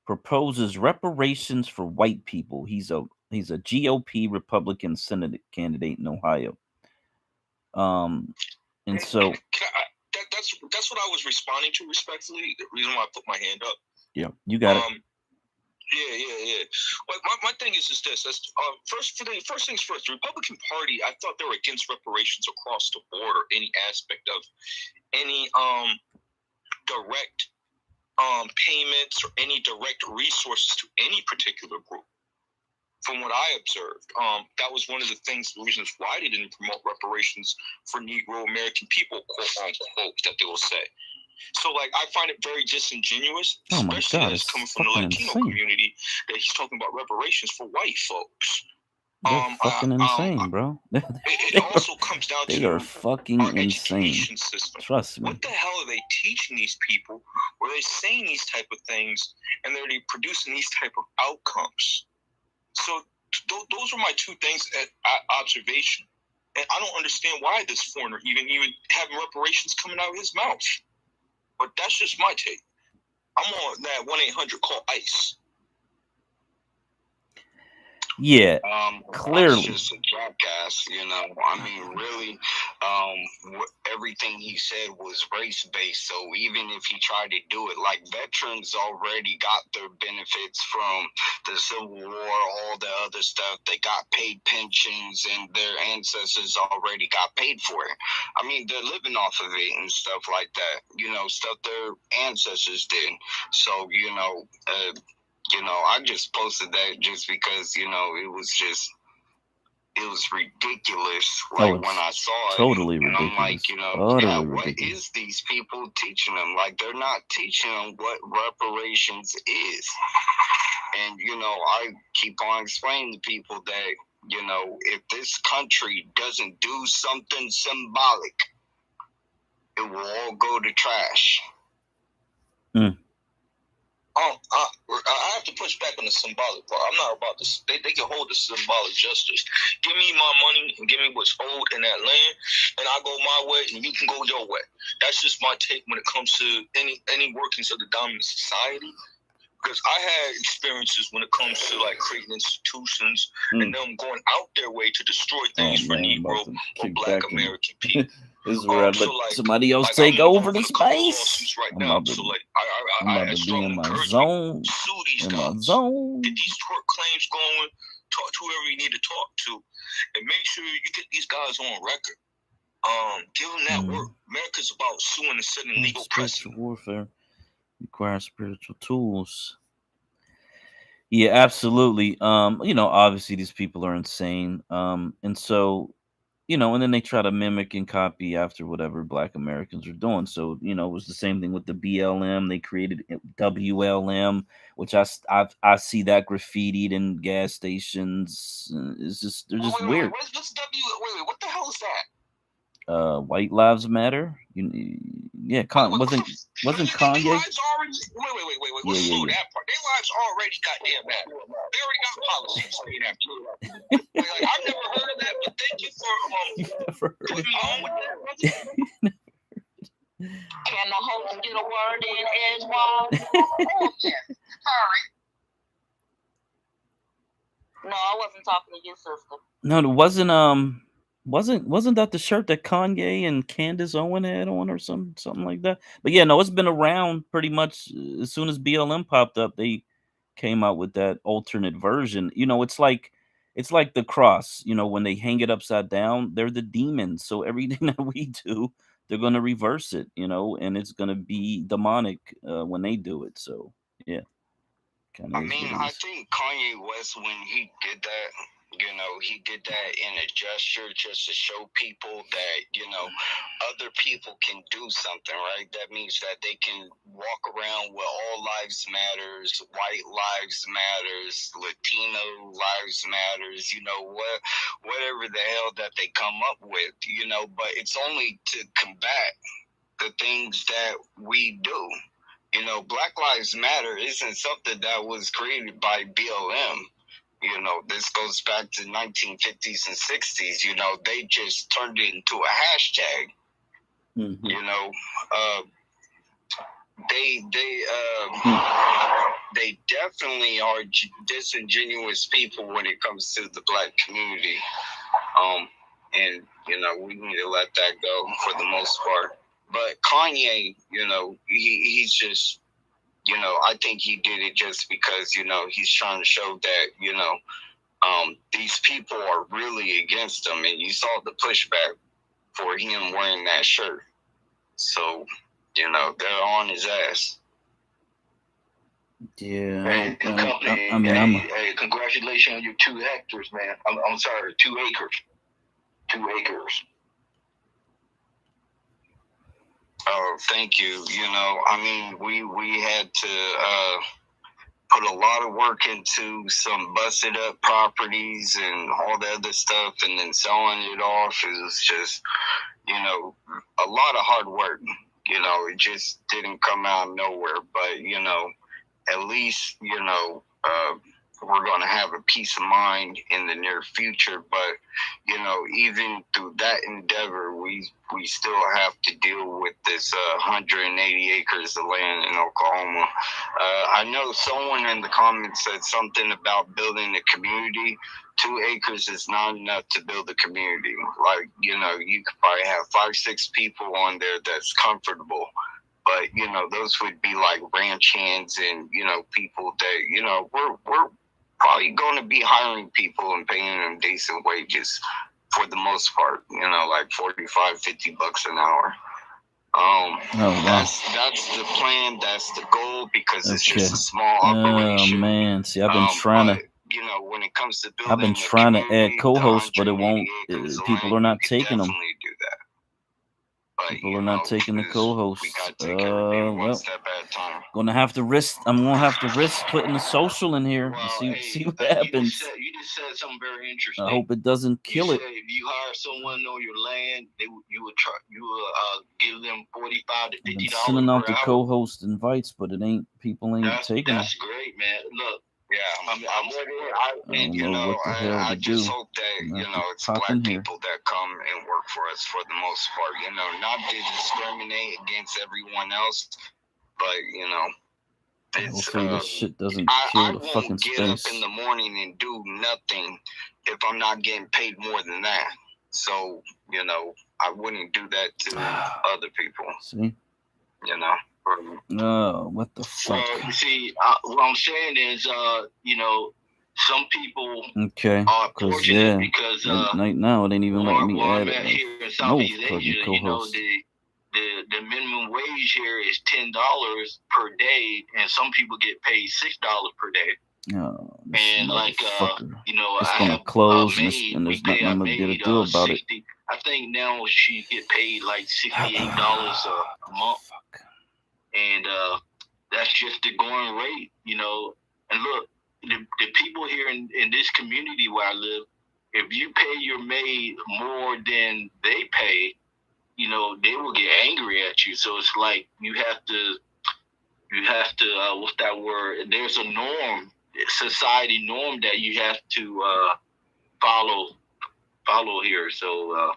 proposes reparations for white people. He's a GOP Republican Senate candidate in Ohio. And so that's what I was responding to respectfully. The reason why I put my hand up. Yeah, you got it. Yeah. But my thing is just this. First things first. The Republican Party, I thought they were against reparations across the board or any aspect of any direct payments or any direct resources to any particular group. From what I observed, that was one of the reasons why they didn't promote reparations for Negro American people, quote unquote, that they will say. So, I find it very disingenuous, especially as coming from the Latino community, that he's talking about reparations for white folks. They're fucking insane, bro. It also comes down to are fucking insane. System. Trust me. What the hell are they teaching these people? Where they're saying these type of things and they're producing these type of outcomes? So those are my two things at observation, and I don't understand why this foreigner even having reparations coming out of his mouth. But that's just my take. I'm on that 1-800 call ICE. Yeah, clearly. Just a jackass, really, everything he said was race-based. So even if he tried to do it, veterans already got their benefits from the Civil War, all the other stuff. They got paid pensions, and their ancestors already got paid for it. They're living off of it and stuff like that. Stuff their ancestors did. So, I just posted that just because, it was ridiculous. When I saw it, totally ridiculous. I'm like, totally what ridiculous. is these people teaching them? They're not teaching them what reparations is. And, I keep on explaining to people that, if this country doesn't do something symbolic, it will all go to trash. I have to push back on the symbolic part. I'm not about this. They can hold the symbolic justice. Give me my money and give me what's owed in that land, and I go my way, and you can go your way. That's just my take when it comes to any workings of the dominant society. Because I had experiences when it comes to creating institutions and them going out their way to destroy things for Negro or Black American people. This is where I let somebody else take over the space. Right I'm now. about to, So I'm about to be in my zone. Sue these in guys. my zone. Get these tort claims going. Talk to whoever you need to talk to, and make sure you get these guys on record. Give them that work. America's about suing and setting legal spiritual precedent. warfare requires spiritual tools. Yeah, absolutely. Obviously these people are insane. And so, and then they try to mimic and copy after whatever Black Americans are doing. So, it was the same thing with the BLM. They created WLM, which I see that graffitied in gas stations. It's just they're just weird. What's wait, what the hell is that? White Lives Matter. Yeah, wasn't Kanye? Their lives already, wait. Let's slow that part. Their lives already goddamn matter. They already got policies made after. I've never heard of that, but thank you for putting me on with that. Can the host get a word in as well? Oh, yes. Sorry. No, I wasn't talking to your sister. No, it wasn't that the shirt that Kanye and Candace Owen had on or something like that? But yeah, no, it's been around pretty much as soon as BLM popped up, they came out with that alternate version. It's like the cross, when they hang it upside down, they're the demons. So everything that we do, they're going to reverse it, and it's going to be demonic when they do it. So, yeah. I think Kanye West, when he did that, he did that in a gesture just to show people that, other people can do something, right? That means that they can walk around with all lives matters, white lives matters, Latino lives matters, whatever the hell that they come up with, but it's only to combat the things that we do. Black Lives Matter isn't something that was created by BLM. This goes back to 1950s and 60s. They just turned it into a hashtag. They definitely are disingenuous people when it comes to the Black community. And we need to let that go for the most part. But Kanye, he's just, I think he did it just because, he's trying to show that, these people are really against him. And you saw the pushback for him wearing that shirt. So, they're on his ass. Yeah. Hey, congratulations on your 2 hectares, man. I'm sorry, 2 acres. 2 acres. Oh, thank you. We had to put a lot of work into some busted up properties and all the other stuff, and then selling it off. It was just, a lot of hard work. It just didn't come out of nowhere. But, at least, we're going to have a peace of mind in the near future. But, even through that endeavor, we still have to deal with this 180 acres of land in Oklahoma. I know someone in the comments said something about building a community. 2 acres is not enough to build a community. Like, you could probably have 5-6 people on there that's comfortable. But, those would be like ranch hands and, people that, we're probably going to be hiring people and paying them decent wages for the most part, like $45-50 an hour. That's the plan. That's the goal, because it's just a small operation. Oh man, see, I've been trying to. When it comes to building, I've been trying to add co-hosts, but it won't. People are not taking them. Do that. But, people are not taking the co-hosts. We got to take everything one step at a time. I'm gonna have to risk putting the social in here. Well, see what happens. You just said something very interesting. I hope it doesn't kill it. If you hire someone on your land, you would give them $45 to $50. Sending out the co-host invites, but people ain't taking them. That's great, man. Look. Yeah, I just hope that, it's Black people that come and work for us for the most part, not to discriminate against everyone else, but, hopefully this shit doesn't kill the fucking space. I won't get up in the morning and do nothing if I'm not getting paid more than that. So, I wouldn't do that to other people. See? Oh, what the fuck? You see, what I'm saying is, some people are fortunate because right now it ain't even letting me add here in Southeast Asia, you know, the minimum wage here is $10 per day, and some people get paid $6 per day. Oh, and like you know, it's I gonna have close, maid, and there's nothing I'm gonna get to do about it. I think now she get paid like $68 a month, and that's just the going rate, you know. And look, the people here in this community where I live, if you pay your maid more than they pay, you know, they will get angry at you. So it's like you have to what's that word? There's a norm, society norm that you have to follow here. So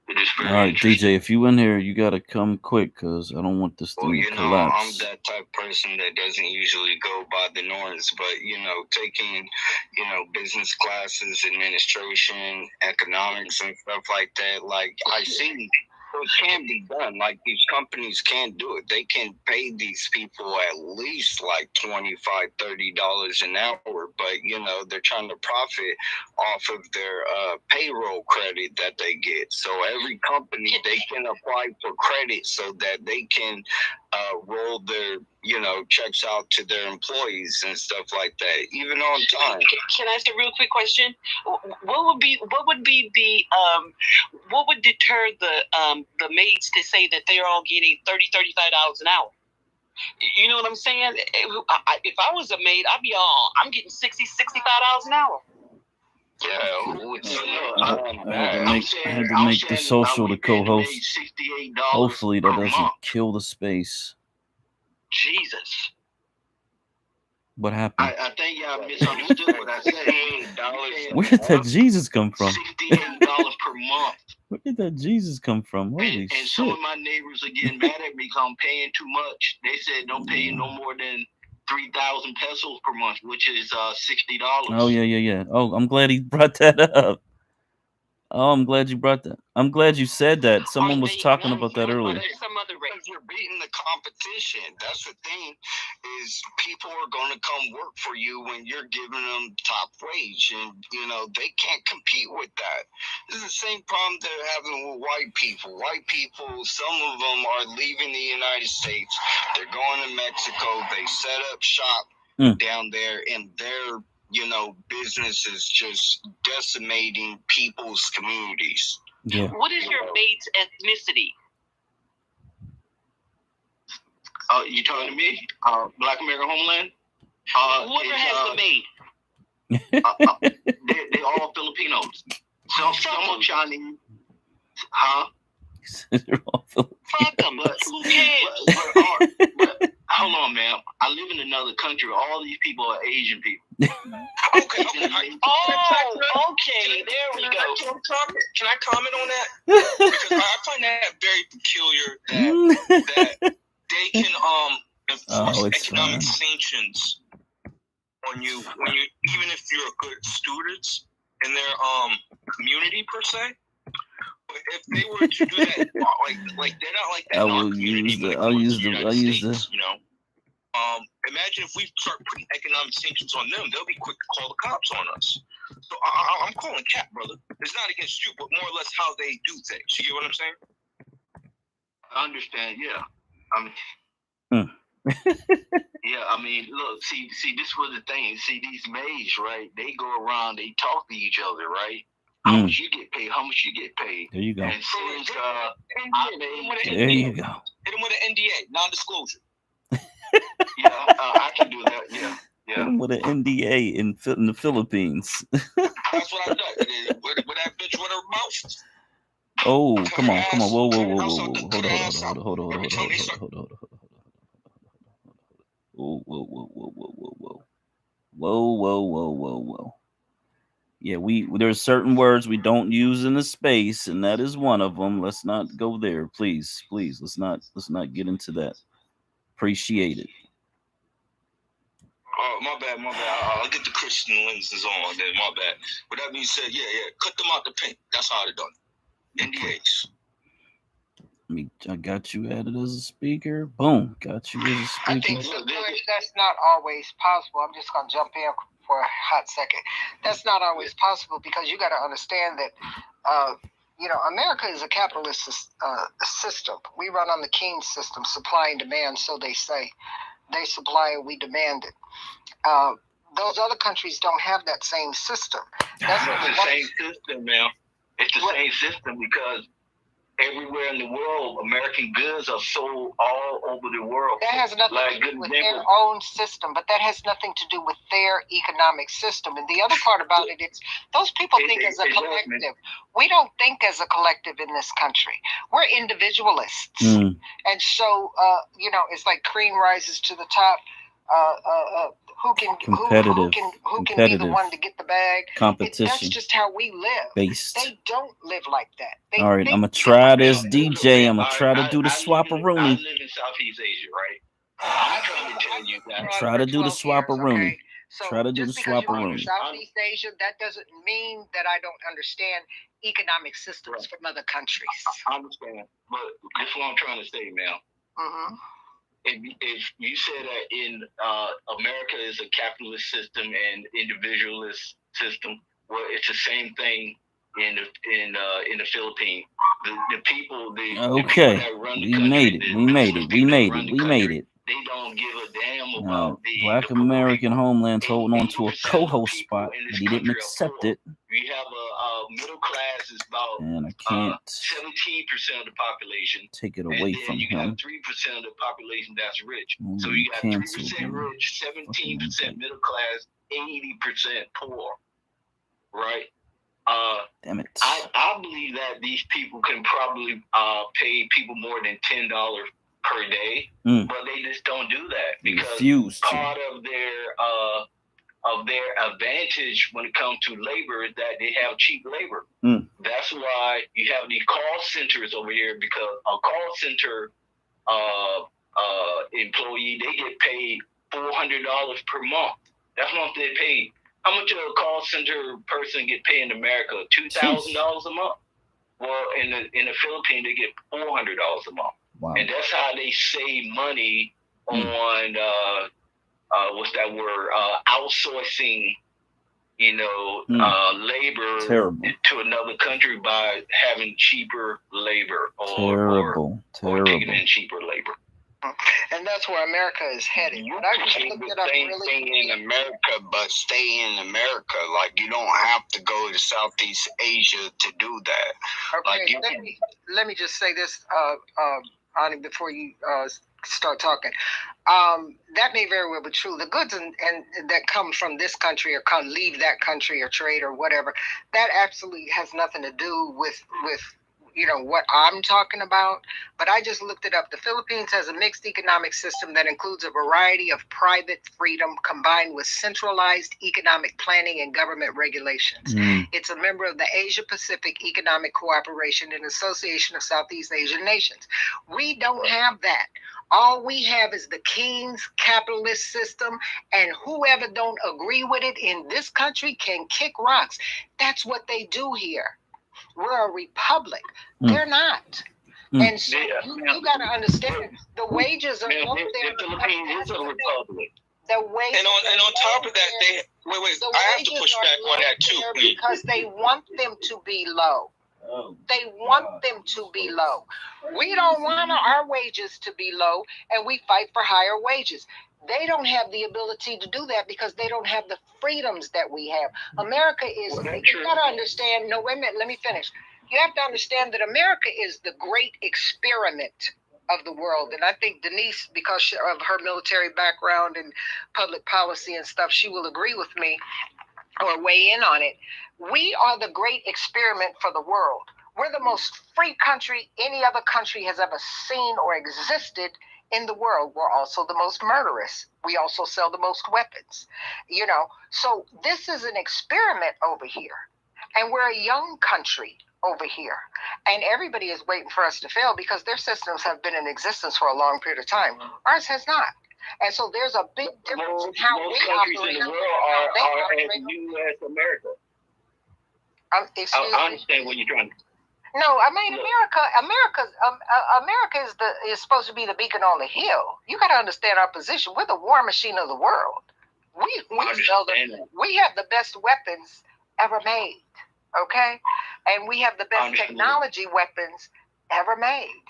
it is very all right, DJ, if you in here, you gotta come quick, because I don't want this thing to collapse. I'm that type of person that doesn't usually go by the norms, but you know, taking, you know, business classes, administration, economics, and stuff like that, like I see it can be done. Like these companies can do it. They can pay these people at least like $25-$30 an hour, but you know, they're trying to profit off of their payroll credit that they get. So every company, they can apply for credit so that they can roll their, you know, checks out to their employees and stuff like that, even on time. Can I ask a real quick question? What would deter the maids to say that they are all getting $30-$35 an hour? You know what I'm saying? If I was a maid, I'd be I'm getting $60-$65 an hour. I had to make the social the co-host. Hopefully that doesn't kill the space. Jesus. What happened? I think y'all misunderstood what I said. Where did that Jesus come from? $68 per month. Where did that Jesus come from? Holy shit. And some of my neighbors are getting mad at me because I'm paying too much. They said don't pay no more than 3,000 pesos per month, which is $60. Oh, yeah. Oh, I'm glad he brought that up. Oh, I'm glad you brought that. I'm glad you said that. Someone was talking about that earlier. You're beating the competition. That's the thing, is people are going to come work for you when you're giving them top wage, and you know they can't compete with that. This is the same problem they're having with white people. White people, some of them are leaving the United States. They're going to Mexico. They set up shop down there, and their, you know, business is just decimating people's communities. Yeah. What is your maid's ethnicity? You talking to me? Black American Homeland? Whoever has the maid. They're all Filipinos. Some are Chinese. Huh? They're all Filipinos. Fuck them. Who cares? But hold on, man. I live in another country. All these people are Asian people. Okay. There we go. Can I comment on that? Because I find that very peculiar that they can enforce economic sanctions on you when you, even if you're a good student in their community per se. But if they were to do that, like they're not like that. I'll use the. You know, imagine if we start putting economic sanctions on them, they'll be quick to call the cops on us. So I'm calling cap, brother. It's not against you, but more or less how they do things. You get what I'm saying? I understand. Yeah. Yeah, I mean, look, see, this was the thing. See, these maids, right? They go around, they talk to each other, right? How much you get paid? How much you get paid? There you go. And since there you go. Hit them with an NDA, non-disclosure. Yeah, I can do that. Yeah. Hit them with an NDA in the Philippines. That's what I've done. With that bitch with her mouth. Oh, come on. Whoa. Whoa. Yeah, there's certain words we don't use in the space, and that is one of them. Let's not go there, please. Let's not get into that. Appreciate it. Oh, my bad. I'll get the Christian lenses on then. My bad. With that being said, yeah, cut them out the paint. That's how they're done. NDAs. I got you added as a speaker. Boom, got you as a speaker. I think that's not always possible. I'm just gonna jump in for a hot second. That's not always possible because you got to understand that America is a capitalist system. We run on the Keynes system, supply and demand, so they say. They supply and we demand it. Those other countries don't have that same system. That's the same system, man. It's the same system because everywhere in the world, American goods are sold all over the world. That has nothing to do with their own system, but that has nothing to do with their economic system. And the other part about it is those people think as a collective. We don't think as a collective in this country. We're individualists. And so, it's like cream rises to the top. Who can be the one to get the bag? Competition. That's just how we live. Based. They don't live like that. All right, I'm gonna try this, DJ. I'm gonna try to do the swap-a-rooney. I live in Southeast Asia, right? I'm trying to tell you that. Try to do the swap-a-rooney. Okay? So try to do the swap-a-rooney. Southeast Asia, that doesn't mean that I don't understand economic systems from other countries. I understand, but this is what I'm trying to say, man. Mm-hmm. If you say that in America is a capitalist system and individualist system, well, it's the same thing in the Philippines. The people, the people that run the country, we made it. They don't give a damn about the Black American homeland's holding on to a co-host spot, but he didn't accept it. We have a middle class is about 17% of the population. Take it away from you him. got 3% of the population that's rich. So you got 3% rich, 17% middle class, 80% poor. Right? Damn it. I believe that these people can probably pay people more than $10 per day, but they just don't do that because part of their advantage when it comes to labor is that they have cheap labor. That's why you have these call centers over here, because a call center employee, they get paid $400 per month. That's what they pay. How much a call center person get paid in America? $2,000 a month. Well, in the Philippines, they get $400 a month. Wow. And that's how they save money on what's that word? Outsourcing, labor to another country by having cheaper labor or taking in cheaper labor. And that's where America is headed. You can do the same thing in America, but stay in America. Like, you don't have to go to Southeast Asia to do that. Okay, let me just say this, Ani, before you start talking. That may very well be true. The goods and that come from this country or leave that country or trade or whatever, that absolutely has nothing to do with what I'm talking about. But I just looked it up. The Philippines has a mixed economic system that includes a variety of private freedom combined with centralized economic planning and government regulations. It's a member of the Asia Pacific Economic Cooperation and Association of Southeast Asian Nations. We don't have that. All we have is the Keynes capitalist system, and whoever don't agree with it in this country can kick rocks. That's what they do here. We're a republic. They're not. And so you got to understand, the wages are low there. The Philippines is a republic. The wages and on top of that, I have to push back on that too. Because they want them to be low. They want them to be low. We don't want our wages to be low, and we fight for higher wages. They don't have the ability to do that because they don't have the freedoms that we have. America is, you got to understand, no, wait a minute, let me finish. You have to understand that America is the great experiment of the world. And I think Denise, because of her military background and public policy and stuff, she will agree with me or weigh in on it. We are the great experiment for the world. We're the most free country any other country has ever seen or existed in the world. We're also the most murderous. We also sell the most weapons, So this is an experiment over here. And we're a young country over here. And everybody is waiting for us to fail because their systems have been in existence for a long period of time. Ours has not. And so there's a big difference in how we operate. Most countries in the world are as new as America. I understand what you're trying to. No, I mean America is supposed to be the beacon on the hill. You got to understand our position. We're the war machine of the world. We have the best weapons ever made. Okay, and we have the best technology weapons ever made.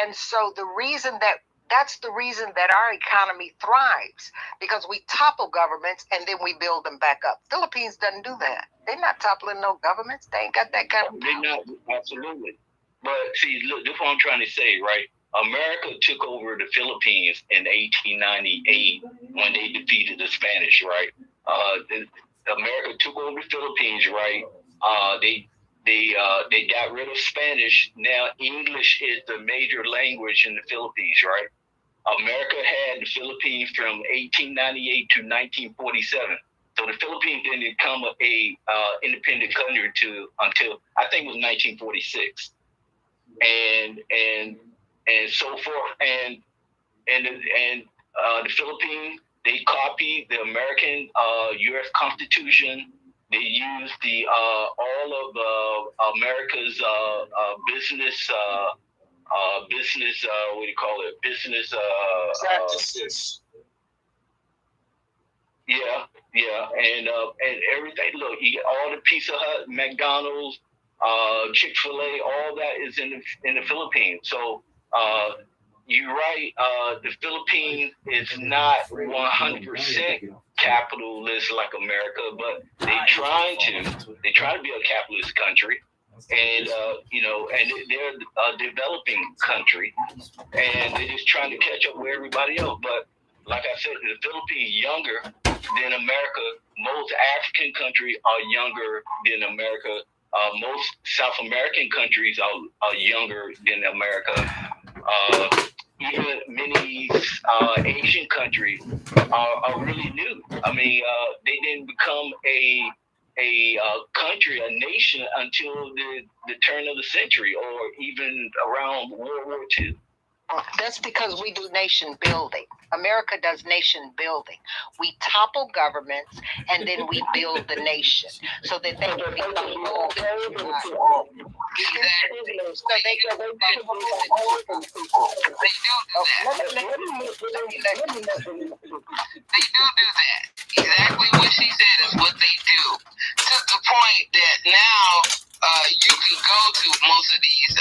And so that's the reason that our economy thrives, because we topple governments and then we build them back up. Philippines doesn't do that. They're not toppling no governments. They ain't got that kind of. They're not, absolutely. But see, look, this is what I'm trying to say, right? America took over the Philippines in 1898 when they defeated the Spanish, right? America took over the Philippines, right? They got rid of Spanish. Now English is the major language in the Philippines, right? America had the Philippines from 1898 to 1947. So the Philippines didn't become a independent country until I think it was 1946, and so forth. And the Philippines, they copied the American U.S. Constitution. They used the all of America's business. What do you call it? Business practices. Yeah, and everything. Look, you get all the Pizza Hut, McDonald's, Chick-fil-A, all that is in the Philippines. So you're right. The Philippines is not 100% capitalist like America, but they try to be a capitalist country. And and they're a developing country, and they're just trying to catch up with everybody else. But like I said, the Philippines younger than America. Most African countries are younger than America. Most South American countries are younger than America. Even many Asian countries are really new. I mean, they didn't become a country, a nation, until the turn of the century, or even around World War II. That's because we do nation building. America does nation building. We topple governments and then we build the nation so that they can become more They do that. Exactly what she said is what they do. To the point that now you can go to most of these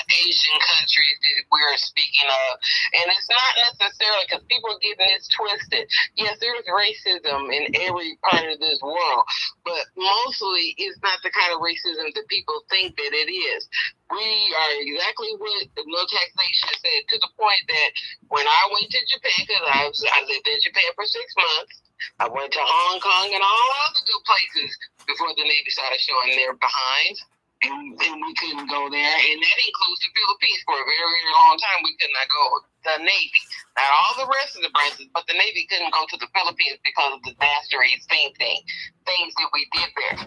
Asian countries that we're speaking of, and it's not necessarily because people are getting this twisted. Yes, there's racism in every part of this world, but mostly it's not the kind of racism that people think that it is. We are exactly what no taxation said, to the point that when I went to Japan, because I lived in Japan for 6 months, I went to Hong Kong and all other good places before the Navy started showing their behinds, and we couldn't go there. And that includes the Philippines. For a very, very long time, we could not go to the Navy. Not all the rest of the branches, but the Navy couldn't go to the Philippines because of the dastardly things that we did there.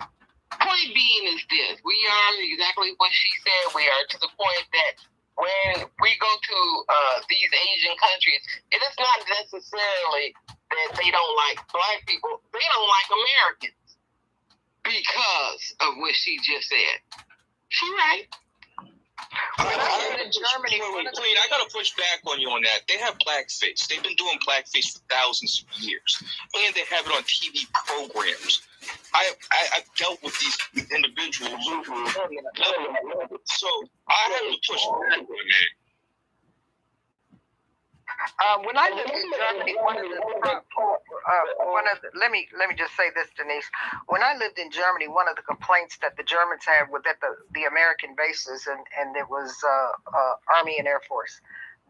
Point being is this: we are exactly what she said. We are to the point that when we go to these Asian countries, it is not necessarily that they don't like black people. They don't like Americans because of what she just said. She right. Queen, I gotta push back on you on that. They have blackface. They've been doing blackface for thousands of years, and they have it on TV programs. I've dealt with these individuals, so I have to push back on that. When I lived in Germany, let me just say this, Denise. When I lived in Germany, one of the complaints that the Germans had was at the American bases, and it was Army and Air Force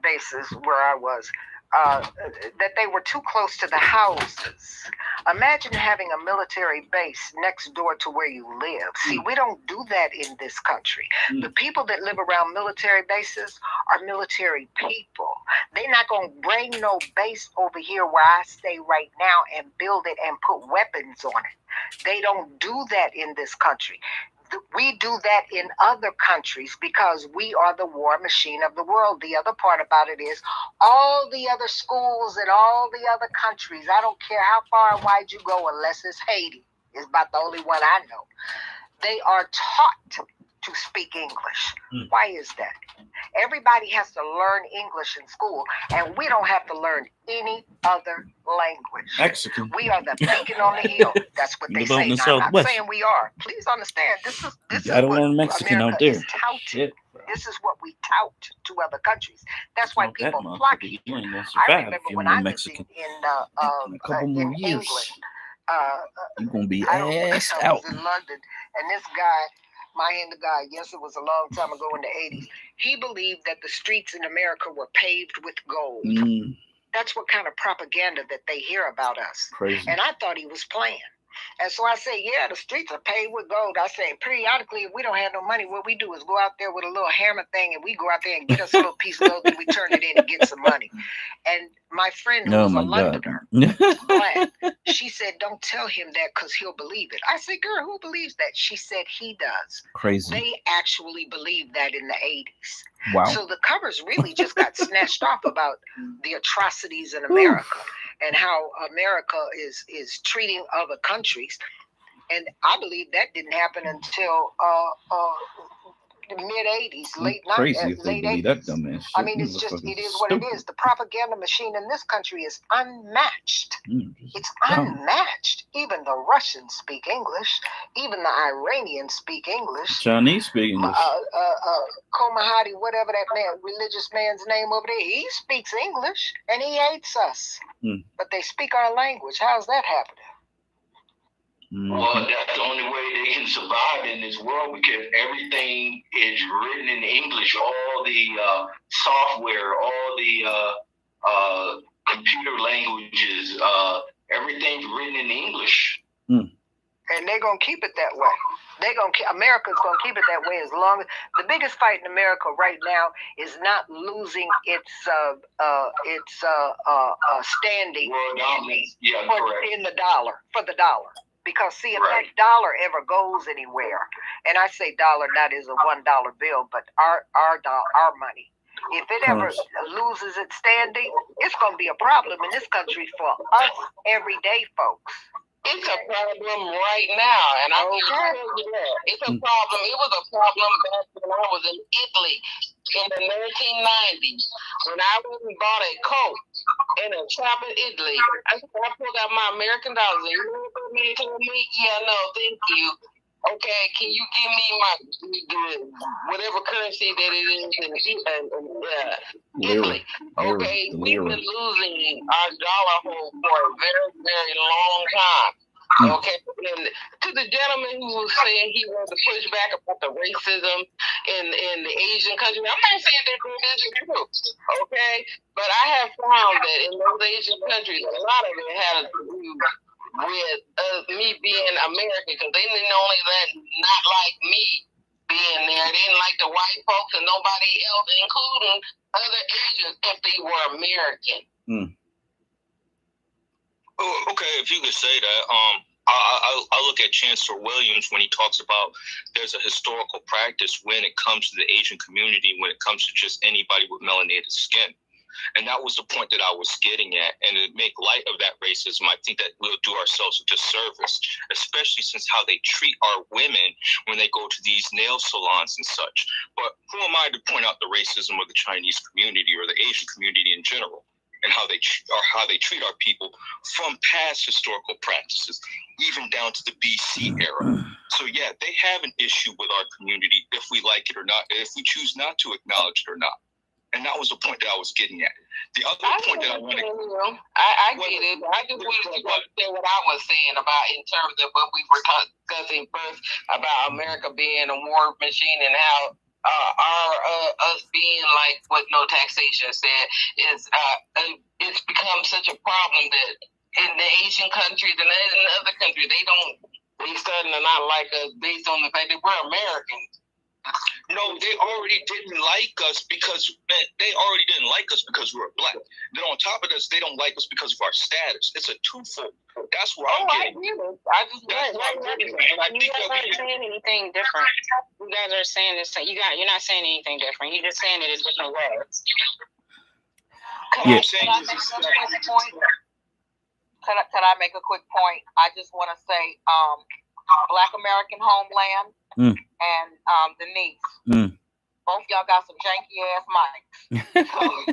bases where I was, that they were too close to the houses. Imagine having a military base next door to where you live. See, we don't do that in this country. The people that live around military bases are military people. They're not going to bring no base over here where I stay right now and build it and put weapons on it. They don't do that in this country. We do that in other countries because we are the war machine of the world. The other part about it is all the other schools in all the other countries, I don't care how far and wide you go, unless it's Haiti, is about the only one I know. They are taught to speak English. Why is that? Everybody has to learn English in school, and we don't have to learn any other language. Mexican. We are the beacon on the hill. That's what they say. Now, I'm not saying we are. Please understand, this is what learn Mexican America out there. is touted. Shit. This is what we tout to other countries. That's why people flock here. I remember when I lived in a couple more years. England. You're gonna be I assed out. was in London, and this guy, my guy, yes, it was a long time ago in the 80s. He believed that the streets in America were paved with gold. That's what kind of propaganda that they hear about us. Crazy. And I thought he was playing. And so I say, yeah, the streets are paved with gold. I say, periodically, if we don't have no money, what we do is go out there with a little hammer thing, and we go out there and get us a little piece of gold, and we turn it in and get some money. And my friend, who was a Londoner, black, she said, don't tell him that because he'll believe it. I said, girl, who believes that? She said, he does. Crazy. They actually believed that in the 80s. Wow. So the covers really just got snatched off about the atrocities in America and how America is treating other countries. And I believe that didn't happen until the mid-80s, late 90s. Crazy if they believe that dumbass shit. I mean, it is what it is. The propaganda machine in this country is unmatched. It's unmatched. Even the Russians speak English. Even the Iranians speak English. Chinese speak English. Komahadi, whatever that man, religious man's name over there, he speaks English, and he hates us. But they speak our language. How's that happening? Well, that's the only way they can survive in this world, because everything is written in English. All the software, all the computer languages, everything's written in English. And they're gonna keep it that way. America's gonna keep it that way as long as the biggest fight in America right now is not losing its standing in the dollar for the dollar. Because see, if that dollar ever goes anywhere, and I say dollar not as a $1 bill, but our money, if it ever loses its standing, it's going to be a problem in this country for us everyday folks. It's a problem right now, and I can tell you that. It's a problem. It was a problem back when I was in Italy in the 1990s, when I went and bought a coat in a shop in Italy. I pulled out my American dollars, and you know what that man told me? Yeah, no, thank you. Okay, can you give me my whatever currency that it is in Italy? Okay, we've been losing our dollar hold for a very, very long time. Okay, and to the gentleman who was saying he wanted to push back about the racism in the Asian countries, I'm not saying that this isn't true, okay? But I have found that in those Asian countries, a lot of it had to do with me being American, because they didn't only not like me being there, they didn't like the white folks and nobody else, including other Asians, if they were American. Okay, if you could say that, I look at Chancellor Williams when he talks about there's a historical practice when it comes to the Asian community, when it comes to just anybody with melanated skin. And that was the point that I was getting at. And to make light of that racism, I think that we'll do ourselves a disservice, especially since how they treat our women when they go to these nail salons and such. But who am I to point out the racism of the Chinese community or the Asian community in general, and how they treat our people from past historical practices, even down to the BC era. So yeah, they have an issue with our community, if we like it or not, if we choose not to acknowledge it or not. And that was the point that I was getting at. The other point that I wanted to... I get it. I just wanted to say what I was saying about in terms of what we were discussing first about America being a war machine, and how us being like what No Taxation said is it's become such a problem that in the Asian countries and in other countries they starting to not like us based on the fact that we're Americans. No, they already didn't like us because we were black. Then on top of this, they don't like us because of our status. It's a twofold. That's where I'm getting. I just you guys aren't saying anything different. You guys are saying this. You're not saying anything different. You're just saying it in different words. Can I make a quick point? I just want to say, Black American Homeland, and Denise. Both y'all got some janky ass mics. So when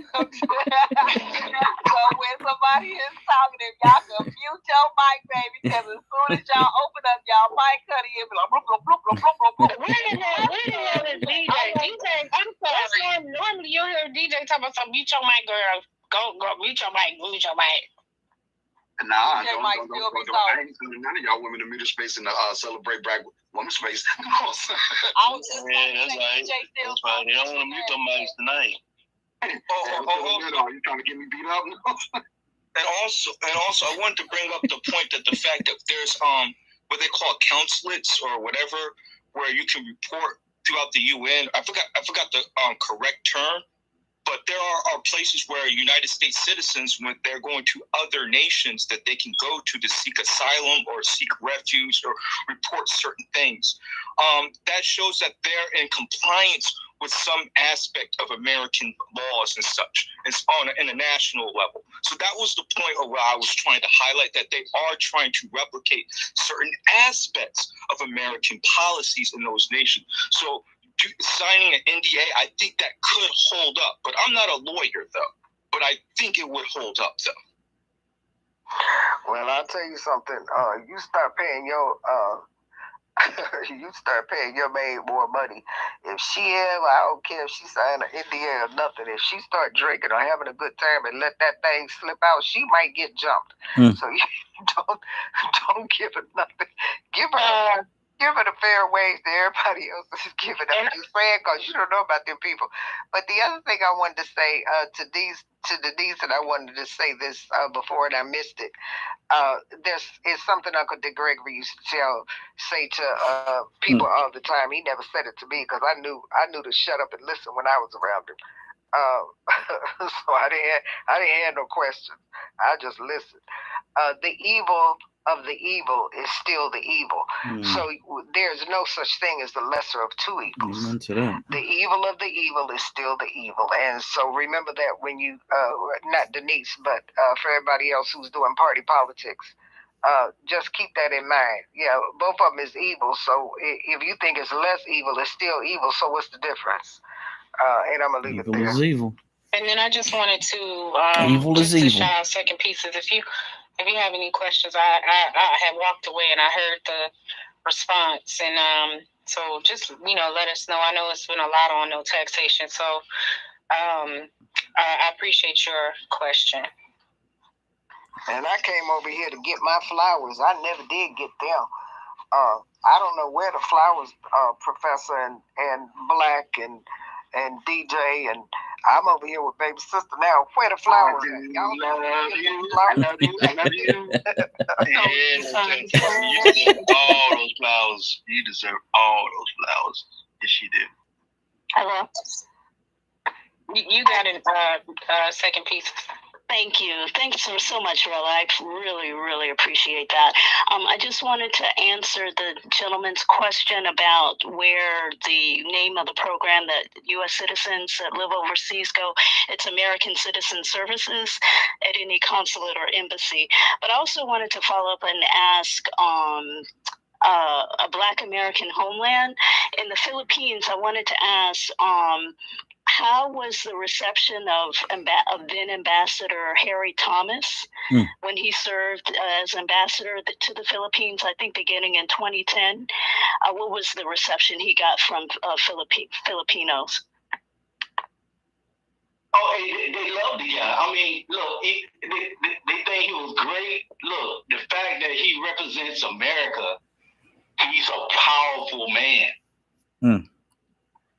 somebody is talking, if y'all can mute your mic, baby, because as soon as y'all open up y'all mic, Cuddy, it'll be like bloop, bloop, bloop, bloop, bloop, bloop. Where the hell is DJ? I'm sorry. Normally you hear DJ talk about something. Mute your mic, girl. Go, mute your mic. Mute your mic. Nah, don't I ain't telling none of y'all women to mute a space in the Celebrate Black Woman space. Yeah, that's right. That's right. They don't want to mute them mics tonight. Are you trying to get me beat up? And also, I wanted to bring up the point that the fact that there's what they call consulates or whatever, where you can report throughout the UN. I forgot the correct term. But there are places where United States citizens, when they're going to other nations, that they can go to seek asylum or seek refuge or report certain things. That shows that they're in compliance with some aspect of American laws and such. It's on an international level. So that was the point of where I was trying to highlight that they are trying to replicate certain aspects of American policies in those nations. So signing an NDA, I think that could hold up. But I'm not a lawyer, though. But I think it would hold up, though. Well, I'll tell you something. You start paying your maid more money. If she ever, I don't care if she signed an NDA or nothing, if she start drinking or having a good time and let that thing slip out, she might get jumped. So you don't give her nothing. Give her the fair wage that everybody else is giving. I'm just saying, because you don't know about them people. But the other thing I wanted to say to Denise, and I wanted to say this before and I missed it. It's something Uncle Dick Gregory used to say to people all the time. He never said it to me because I knew to shut up and listen when I was around him. So I didn't have no questions. I just listened. The evil of the evil is still the evil. So there's no such thing as the lesser of two evils. The evil of the evil is still the evil. And so remember that when you, not Denise, but for everybody else who's doing party politics, just keep that in mind. Yeah, both of them is evil. So if you think it's less evil, it's still evil. So what's the difference? And I'm going to leave it there. Evil is evil. And then I just wanted to evil is evil. shout out second pieces. If you have any questions, I had walked away and I heard the response, and so just let us know. I know it's been a lot on no taxation, so I appreciate your question. And I came over here to get my flowers. I never did get them. I don't know where the flowers, Professor and Black and DJ, and I'm over here with baby sister now. Where the flowers at? Y'all love you. I love you. You deserve all those flowers. You deserve all those flowers. Yes, you do. Hello. You got it. Second piece. Thank you. Thanks so much, Rella. I really, really appreciate that. I just wanted to answer the gentleman's question about where the name of the program that U.S. citizens that live overseas go. It's American Citizen Services at any consulate or embassy. But I also wanted to follow up and ask a Black American homeland. In the Philippines, I wanted to ask, how was the reception of then Ambassador Harry Thomas when he served as ambassador to the Philippines, I think beginning in 2010? What was the reception he got from Filipinos? Oh, they loved the guy. I mean, look, they think he was great. Look, the fact that he represents America, he's a powerful man.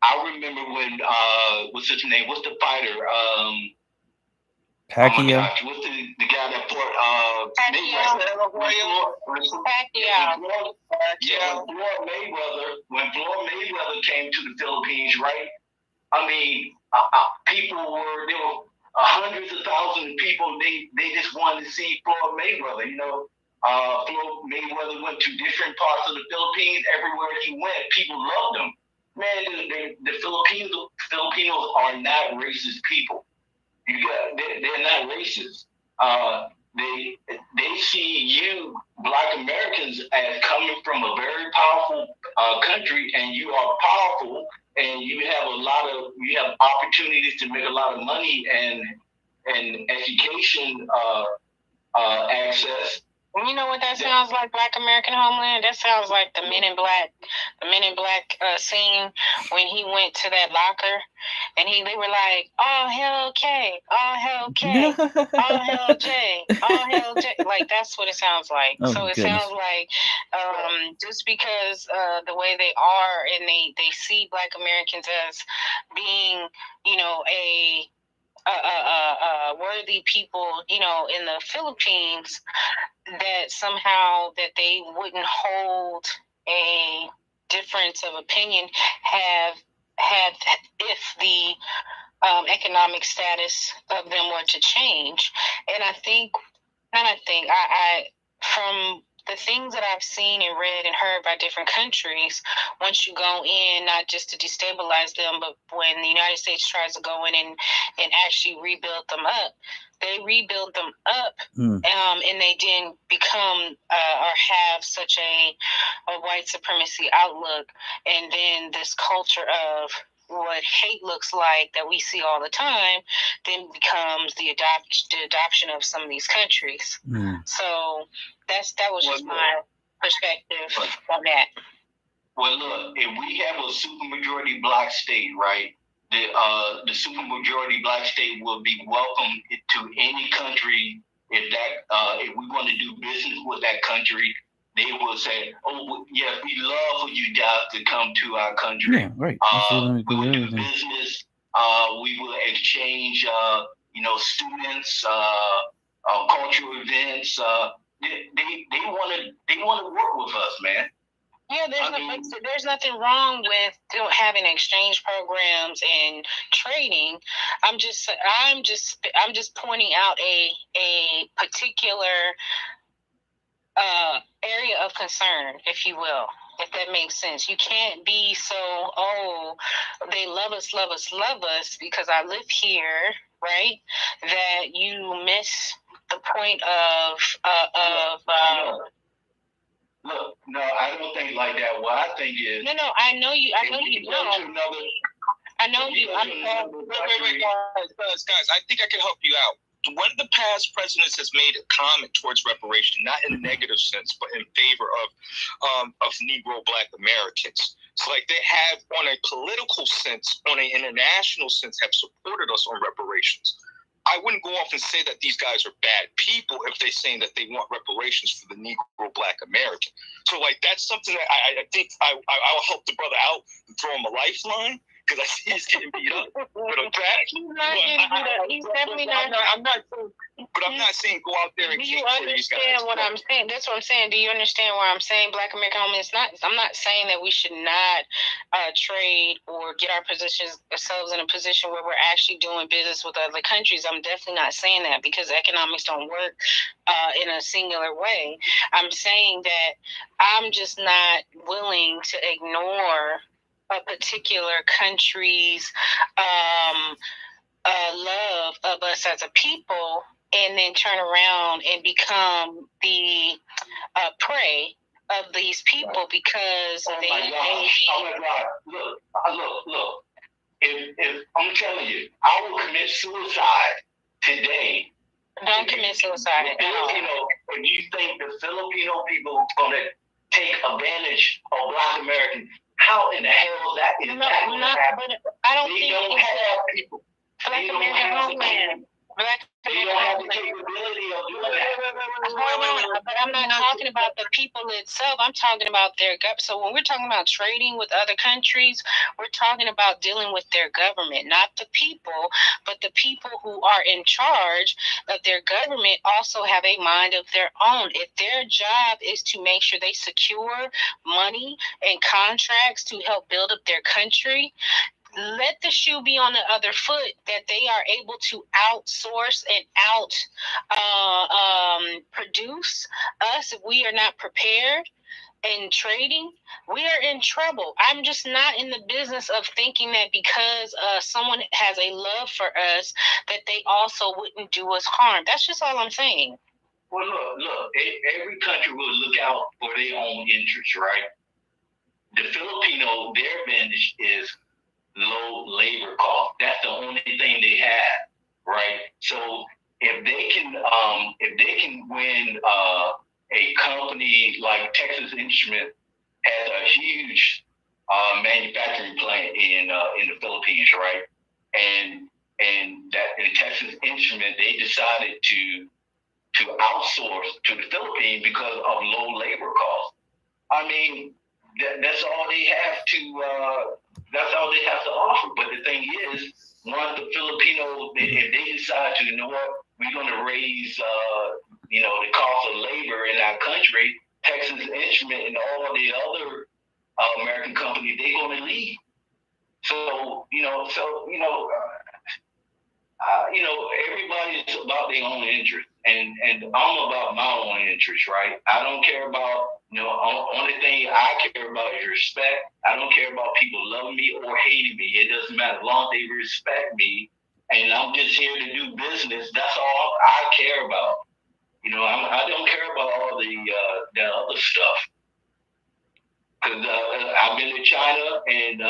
I remember when what's his name? What's the fighter? Pacquiao. Oh what's the guy that fought Pacquiao. Yeah, when Floyd Mayweather came to the Philippines, right? I mean, there were hundreds of thousands of people. They just wanted to see Floyd Mayweather. Floyd Mayweather went to different parts of the Philippines. Everywhere he went, people loved him. Man, the Filipinos are not racist people. They're not racist. they see you, Black Americans, as coming from a very powerful country, and you are powerful, and you have opportunities to make a lot of money and education access. You know what that sounds like, Black American Homeland? That sounds like the Men in Black scene when he went to that locker and they were like, all hell K, all hell K, all hell J, all hell J. Like, that's what it sounds like. Oh, so it goodness. sounds like just because the way they are and they see Black Americans as being, you know, a worthy people, you know, in the Philippines, that somehow that they wouldn't hold a difference of opinion had if the economic status of them were to change. And I from the things that I've seen and read and heard by different countries, once you go in, not just to destabilize them, but when the United States tries to go in and actually rebuild them up, they rebuild them up, and they didn't become or have such a white supremacy outlook. And then this culture of what hate looks like that we see all the time then becomes the adoption of some of these countries. So that was just my perspective on that. Well, look, if we have a supermajority Black state, right, the supermajority Black state will be welcome to any country. If we want to do business with that country, they will say, "Oh, yeah, we love for you guys to come to our country. Yeah, right. We will do business. We will exchange, students, cultural events. They want to work with us, man." Yeah, there's nothing wrong with having exchange programs and trading. I'm just pointing out a particular area of concern, if you will, if that makes sense. You can't be so, oh, they love us, because I live here, right? That you miss the point of Look, no, I don't think like that. What I think is no. I know you don't. I know you. Wait, guys. I think I can help you out. One of the past presidents has made a comment towards reparation, not in a negative sense, but in favor of Negro Black Americans. So, like, they have, on a political sense, on an international sense, have supported us on reparations. I wouldn't go off and say that these guys are bad people if they're saying that they want reparations for the Negro Black American. So, like, that's something that I think I'll help the brother out and throw him a lifeline, because I see he's getting beat up. But he's not getting beat up. He's definitely not. I'm not saying go out there and kick for these guys. Do you understand what I'm saying? That's what I'm saying. Do you understand what I'm saying? Black American Home is not. I'm not saying that we should not trade or get ourselves in a position where we're actually doing business with other countries. I'm definitely not saying that, because economics don't work in a singular way. I'm saying that I'm just not willing to ignore a particular country's love of us as a people, and then turn around and become the prey of these people because oh my God. Look. If I'm telling you, I will commit suicide today. Don't commit suicide. If you think the Filipino people are going to take advantage of Black Americans, how in the hell that is that going to happen? I don't they think don't have people. Black American Homeland. They don't have the capability of doing that. But I'm not talking about the people itself. I'm talking about their government. So when we're talking about trading with other countries, we're talking about dealing with their government, not the people, but the people who are in charge of their government also have a mind of their own. If their job is to make sure they secure money and contracts to help build up their country, let the shoe be on the other foot, that they are able to outsource and produce us. If we are not prepared in trading, we are in trouble. I'm just not in the business of thinking that because someone has a love for us, that they also wouldn't do us harm. That's just all I'm saying. Well, look. Every country will look out for their own interests, right? The Filipino, their advantage is low labor cost. That's the only thing they have, right? So if they can win a company like Texas Instruments has a huge manufacturing plant in the Philippines, right? And that in Texas Instruments, they decided to outsource to the Philippines because of low labor costs. I mean, that's all they have to. That's all they have to offer. But the thing is, once the Filipinos, if they decide to, you know what, we're going to raise, the cost of labor in our country, Texas Instrument and all the other American companies, they're going to leave. So, everybody's about their own interest, and I'm about my own interest, right? I don't care about, only thing I care about is respect. I don't care about people loving me or hating me. It doesn't matter, as long as they respect me, and I'm just here to do business. That's all I care about. I don't care about all the other stuff. Because I've been to China, and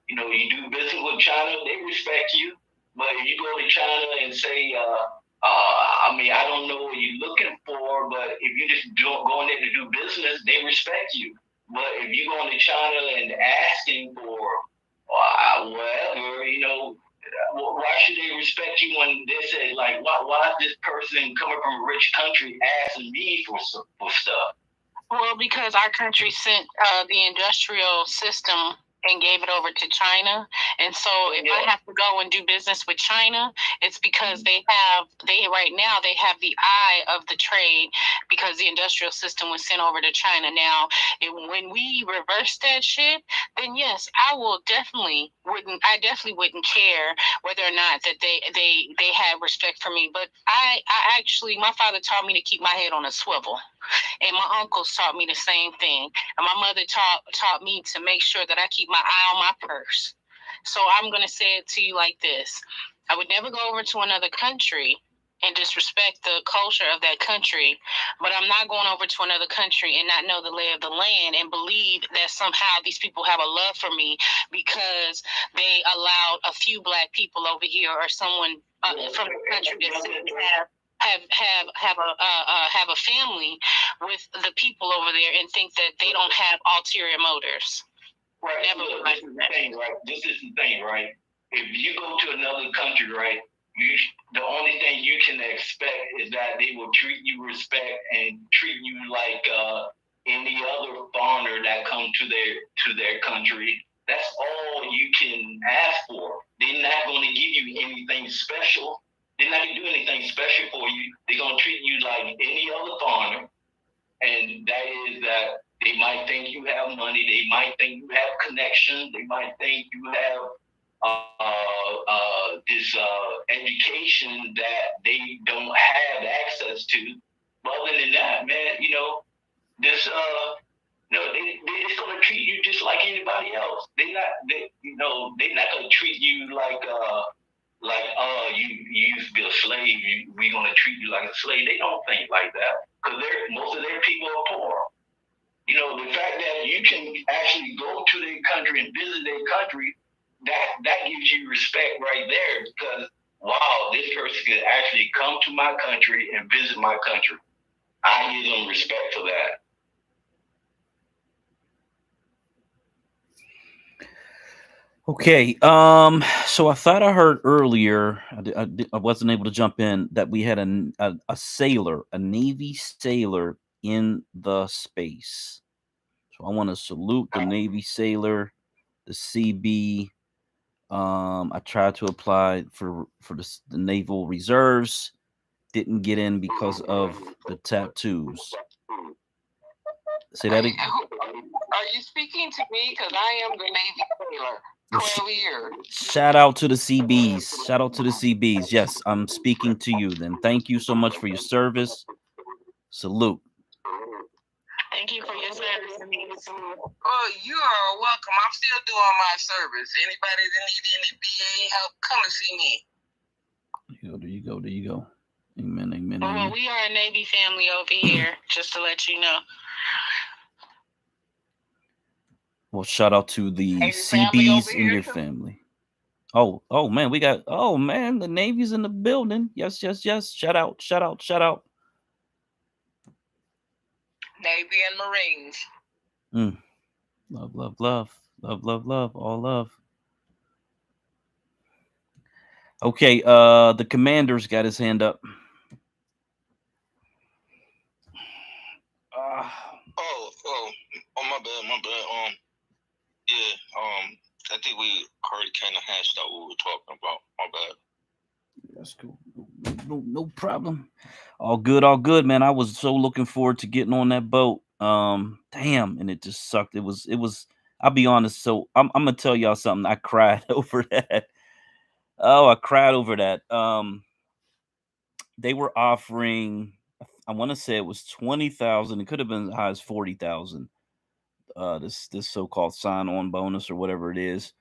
you do business with China, they respect you. But if you go to China and say, I don't know what you're looking for, but if you just go in there to do business, they respect you. But if you go into China and asking for whatever, why should they respect you when they say, like, why is this person coming from a rich country asking me for stuff? Well, because our country sent the industrial system and gave it over to China. And so if I have to go and do business with China, it's because they right now have the eye of the trade, because the industrial system was sent over to China. Now, when we reverse that shit, then yes, I definitely wouldn't care whether or not that they had respect for me. But I actually, my father taught me to keep my head on a swivel. And my uncles taught me the same thing. And my mother taught me to make sure that I keep my eye on my purse. So I'm going to say it to you like this. I would never go over to another country and disrespect the culture of that country, but I'm not going over to another country and not know the lay of the land and believe that somehow these people have a love for me because they allowed a few black people over here or someone from the country that have a family with the people over there and think that they don't have ulterior motives. Right. Never this is the thing, right? This is the thing, right? If you go to another country, right, the only thing you can expect is that they will treat you respect and treat you like any other foreigner that come to their country. That's all you can ask for. They're not going to give you anything special. They're not going to do anything special for you. They're going to treat you like any other foreigner. And that is that they might think you have money. They might think you have connections. They might think you have this education that they don't have access to. But other than that, man, they're just going to treat you just like anybody else. They're not going to treat you like you used to be a slave. We're going to treat you like a slave. They don't think like that because most of their people are poor. The fact that you can actually go to their country and visit their country, that gives you respect right there because, wow, this person could actually come to my country and visit my country. I give them respect for that. Okay, so I thought I heard earlier, I wasn't able to jump in, that we had a sailor, a Navy sailor in the space. So I want to salute the Navy sailor, the CB. I tried to apply for the Naval Reserves, didn't get in because of the tattoos. Say that again. Are you speaking to me? Because I am the Navy sailor. 12 years. Shout out to the CBs. Shout out to the CBs. Yes, I'm speaking to you then. Thank you so much for your service. Salute. Thank you for your service. Oh, you are welcome. I'm still doing my service. Anybody that need any VA help, come and see me. There you go. Amen. Well, we are a Navy family over here, just to let you know. Well, shout out to the CBs in your family. Oh man, the Navy's in the building. Yes. Shout out. Navy and Marines. Love. All love. Okay, the commander's got his hand up. My bad. I think we already kind of hashed out what we were talking about. My bad. That's cool. No problem. All good, man. I was so looking forward to getting on that boat. Damn, and it just sucked. It was. I'll be honest. So I'm gonna tell y'all something. I cried over that. Oh, I cried over that. They were offering, I want to say it was 20,000. It could have been as high as 40,000. This so-called sign-on bonus or whatever it is,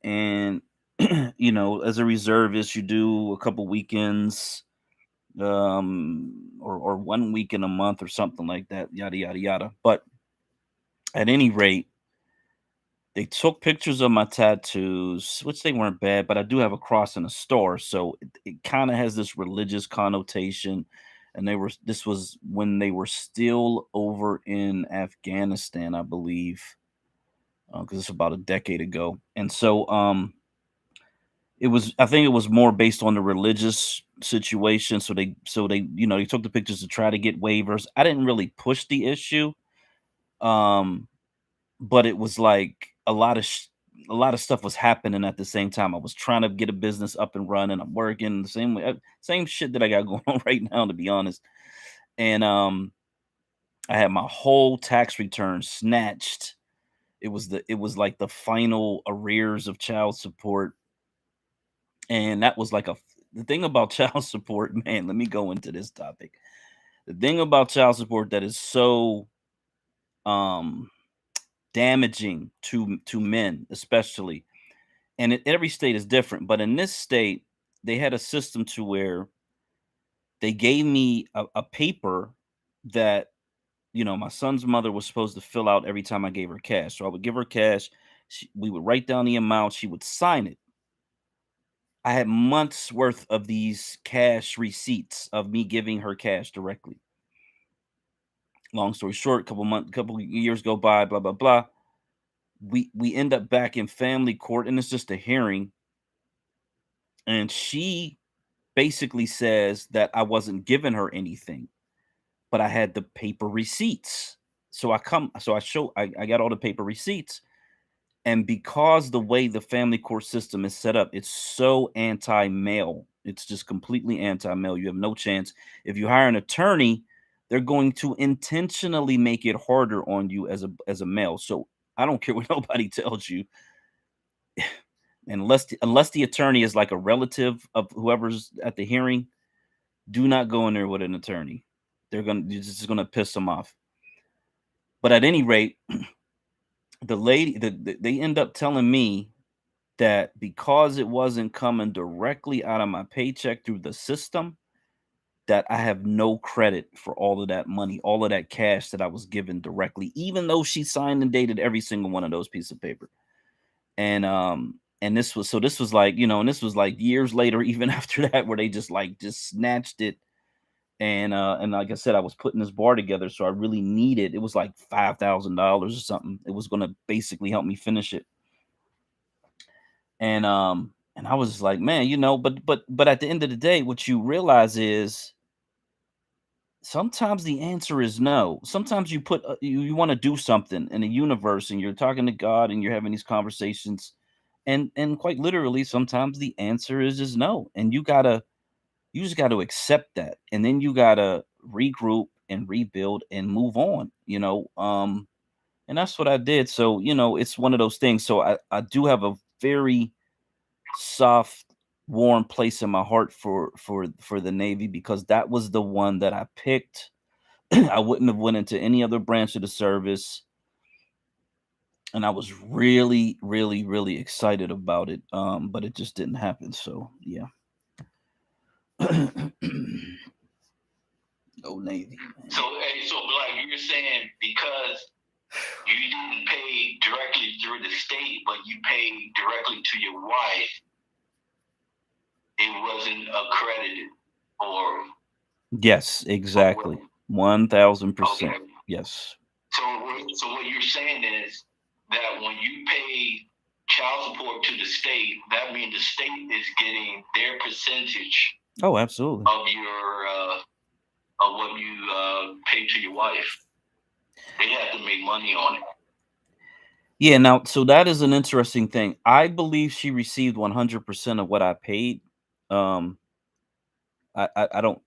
and as a reservist, you do a couple weekends, or 1 week in a month or something like that. Yada yada yada. But at any rate, they took pictures of my tattoos, which they weren't bad, but I do have a cross and a star, so it kind of has this religious connotation. And this was when they were still over in Afghanistan, I believe, because it's about a decade ago. And so I think it was more based on the religious situation. So they they took the pictures to try to get waivers. I didn't really push the issue. But it was like a lot of stuff was happening at the same time. I was trying to get a business up and running. I'm working the same way, same shit that I got going on right now, to be honest. And I had my whole tax return snatched. It was like the final arrears of child support. And that was like the thing about child support, man, let me go into this topic. The thing about child support that is so damaging to men, especially, and every state is different, but in this state they had a system to where they gave me a paper that my son's mother was supposed to fill out every time I gave her cash. So I would give her cash, we would write down the amount, she would sign it. I had months worth of these cash receipts of me giving her cash directly. Long story short, couple years go by, blah blah blah. We end up back in family court, and it's just a hearing. And she basically says that I wasn't giving her anything, but I had the paper receipts. So I got all the paper receipts. And because the way the family court system is set up, it's so anti-male. It's just completely anti-male. You have no chance. If you hire an attorney, they're going to intentionally make it harder on you as a male. So I don't care what nobody tells you. Unless the attorney is like a relative of whoever's at the hearing, do not go in there with an attorney. You're just gonna piss them off. But at any rate, the lady, they end up telling me that because it wasn't coming directly out of my paycheck through the system, that I have no credit for all of that money, all of that cash that I was given directly, even though she signed and dated every single one of those pieces of paper. And this was like, and this was like years later, even after that, where they just snatched it. And like I said, I was putting this bar together, so I really needed, it was like $5,000 or something. It was going to basically help me finish it. And I was like, man, but at the end of the day, what you realize is sometimes the answer is no. Sometimes you you want to do something in the universe, and you're talking to God, and you're having these conversations, and quite literally, sometimes the answer is just no, and you just got to accept that, and then you got to regroup and rebuild and move on. And that's what I did. So it's one of those things. So I do have a very soft, warm place in my heart for the Navy, because that was the one that I picked. I wouldn't have went into any other branch of the service, and I was really, really, really excited about it. But it just didn't happen. So yeah. No Navy. So like you're saying, because you didn't pay directly through the state, but you paid directly to your wife, it wasn't accredited, or yes, exactly, 1000%. Okay. Yes. So what you're saying is that when you pay child support to the state, that means the state is getting their percentage Oh, absolutely. of your of what you pay to your wife. They have to make money on it. Yeah. Now, so that is an interesting thing. I believe she received 100% of what I paid. I don't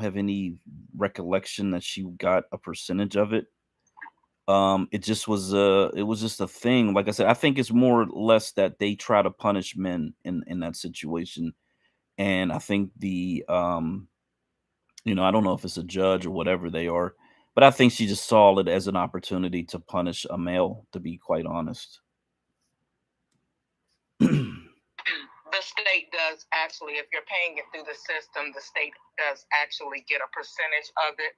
have any recollection that she got a percentage of it. It just was just a thing. Like I said, I think it's more or less that they try to punish men in that situation. And I think the I don't know if it's a judge or whatever they are, but I think she just saw it as an opportunity to punish a male, to be quite honest. The state does actually, if you're paying it through the system, the state does actually get a percentage of it.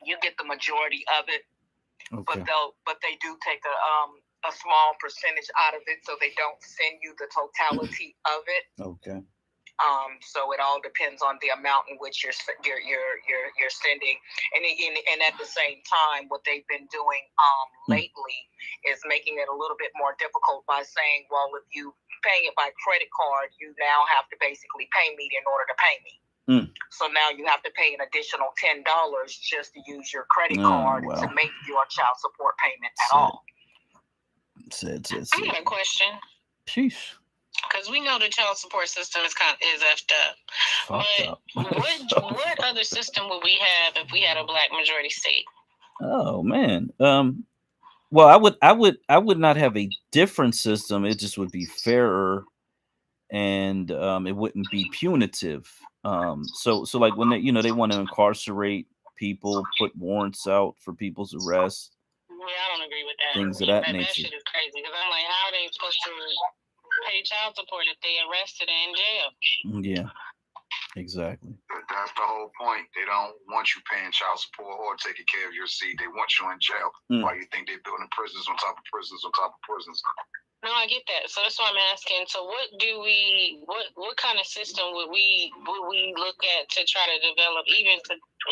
You get the majority of it, Okay. but they do take a small percentage out of it, so they don't send you the totality of it. Okay. So it all depends on the amount in which you're sending, and at the same time, what they've been doing lately is making it a little bit more difficult by saying, well, if you pay it by credit card, you now have to basically pay me in order to pay me. So now you have to pay an additional $10 just to use your credit card to make your child support payment at all. I got a question. Sheesh. Because we know the child support system is effed up. What other system would we have if we had a black majority state? Oh man. Well, I would not have a different system. It just would be fairer, and it wouldn't be punitive. So like when they want to incarcerate people, put warrants out for people's arrest. Yeah, I don't agree with that. Things of that nature. That shit is crazy, because I'm like, how are they supposed to pay child support if they arrested and in jail? Yeah, exactly. That's the whole point. They don't want you paying child support or taking care of your seed. They want you in jail. Why you think they're building prisons on top of prisons on top of prisons? No, I get that. So that's why I'm asking. So what kind of system would we look at to try to develop, even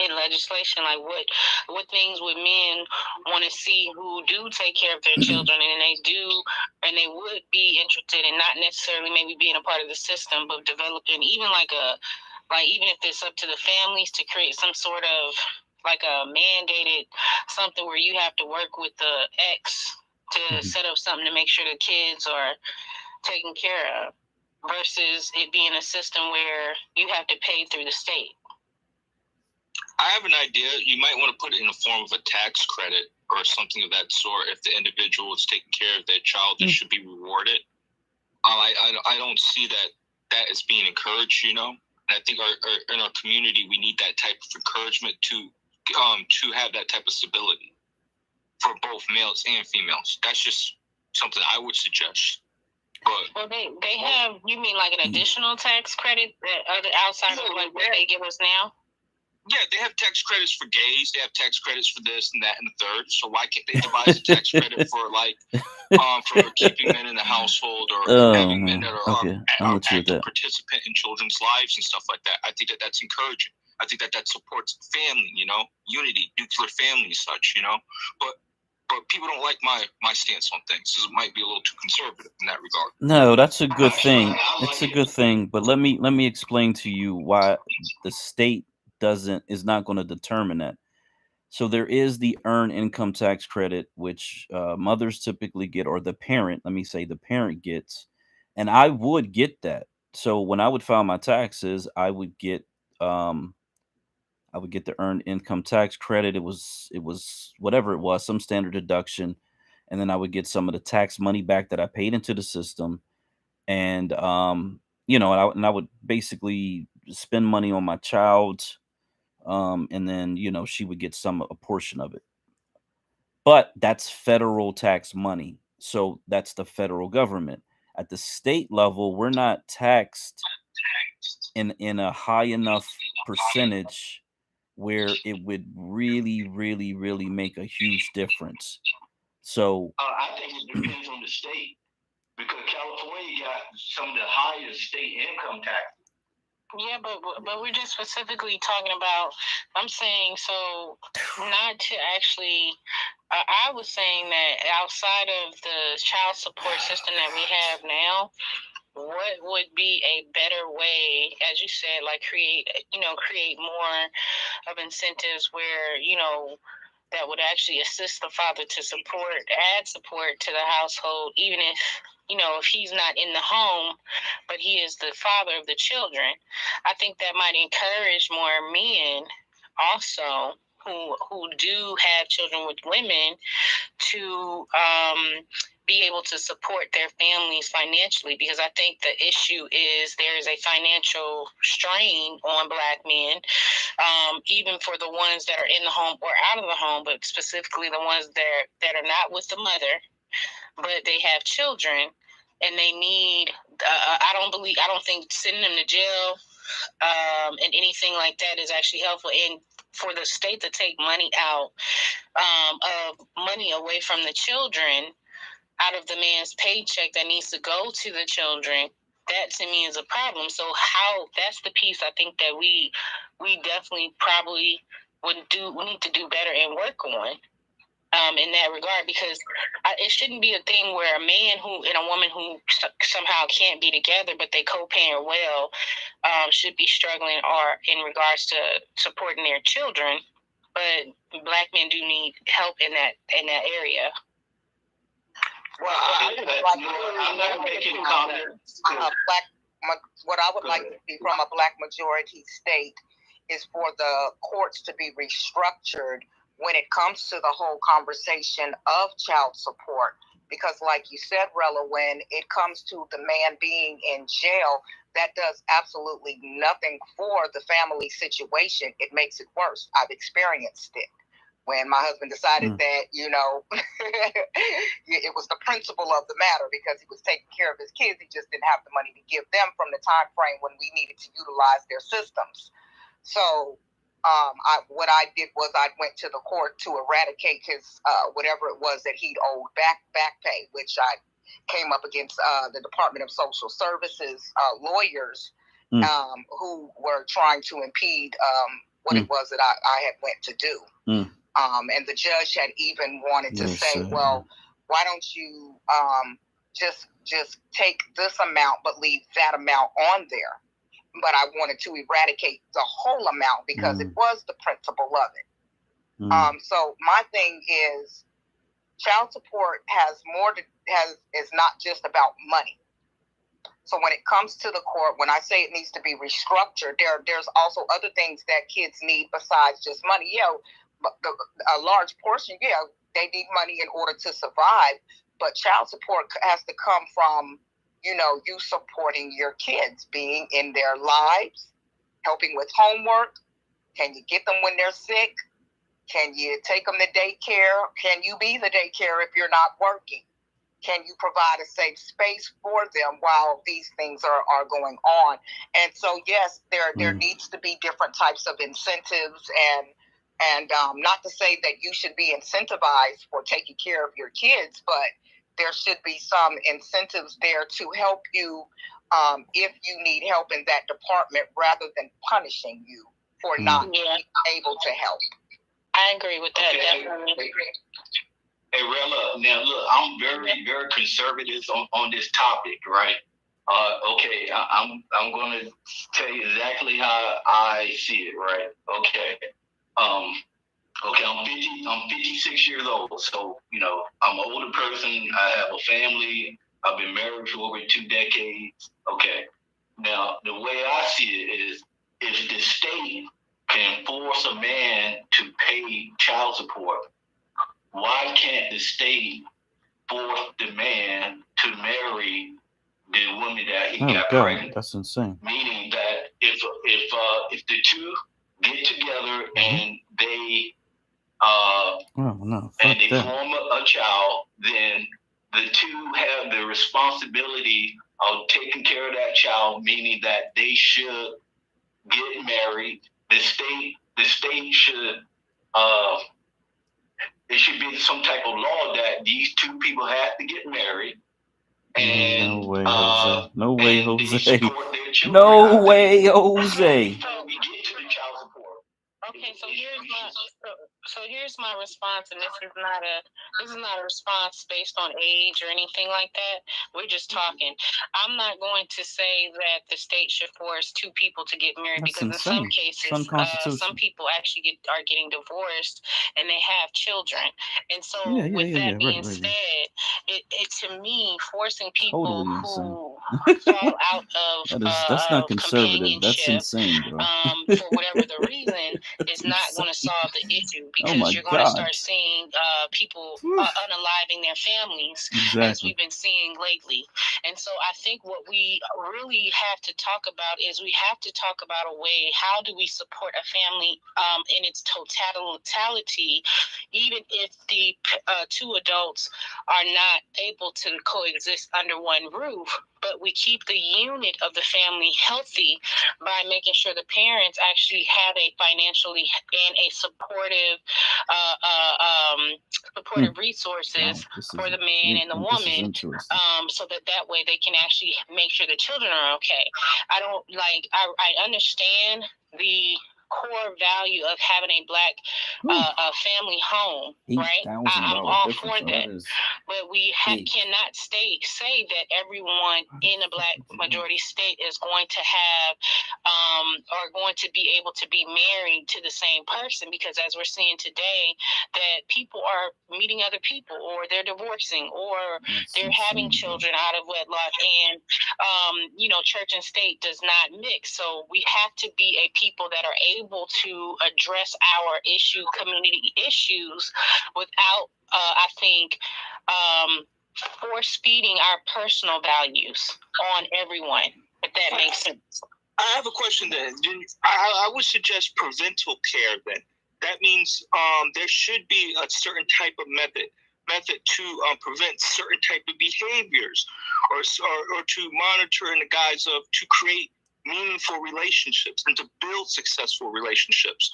in legislation? Like what things would men want to see who do take care of their children, and they would be interested in not necessarily maybe being a part of the system, but developing even even if it's up to the families to create some sort of like a mandated something where you have to work with the ex to set up something to make sure the kids are taken care of, versus it being a system where you have to pay through the state. I have an idea. You might want to put it in the form of a tax credit or something of that sort. If the individual is taking care of their child, they should be rewarded. I don't see that is being encouraged, And I think in our community, we need that type of encouragement to have that type of stability for both males and females. That's just something I would suggest. Well, they have, you mean like an additional tax credit outside of what they give us now? Yeah, they have tax credits for gays. They have tax credits for this and that and the third. So why can't they devise a tax credit for for keeping men in the household, or having men that are active participant in children's lives and stuff like that? I think that's encouraging. I think that supports family, unity, nuclear family and such, But people don't like my stance on things. It might be a little too conservative in that regard. No, that's a good thing. It's a good thing. But let me explain to you why the state is not going to determine that. So there is the earned income tax credit, which mothers typically get, or the parent, let me say the parent gets, and I would get that. So when I would file my taxes, I would get the earned income tax credit. It was whatever it was, some standard deduction, and then I would get some of the tax money back that I paid into the system, and and I would basically spend money on my child, and then she would get a portion of it. But that's federal tax money, so that's the federal government. At the state level, we're not taxed in a high enough percentage where it would really, really, really make a huge difference. So I think it depends on the state, because California got some of the highest state income tax. Yeah, but we're just specifically talking about. I'm saying so not to actually. I was saying that outside of the child support system that we have now, what would be a better way, as you said, like create more of incentives where that would actually assist the father to add support to the household, even if if he's not in the home, but he is the father of the children. I think that might encourage more men also who do have children with women to be able to support their families financially, because I think the issue is there is a financial strain on Black men, even for the ones that are in the home or out of the home, but specifically the ones that are not with the mother, but they have children, and they need. I don't think sending them to jail and anything like that is actually helpful. And for the state to take money out of money away from the children, out of the man's paycheck that needs to go to the children, that to me is a problem. So that's the piece I think that we definitely probably we need to do better and work on in that regard, because it shouldn't be a thing where a man and a woman who somehow can't be together but they co-parent well should be struggling or in regards to supporting their children. But Black men do need help in that area. Well, I'm not making a comment. What I would like to see from a Black majority state is for the courts to be restructured when it comes to the whole conversation of child support. Because like you said, Rella, when it comes to the man being in jail, that does absolutely nothing for the family situation. It makes it worse. I've experienced it. When my husband decided that, it was the principle of the matter, because he was taking care of his kids. He just didn't have the money to give them from the time frame when we needed to utilize their systems. So what I did was I went to the court to eradicate his whatever it was that he'd owed back pay, which I came up against the Department of Social Services lawyers who were trying to impede what it was that I had went to do. And the judge had even wanted to say, well, why don't you just take this amount but leave that amount on there? But I wanted to eradicate the whole amount because it was the principle of it. So my thing is, child support is not just about money. So when it comes to the court, when I say it needs to be restructured, there's also other things that kids need besides just money. A large portion, they need money in order to survive. But child support has to come from you supporting your kids, being in their lives, helping with homework. Can you get them when they're sick? Can you take them to daycare? Can you be the daycare if you're not working? Can you provide a safe space for them while these things are going on? And so, yes, there needs to be different types of incentives, and not to say that you should be incentivized for taking care of your kids, but there should be some incentives there to help you if you need help in that department, rather than punishing you for not being able to help. I agree with that. Okay. Definitely. Hey, Rella, now look, I'm very, very conservative on this topic, right? Okay, I'm going to tell you exactly how I see it, right? Okay. Okay, I'm 56 years old, so, I'm an older person. I have a family. I've been married for over 2 decades. Okay. Now, the way I see it is, if the state can force a man to pay child support, why can't the state force the man to marry the woman that he got pregnant? That's insane. Meaning that if the two get together and they form a child, then the two have the responsibility of taking care of that child, meaning that they should get married. The the state should it should be some type of law that these two people have to get married. And no way, Jose. No way, Jose. No way, Jose. Okay, so here's my response, and this is not a response based on age or anything like that. We're just talking. I'm not going to say that the state should force two people to get married. That's because insane. in some cases, some people actually are getting divorced and they have children. And so, with that being said, it to me, forcing people who fall out of that's not conservative. That's insane, bro. For whatever the reason, is not going to solve the issue, because you're going to start seeing people unaliving their families, as we've been seeing lately. And so I think what we really have to talk about is we have to talk about a way, how do we support a family in its totality, even if the two adults are not able to coexist under one roof, but we keep the unit of the family healthy by making sure the parents actually have a financially and a supportive resources for the man and the woman, so that way they can actually make sure the children are okay. I understand the core value of having a Black family home, right? I'm all for that. But we cannot say that everyone in a Black majority state is going to have or going to be able to be married to the same person, because as we're seeing today, that people are meeting other people, or they're divorcing, or they're having children out of wedlock, and church and state does not mix. So we have to be a people that are able to address our community issues without I think force feeding our personal values on everyone, if that makes sense. I have a question then. I would suggest parental care then. That means there should be a certain type of method to prevent certain type of behaviors, or to monitor in the guise of to create meaningful relationships and to build successful relationships.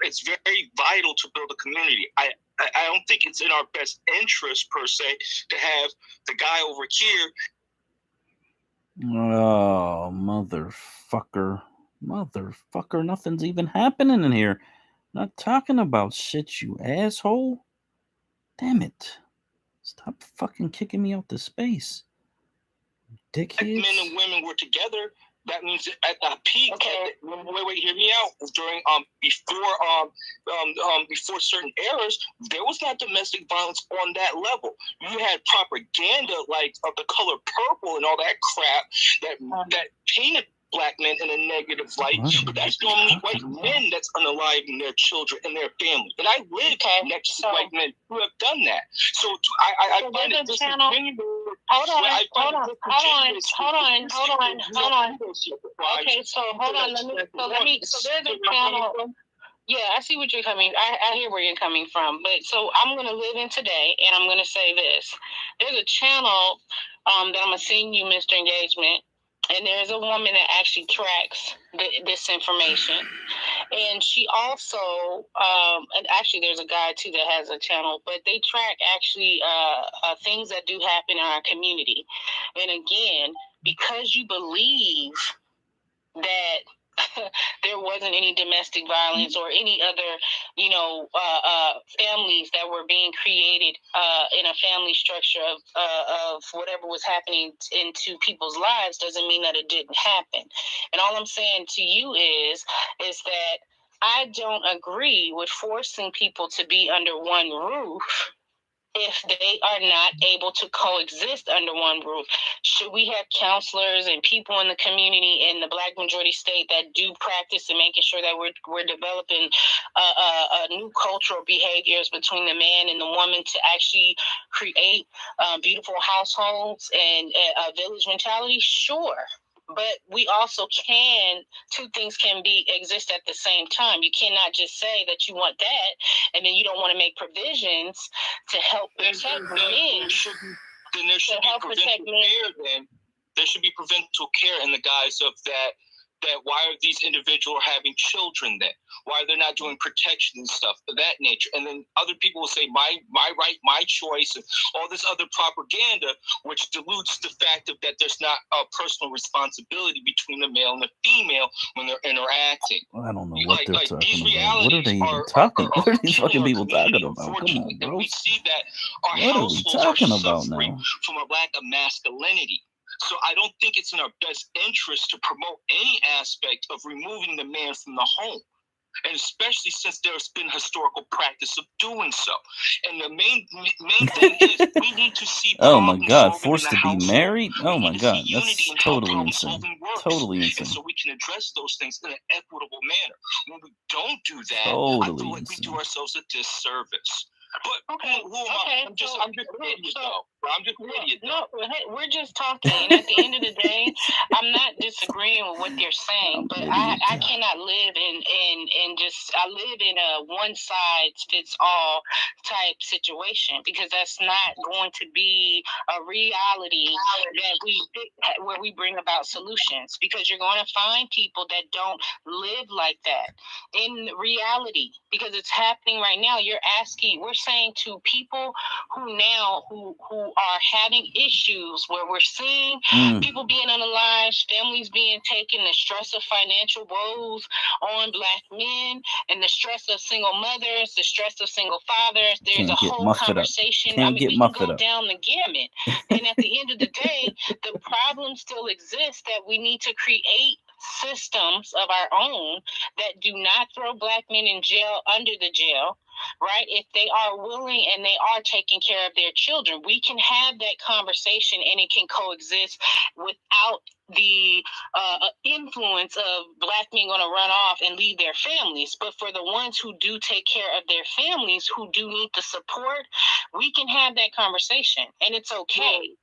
It's very vital to build a community. I don't think it's in our best interest per se to have the guy over here. Oh, motherfucker, nothing's even happening in here. Not talking about shit, you asshole. Damn it. Stop fucking kicking me out the space. Dickheads. Men and women were together. That means at the peak. Okay. Wait, hear me out. During before certain eras, there was not domestic violence on that level. You had propaganda like of the color purple and all that crap that painted Black men in a negative light, but that's normally white men that's unaliving their children and their family. And I live next to white men who have done that. So I find it disingenuous. Hold on. Okay, so hold on. So there's a channel. Yeah, I see what you're coming. I hear where you're coming from. But so I'm gonna live in today, and I'm gonna say this. There's a channel that I'm gonna send you, Mr. Engagement. And there's a woman that actually tracks this information. And she also, and actually there's a guy too that has a channel, but they track actually things that do happen in our community. And again, because you believe that there wasn't any domestic violence or any other, families that were being created in a family structure of whatever was happening into people's lives, doesn't mean that it didn't happen. And all I'm saying to you is that I don't agree with forcing people to be under one roof if they are not able to coexist under one roof. Should we have counselors and people in the community in the Black majority state that do practice and making sure that we're developing new cultural behaviors between the man and the woman to actually create beautiful households and a village mentality? Sure. But we also two things can exist at the same time. You cannot just say that you want that and then you don't want to make provisions to help protect men. There should be preventive care in the guise of that that why are these individuals having children then? Why they're not doing protection and stuff of that nature? And then other people will say my right, my choice, and all this other propaganda, which dilutes the fact of that there's not a personal responsibility between the male and the female when they're interacting. I don't know what they're talking these about. What are they even talking? What are these fucking people talking about? Come on, bro. And we see that our What are we households talking are about suffering now? from a lack of masculinity. So I don't think it's in our best interest to promote any aspect of removing the man from the home. And especially since there's been historical practice of doing so. And the main thing is we need to see Oh my God, problem forced solving to in be the married? household. Oh my God, that's Unity and how totally problem insane. solving works. Totally And insane. so we can address those things in an equitable manner. When we don't do that, I Totally feel like we do ourselves a disservice. But who am I? I'm just an idiot though. I'm just an idiot. No, we're just talking. And at the end of the day, I'm not disagreeing with what they're saying, but I cannot live in just I live in a one size fits all type situation, because that's not going to be a reality that where we bring about solutions, because you're going to find people that don't live like that in reality, because it's happening right now. We're saying to people who are having issues, where we're seeing people being unalived, families being taken, the stress of financial woes on Black men, and the stress of single mothers, the stress of single fathers. There's a whole conversation. We can go down the gamut. And at the end of the day, the problem still exists, that we need to create systems of our own that do not throw Black men in jail under the jail, right? If they are willing and they are taking care of their children, we can have that conversation and it can coexist without the influence of Black men going to run off and leave their families. But for the ones who do take care of their families, who do need the support, we can have that conversation, and it's okay.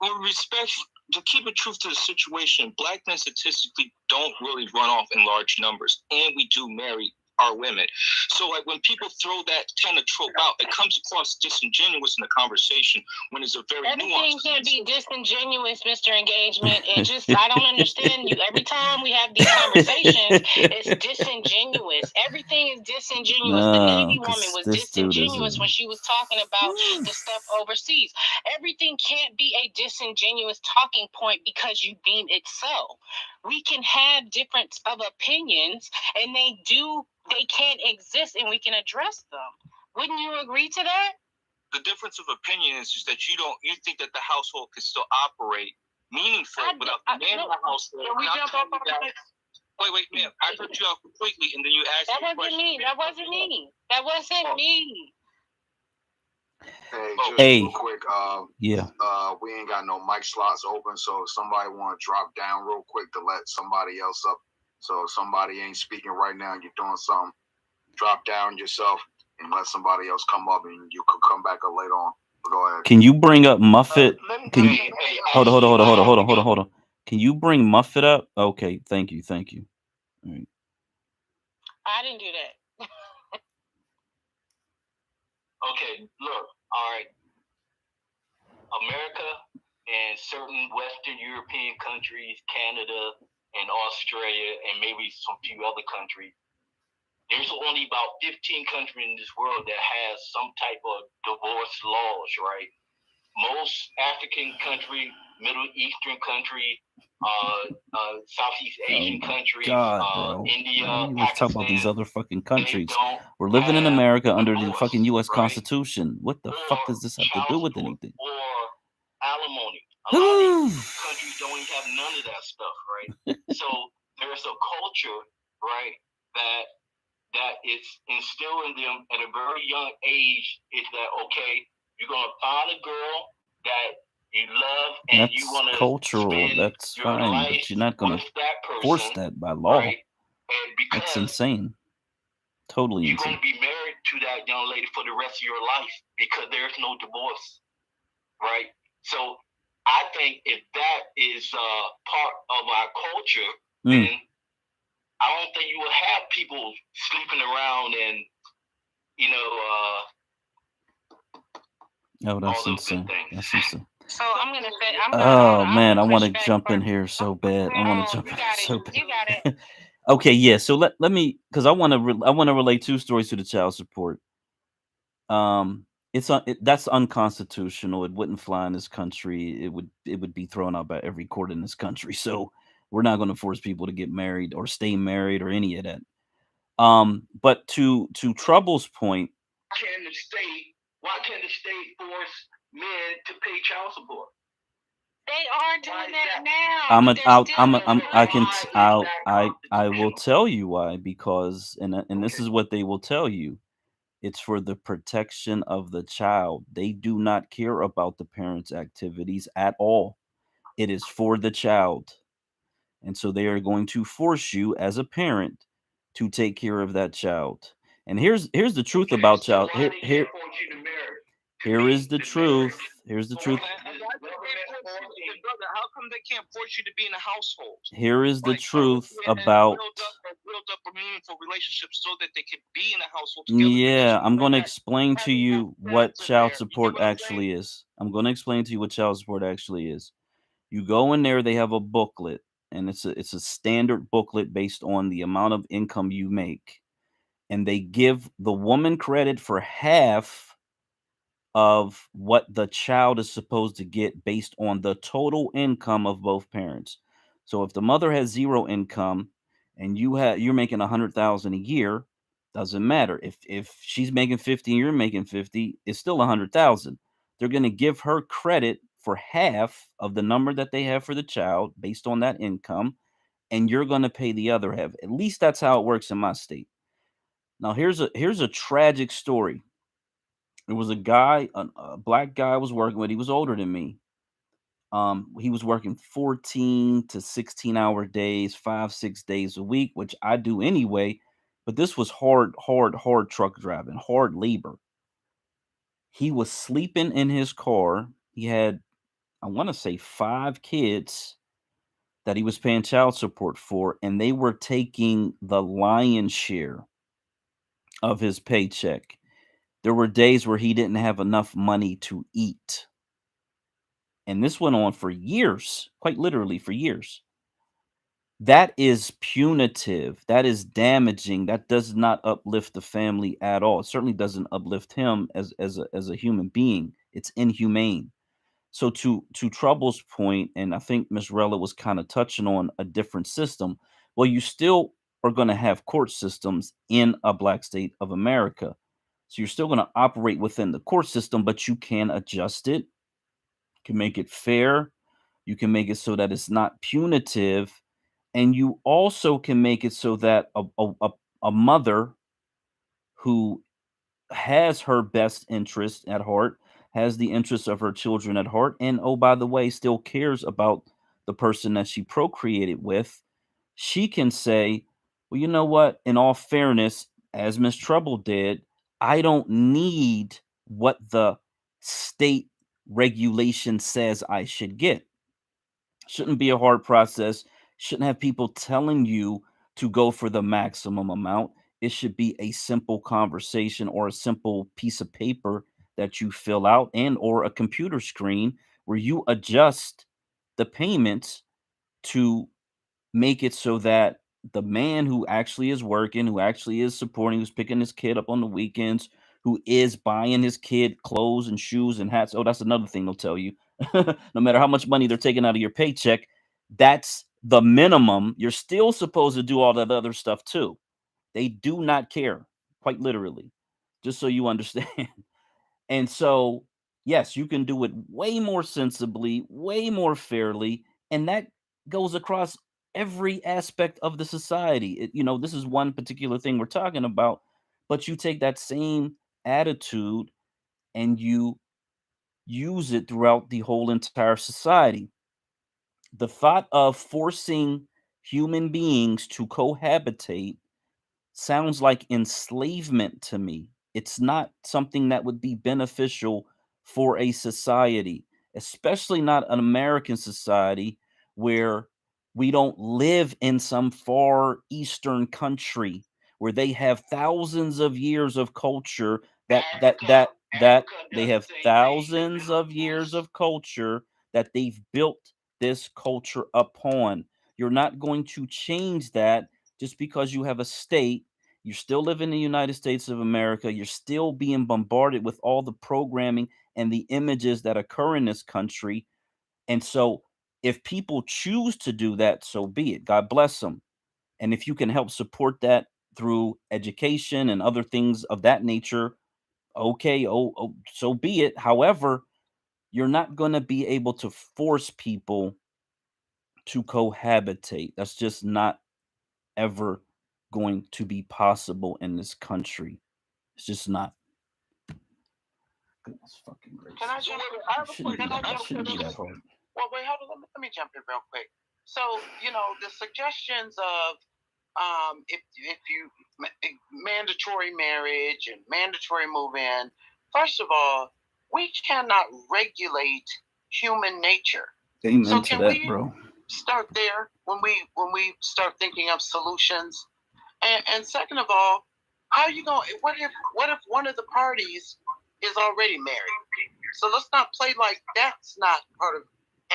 With respect, to keep it true to the situation, Black men statistically don't really run off in large numbers, and we do marry our women. So like when people throw that kind of trope out, it comes across disingenuous in the conversation when it's a very everything can be disingenuous, Mr. Engagement. It just, I don't understand you. Every time we have these conversations, it's disingenuous. Everything is disingenuous. The Navy woman was disingenuous when she was talking about the stuff overseas. Everything can't be a disingenuous talking point because you deem it so. We can have difference of opinions, and they can exist, and we can address them. Wouldn't you agree to that? The difference of opinion is just that you think that the household can still operate meaningful without the man in the household. Can we jump off on that? Wait, ma'am. I heard you out completely, and then you asked me a question. That wasn't me. That wasn't me. Hey, just real quick. We ain't got no mic slots open, so if somebody want to drop down real quick to let somebody else up. So if somebody ain't speaking right now and you're doing something, drop down yourself and let somebody else come up, and you could come back up later on. Go ahead. Can you bring up Muffet? Hold on. Can you bring Muffet up? Okay, thank you. All right. I didn't do that. Okay, look, all right. America and certain Western European countries, Canada and Australia, and maybe some few other countries, there's only about 15 countries in this world that has some type of divorce laws, right? Most African country, Middle Eastern country, Southeast Asian countries, India, let's talk about these other fucking countries. We're living in America under the fucking U.S. Constitution. What the fuck does this have to do with anything? Or alimony. A lot of these countries don't even have none of that stuff, right? So there's a culture, right, that is instilled in them at a very young age. Is that okay? You're gonna find a girl that you love, and that's you want to cultural. That's fine, but you're not gonna force that by law. Right? And that's insane. Totally you're insane. You're going to be married to that young lady for the rest of your life because there's no divorce, right? So I think if that is part of our culture, then I don't think you will have people sleeping around and, oh, that's insane. That's insane. So I'm gonna say Oh man, I want to jump in here so bad. I want to jump in here so bad. You got it. Okay, yeah. So let me, because I want to relate two stories to the child support. That's unconstitutional. It wouldn't fly in this country. It would be thrown out by every court in this country. So we're not going to force people to get married or stay married or any of that. But to Trouble's point, why can the state force men to pay child support? They are doing that now. I will tell you why, because and this is what they will tell you. It's for the protection of the child. They do not care about the parents' activities at all. It is for the child. And so they are going to force you as a parent to take care of that child. And here's the truth about child. Here is the truth. Here's the truth. How come they can't force you to be in a household? Here is the truth about. Build up a meaningful relationship so that they can be in a household together. Yeah, I'm going to explain to you what child support actually is. I'm going to explain to you what child support actually is. You go in there, they have a booklet, and it's a standard booklet based on the amount of income you make. And they give the woman credit for half of what the child is supposed to get based on the total income of both parents. So if the mother has zero income and you're making 100,000 a year, doesn't matter. If she's making 50 and you're making 50, it's still 100,000. They're going to give her credit for half of the number that they have for the child based on that income, and you're going to pay the other half. At least that's how it works in my state. Now here's a tragic story. There was a guy, a black guy I was working with. He was older than me. He was working 14 to 16-hour days, 5-6 days a week, which I do anyway. But this was hard truck driving, hard labor. He was sleeping in his car. He had, I want to say, 5 kids that he was paying child support for, and they were taking the lion's share of his paycheck. There were days where he didn't have enough money to eat. And this went on for years, quite literally for years. That is punitive. That is damaging. That does not uplift the family at all. It certainly doesn't uplift him as a human being. It's inhumane. So to Trouble's point, and I think Ms. Rella was kind of touching on a different system. Well, you still are going to have court systems in a black state of America. So you're still going to operate within the court system, but you can adjust it. You can make it fair. You can make it so that it's not punitive. And you also can make it so that a mother who has her best interest at heart, has the interests of her children at heart, and oh, by the way, still cares about the person that she procreated with, she can say, well, you know what? In all fairness, as Miss Trouble did, I don't need what the state regulation says I should get. Shouldn't be a hard process. Shouldn't have people telling you to go for the maximum amount. It should be a simple conversation or a simple piece of paper that you fill out, and or a computer screen where you adjust the payments to make it so that the man who actually is working, who actually is supporting, who's picking his kid up on the weekends, who is buying his kid clothes and shoes and hats. Oh, that's another thing they'll tell you. No matter how much money they're taking out of your paycheck, that's the minimum. You're still supposed to do all that other stuff too. They do not care, quite literally, just so you understand. And so, yes, you can do it way more sensibly, way more fairly, and that goes across every aspect of the society. This is one particular thing we're talking about, but you take that same attitude and you use it throughout the whole entire society. The thought of forcing human beings to cohabitate sounds like enslavement to me. It's not something that would be beneficial for a society, especially not an American society where we don't live in some far eastern country where they have thousands of years of culture that that they have thousands of years of culture that they've built this culture upon. You're not going to change that just because you have a state. You still live in the United States of America. You're still being bombarded with all the programming and the images that occur in this country. And so if people choose to do that, so be it. God bless them. And if you can help support that through education and other things of that nature, okay, so be it. However, you're not going to be able to force people to cohabitate. That's just not ever going to be possible in this country. It's just not. Goodness fucking gracious. Can I jump in? I have a question. Shouldn't be that hard. Well, wait, hold on. Let me jump in real quick. So, the suggestions of if you mandatory marriage and mandatory move-in. First of all, we cannot regulate human nature. Amen so to can that, we bro. start there when we start thinking of solutions? And second of all, how are you going? What if one of the parties is already married? So let's not play like that's not part of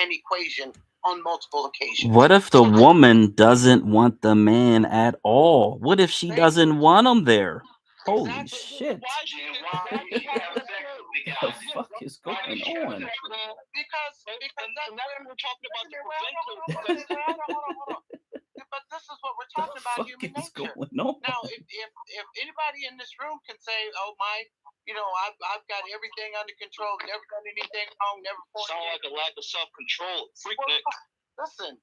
an equation on multiple occasions. What if the woman doesn't want the man at all? What if she doesn't want him there? Holy shit. What the fuck is going on? Because that's what we're talking about. Hold on. But this is what we're talking about, human nature. Now, if anybody in this room can say, "Oh my, I've got everything under control, never done anything wrong, never." Sound like a lack of self-control. Listen.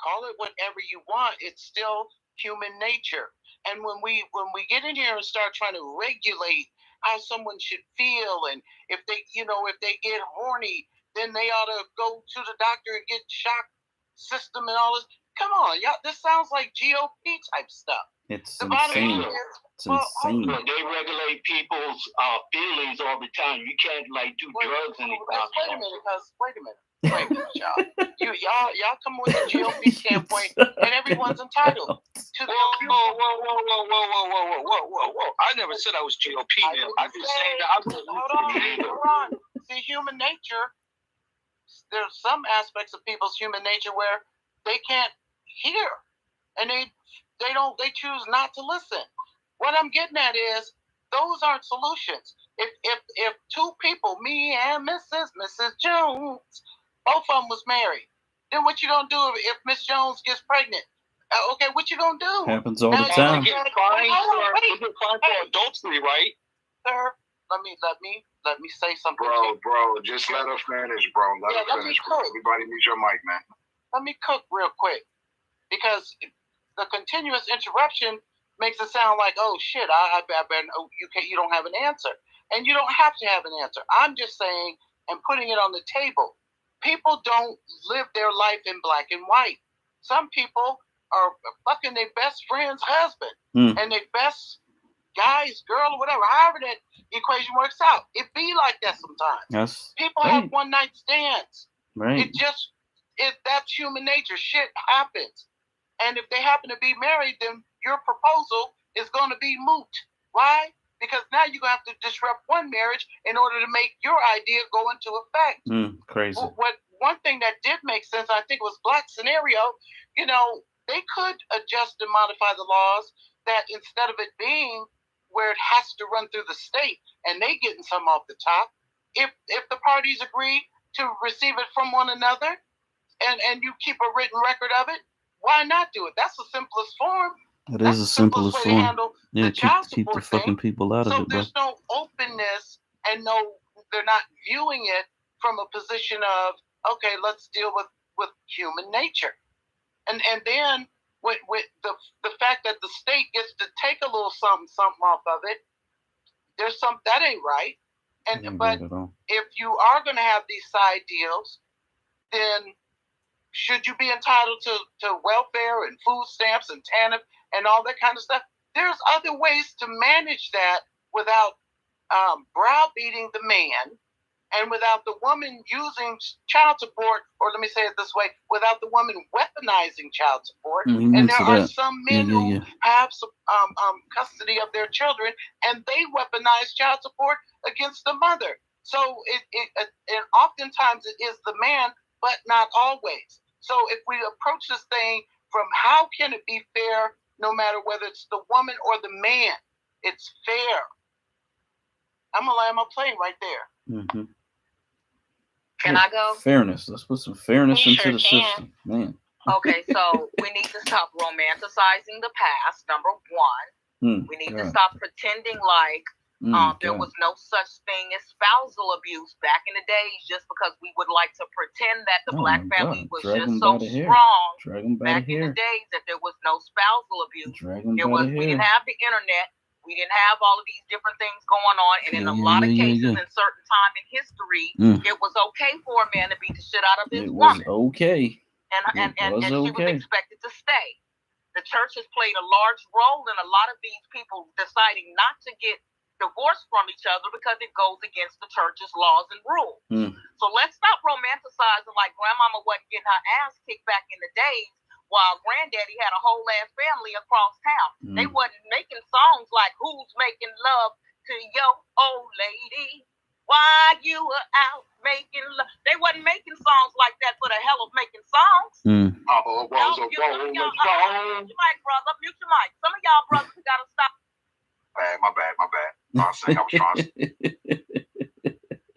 Call it whatever you want. It's still human nature. And when we get in here and start trying to regulate how someone should feel, and if they get horny, then they ought to go to the doctor and get shock system and all this. Come on, y'all. This sounds like GOP type stuff. It's insane. It's insane. They regulate people's feelings all the time. You can't do drugs anytime. Wait a minute, y'all. Y'all come with the GOP standpoint, and everyone's entitled to their view. Whoa. I never said I was GOP, man. I'm just saying that I was. Hold on. See, human nature. There's some aspects of people's human nature where they can't hear, and they choose not to listen. What I'm getting at is those aren't solutions. If two people, me and Mrs. Jones, both of them was married, then what you gonna do if Miss Jones gets pregnant? Okay, what you gonna do? Happens all the time. Get fined for adultery, right? Sir, let me say something. Bro, just let her finish, bro. Let her finish. Everybody needs your mic, man. Let me cook real quick, because the continuous interruption makes it sound like, oh shit, you don't have an answer, and you don't have to have an answer. I'm just saying and putting it on the table. People don't live their life in black and white. Some people are fucking their best friend's husband and their best guy's girl or whatever. However that equation works out, it be like that sometimes. Yes. People have one night stands. Right. That's human nature. Shit happens. And if they happen to be married, then your proposal is going to be moot. Why? Because now you're going to have to disrupt one marriage in order to make your idea go into effect. Crazy. One thing that did make sense, I think, was Black Scenario. They could adjust and modify the laws that instead of it being where it has to run through the state and they getting some off the top, if the parties agree to receive it from one another and you keep a written record of it, why not do it? That's the simplest form. It is the simplest form. Yeah, keep the fucking people out of it, bro. There's no openness and they're not viewing it from a position of, okay, let's deal with human nature. And then with the fact that the state gets to take a little something off of it, there's that ain't right. But if you are going to have these side deals, then should you be entitled to welfare and food stamps and TANF and all that kind of stuff? There's other ways to manage that without browbeating the man And without the woman using child support, or let me say it this way, without the woman weaponizing child support, and there are some men who have some, custody of their children, and they weaponize child support against the mother. So and oftentimes it is the man, but not always. So if we approach this thing from how can it be fair, no matter whether it's the woman or the man, it's fair. I'm gonna land my plane right there. Mm-hmm. Can I go? Fairness. Let's put some fairness into the system, man. Okay, so we need to stop romanticizing the past. Number one, we need to stop pretending like there was no such thing as spousal abuse back in the days, just because we would like to pretend that the black family was just so strong back in the days that there was no spousal abuse. We didn't have the internet. We didn't have all of these different things going on, and in a lot of cases, in certain time in history, it was okay for a man to beat the shit out of his woman. It was okay. And she was expected to stay. The church has played a large role in a lot of these people deciding not to get divorced from each other because it goes against the church's laws and rules. So let's stop romanticizing like grandmama wasn't getting her ass kicked back in the days, while granddaddy had a whole ass family across town. They wasn't making songs like "Who's Making Love to Your Old Lady While You Were Out Making Love." They wasn't making songs like that for the hell of making songs. Mm. Mute your mic, brother. Mute your mic. Some of y'all brothers gotta stop. My bad. I was saying I was trying to.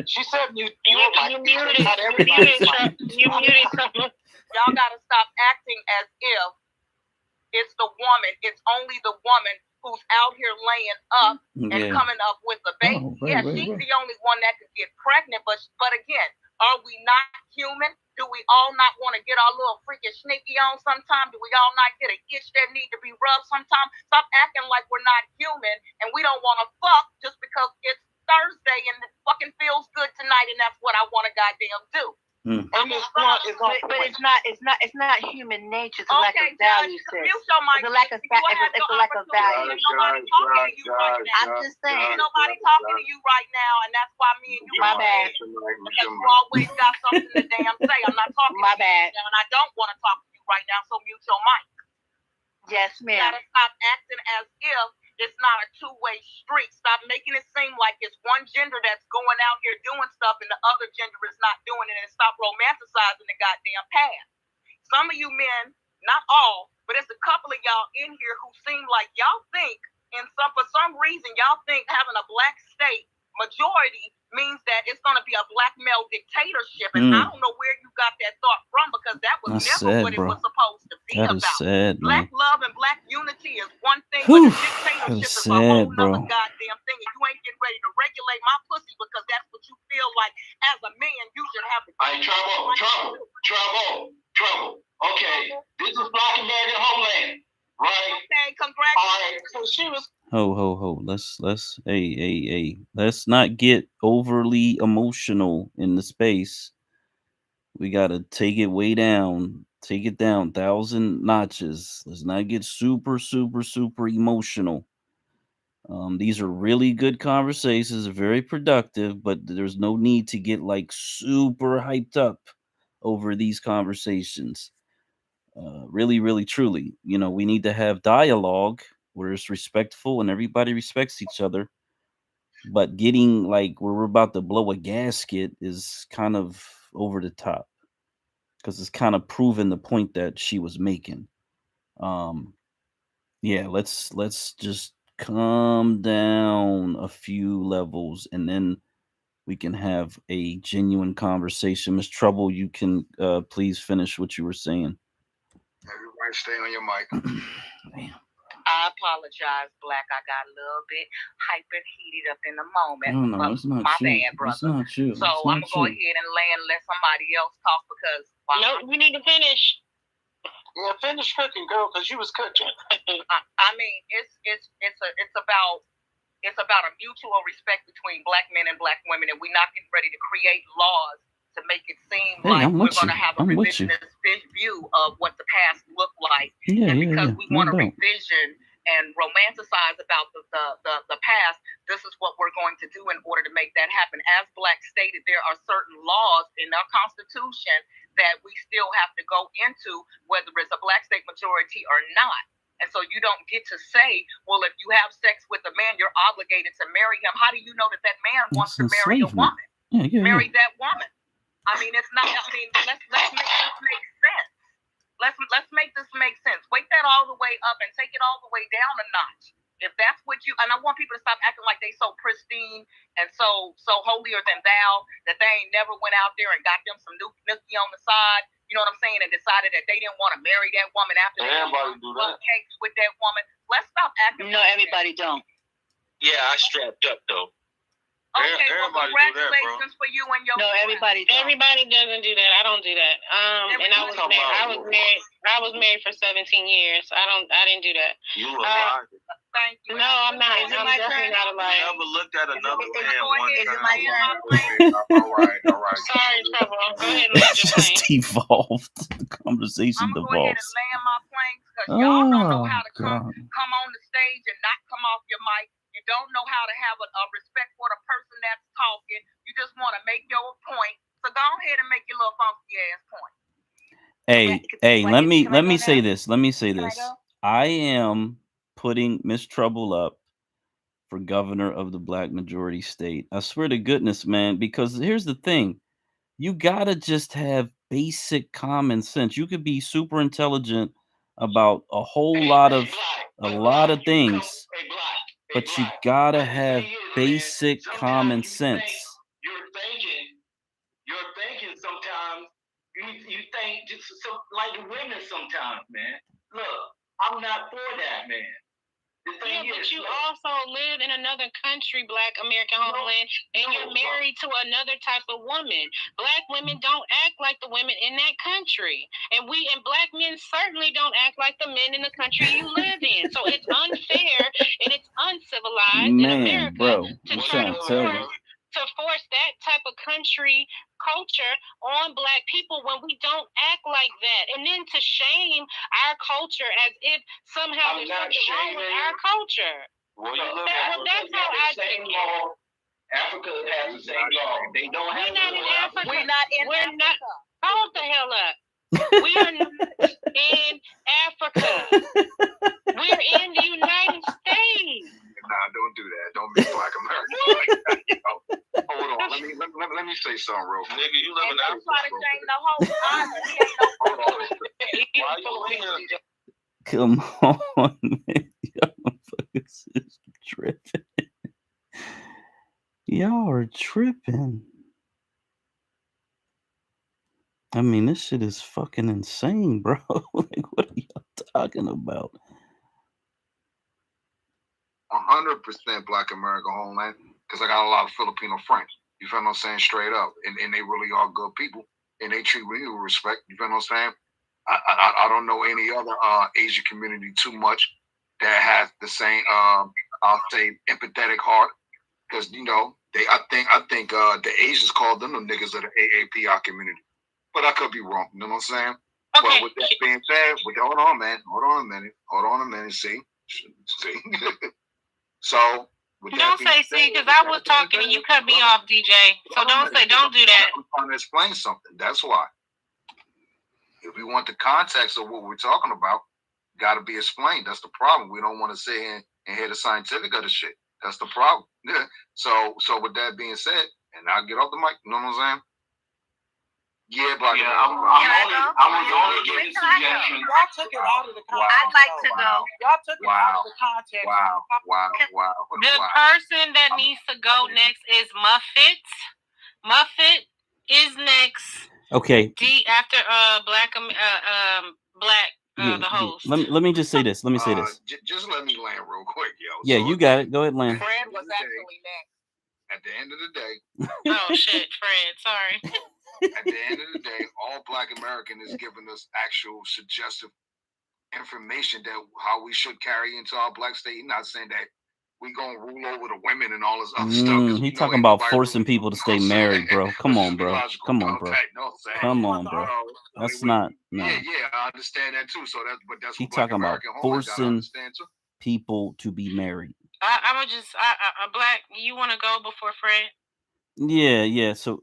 She said mute. You muted. You muted someone. Y'all gotta stop acting as if it's the woman. It's only the woman who's out here laying up and coming up with a baby. She's the only one that could get pregnant. But again, are we not human? Do we all not want to get our little freaking sneaky on sometime? Do we all not get an itch that need to be rubbed sometime? Stop acting like we're not human and we don't want to fuck just because it's Thursday and it fucking feels good tonight and that's what I want to goddamn do. But it's not human nature. It's a lack of value, sis. It's a lack of value. Nobody talking to you right now. I'm just saying. Nobody talking to you right now, and that's why me and you. My bad. Because you always got something to damn say. I'm not talking. My bad. And I don't want to talk to you right now. So mute your mic. Yes, ma'am. You gotta stop acting as if it's not a two-way street. Stop making it seem like it's one gender that's going out here doing stuff and the other gender is not doing it, and stop romanticizing the goddamn past. Some of you men, not all, but there's a couple of y'all in here who seem like y'all think, for some reason, y'all think having a black state majority means that it's going to be a black male dictatorship. And I don't know where you got that thought from, because that was never what it was supposed to be about. Black love and black unity is one thing, but the dictatorship is a whole other goddamn thing. And you ain't getting ready to regulate my pussy because that's what you feel like as a man you should have to do. Trouble. Okay, this is Black American Homeland, right? Okay, congratulations. So she was. Ho. Let's not get overly emotional in the space. We gotta take it way down. Take it down 1,000 notches. Let's not get super emotional. These are really good conversations, very productive, but there's no need to get like super hyped up over these conversations. Really, truly, we need to have dialogue where it's respectful and everybody respects each other. But getting like where we're about to blow a gasket is kind of over the top, because it's kind of proving the point that she was making. Let's just calm down a few levels, and then we can have a genuine conversation. Miss Trouble, you can please finish what you were saying. Everybody stay on your mic. Damn. I apologize, Black. I got a little bit hyper heated up in the moment. No, it's not my you. bad, brother. It's not you. So I'm gonna go ahead and let somebody else talk, because we need to finish. Yeah, finish cooking, girl, because you was cooking. I mean, it's about a mutual respect between black men and black women, and we're not getting ready to create laws to make it seem like we're going to have a revisionist view of what the past looked like. Yeah, and because we want a revision and romanticize about the past. This is what we're going to do in order to make that happen. As Black stated, there are certain laws in our Constitution that we still have to go into, whether it's a Black state majority or not. And so you don't get to say, well, if you have sex with a man, you're obligated to marry him. How do you know that that man wants to marry a woman? Marry that woman. I mean, it's not. I mean, let's make this make sense. Let's make this make sense. Wake that all the way up and take it all the way down a notch. If that's what you, and I want people to stop acting like they so pristine and so holier than thou that they ain't never went out there and got them some nookie on the side. You know what I'm saying? And decided that they didn't want to marry that woman after they love cakes with that woman. Let's stop acting. No, everybody don't. Yeah, I strapped up though. Okay, well, congratulations for you and your. No, everybody don't. Everybody doesn't do that. I don't do that. And I was married for 17 years. I didn't do that. You a liar. Thank you. No, I'm not. I'm definitely not a liar. I never looked at another man one time. Is it my turn? All right. Sorry, Trouble. Go ahead and land your plane. Just devolved. The conversation I'm going to go ahead devolves. and land my plane because y'all don't know how to come on the stage and not come off your mic. You don't know how to have a respect for the person that's talking. You just want to make your point. So go ahead and make your little funky ass point. Hey, let me say this. Let me say this. I am putting Miss Trouble up for governor of the Black majority state. I swear to goodness, man, because here's the thing. You gotta just have basic common sense. You could be super intelligent about a lot of things. But you gotta have basic common sense. You're thinking sometimes. You think just like the women sometimes, man. Look, I'm not for that, man. But you also live in another country, Black American homeland, and you're married to another type of woman. Black women don't act like the women in that country. And Black men certainly don't act like the men in the country you live in. So it's unfair and it's uncivilized in America to force that type of country culture on Black people when we don't act like that, and then to shame our culture as if somehow there's something wrong with our culture. That's how I take it. Africa has the same law. They don't have. We're not in Africa. We're not in Africa. Hold the hell up. We are not in Africa. We're in the United States. Nah, don't do that. Don't be Black American like that. Hold on. Let me say something real quick. Nigga, you live in Africa. Come on, man. Y'all is tripping. Y'all are tripping. I mean, this shit is fucking insane, bro. Like, what are y'all talking about? 100% Black American homeland, because I got a lot of Filipino friends. You feel what I'm saying? Straight up. And they really are good people. And they treat me with respect. You feel what I'm saying? I don't know any other Asian community too much that has the same, I'll say, empathetic heart. Because, you know, I think the Asians call them the niggas of the AAPI community. But I could be wrong. You know what I'm saying? Okay. But with that being said, hold on a minute. See? So, don't say see, because I was talking and you cut me off, DJ. So don't do that. I'm trying to explain something. That's why. If we want the context of what we're talking about, got to be explained. That's the problem. We don't want to sit here and hear the scientific of the shit. That's the problem. Yeah. So with that being said, and I'll get off the mic. You know what I'm saying? Yeah, but I was only giving suggestions. Y'all took it out of the context. I'd like to go. Y'all took it out of the context. Wow. The person that needs to go next is Muffet. Muffet is next. Okay. After Black the host. Let me just say this. Let me say this. Just let me land real quick, yo. Yeah, you got it. Go ahead, land. Fred was actually next. At the end of the day. Oh shit, Fred. Sorry. At the end of the day, all Black American is giving us actual suggestive information that how we should carry into our Black state. Not saying that we gonna rule over the women and all this other stuff. He talking about forcing people to stay married, bro. Come on, bro. Come on, bro. That's not. No. Yeah, I understand that too. So that's he talking about forcing people to be married. I would just, Black, you want to go before Fred? Yeah. So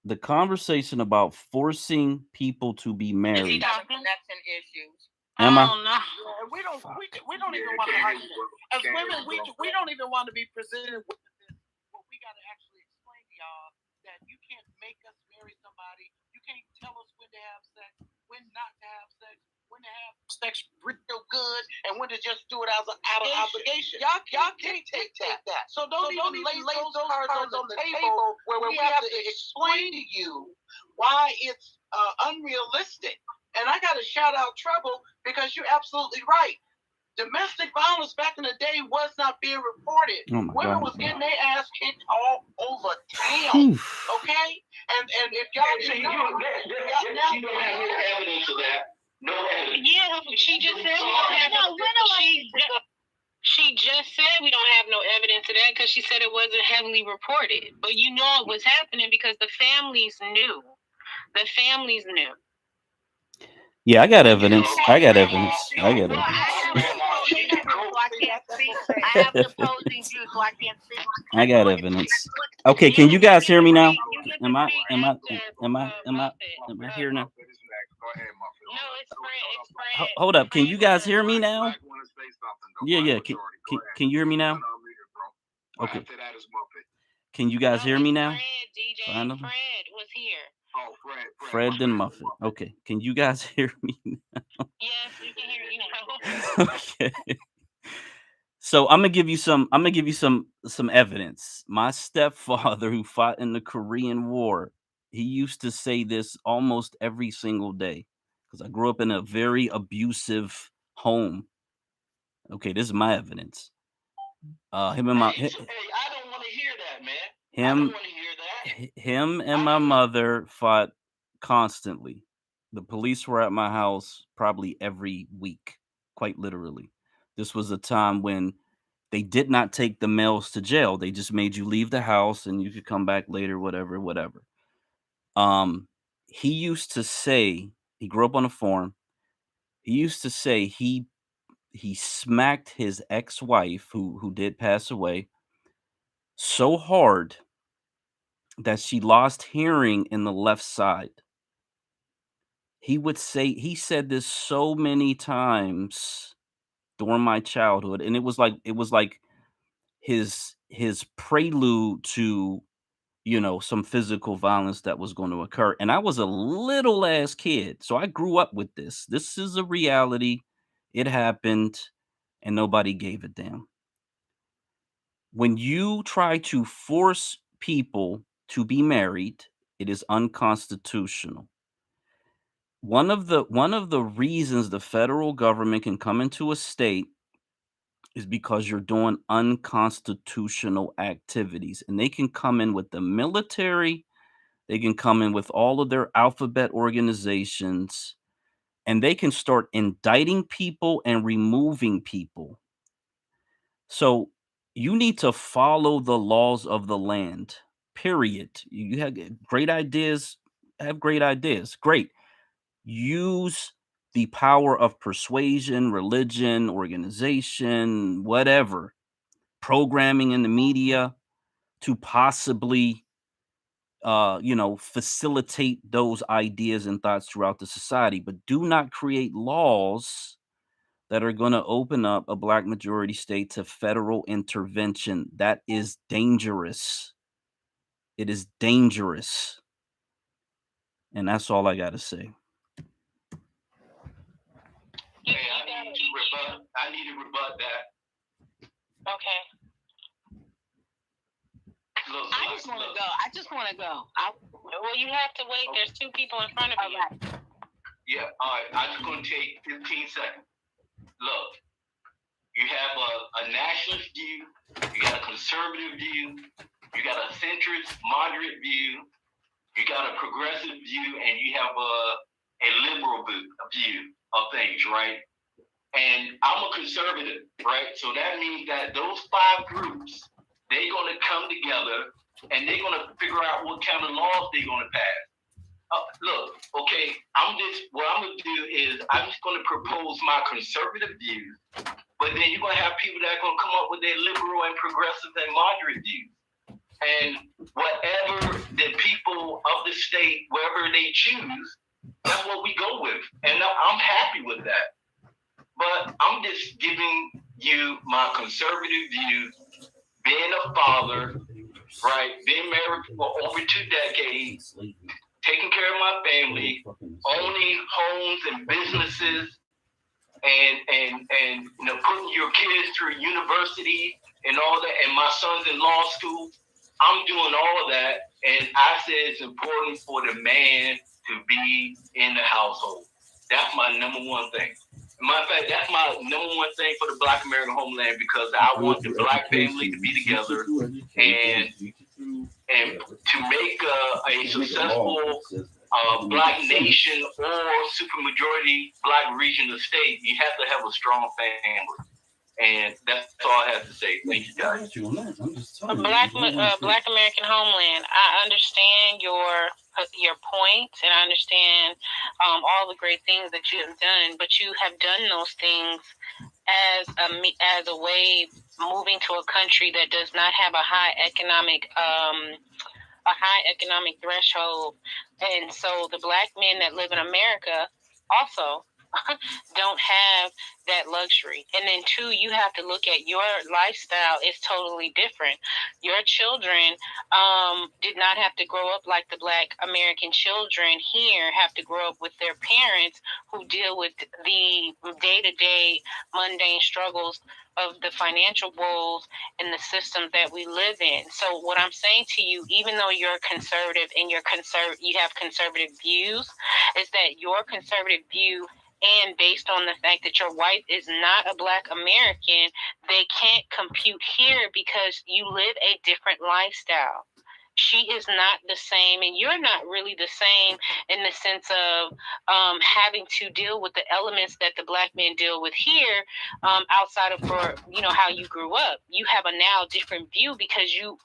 the conversation about forcing people to be married. That's an issue. Am I? Oh no. Yeah, we don't even want to argue. As women, we don't even want to be presented with this. What we got to actually explain to y'all that you can't make us marry somebody. You can't tell us when to have sex, when not to have sex, when to have sex real good, and when to just do it out of obligation. Y'all can't take that. So don't even lay those cards on the table where we have to explain to you why it's unrealistic. And I got to shout out Trouble because you're absolutely right. Domestic violence back in the day was not being reported. Women was getting their ass kicked all over town. Okay? And if y'all you don't have no evidence of that. No evidence. Yeah, she just said we don't have no. She just said we don't have no evidence of that because she said it wasn't heavily reported. But you know it was happening because the families knew. The families knew. Yeah, I got evidence. I got evidence. I have the opposing view, so I can't speak. I got evidence. Okay, can you guys hear me now? Am I here now? No, it's Fred. Hold up. Can you guys hear me now? Yeah. Can you hear me now? Okay. Can you guys hear me now? Fred was here. Oh, Fred and Muffet. Okay. Can you guys hear me now? Yes, we can hear you now. Okay. So I'm gonna give you some evidence. My stepfather, who fought in the Korean War, he used to say this almost every single day because I grew up in a very abusive home. Okay, this is my evidence. Him and my Hey, I don't want to hear that, man. I him don't want to hear that. him and my mother fought constantly. The police were at my house probably every week, quite literally. This was a time when they did not take the males to jail. They just made you leave the house and you could come back later, whatever. He used to say, he grew up on a farm. He used to say he smacked his ex-wife, who did pass away, so hard that she lost hearing in the left side. He said this so many times during my childhood, and it was like his prelude to, some physical violence that was going to occur. And I was a little ass kid, so I grew up with this. This is a reality. It happened, and nobody gave a damn. When you try to force people to be married, it is unconstitutional. One of the reasons the federal government can come into a state is because you're doing unconstitutional activities, and they can come in with the military, they can come in with all of their alphabet organizations, and they can start indicting people and removing people. So you need to follow the laws of the land, period. You have great ideas, great. Use the power of persuasion, religion, organization, whatever, programming in the media to possibly, facilitate those ideas and thoughts throughout the society. But do not create laws that are going to open up a Black majority state to federal intervention. That is dangerous. It is dangerous. And that's all I got to say. Hey, I need to rebut that. Okay. Look, I just want to go. Well, you have to wait. There's two people in front of you. Right. Yeah, all right. I'm just going to take 15 seconds. Look, you have a nationalist view, you got a conservative view, you got a centrist, moderate view, you got a progressive view, and you have a liberal view of things, right? And I'm a conservative, right? So that means that those 5 groups, they're going to come together and they're going to figure out what kind of laws they're going to pass. Look, okay, what I'm going to do is I'm just going to propose my conservative views, but then you're going to have people that are going to come up with their liberal and progressive and moderate views. And whatever the people of the state, wherever they choose, that's what we go with. And I'm happy with that. But I'm just giving you my conservative views, being a father, right, being married for over 2 decades, taking care of my family, owning homes and businesses, and putting your kids through university and all that, and my son's in law school. I'm doing all of that, and I said it's important for the man to be in the household. That's my number one thing. Matter of fact, that's my number one thing for the Black American homeland, because I want the Black family to be together and to make a successful Black nation or supermajority Black region of state. You have to have a strong family. And that's all I have to say. Thank you, guys. Black American homeland. I understand your points, and I understand all the great things that you have done. But you have done those things as a way moving to a country that does not have a high economic threshold, and so the Black men that live in America also don't have that luxury. And then 2, you have to look at your lifestyle is totally different. Your children did not have to grow up like the Black American children here have to grow up with their parents who deal with the day-to-day mundane struggles of the financial woes and the systems that we live in. So what I'm saying to you, even though you're conservative and you have conservative views, is that your conservative view, and based on the fact that your wife is not a Black American, they can't compute here because you live a different lifestyle. She is not the same, and you're not really the same in the sense of having to deal with the elements that the Black men deal with here, outside of how you grew up. You have a now different view because you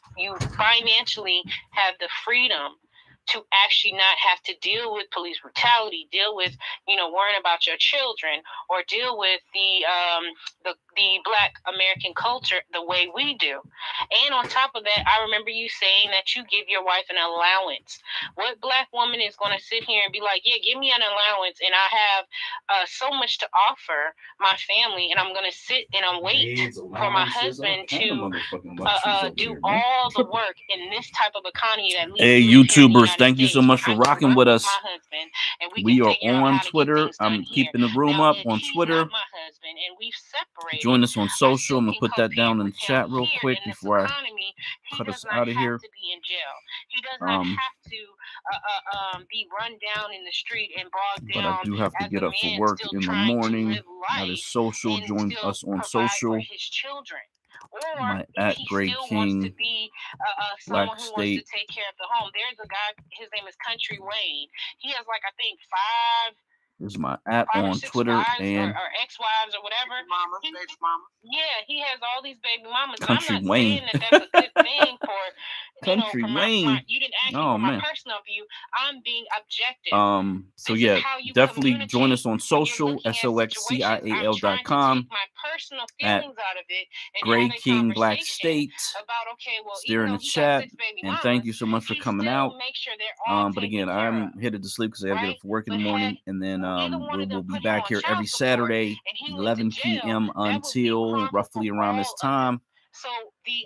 financially have the freedom to actually not have to deal with police brutality, deal with, worrying about your children, or deal with the Black American culture the way we do. And on top of that, I remember you saying that you give your wife an allowance. What Black woman is going to sit here and be like, yeah, give me an allowance, and I have so much to offer my family, and I'm going to sit and I'm wait for my husband to do all the work in this type of economy that leads. Hey, YouTubers, thank you so much for rocking with us. We are on Twitter. I'm keeping the room up on Twitter. Join us on social. I'm going to put that down in the chat real quick before I cut us out of here. He does not have to be run down in the street and bogged down. But I do have to get up for work in the morning. That is social. Join us on social. My at Greg King, Black State. To take care of the home. There's a guy, his name is Country Wayne. He has I think 5. This is my at on Twitter and or ex-wives or whatever. Baby mama. Yeah, he has all these baby mamas. Country I'm not Wayne. saying that that's a good thing for Country Wayne. You didn't ask me for my personal view. I'm being objective. So yeah, definitely join us on social, SOXCIAL.com, at Greg King Black State. There in the chat, and thank you so much for coming out. But again, I'm headed to sleep because I gotta get up for work in the morning, and then we will be back here every Saturday, 11 p.m. until roughly around this time.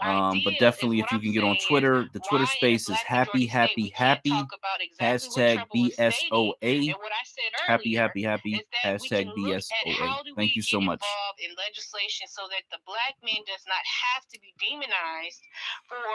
But definitely, if you can get on Twitter, the Twitter space is happy, hashtag BSOA. Happy, hashtag BSOA. Thank you so much. In legislation so that the Black man does not have to be demonized for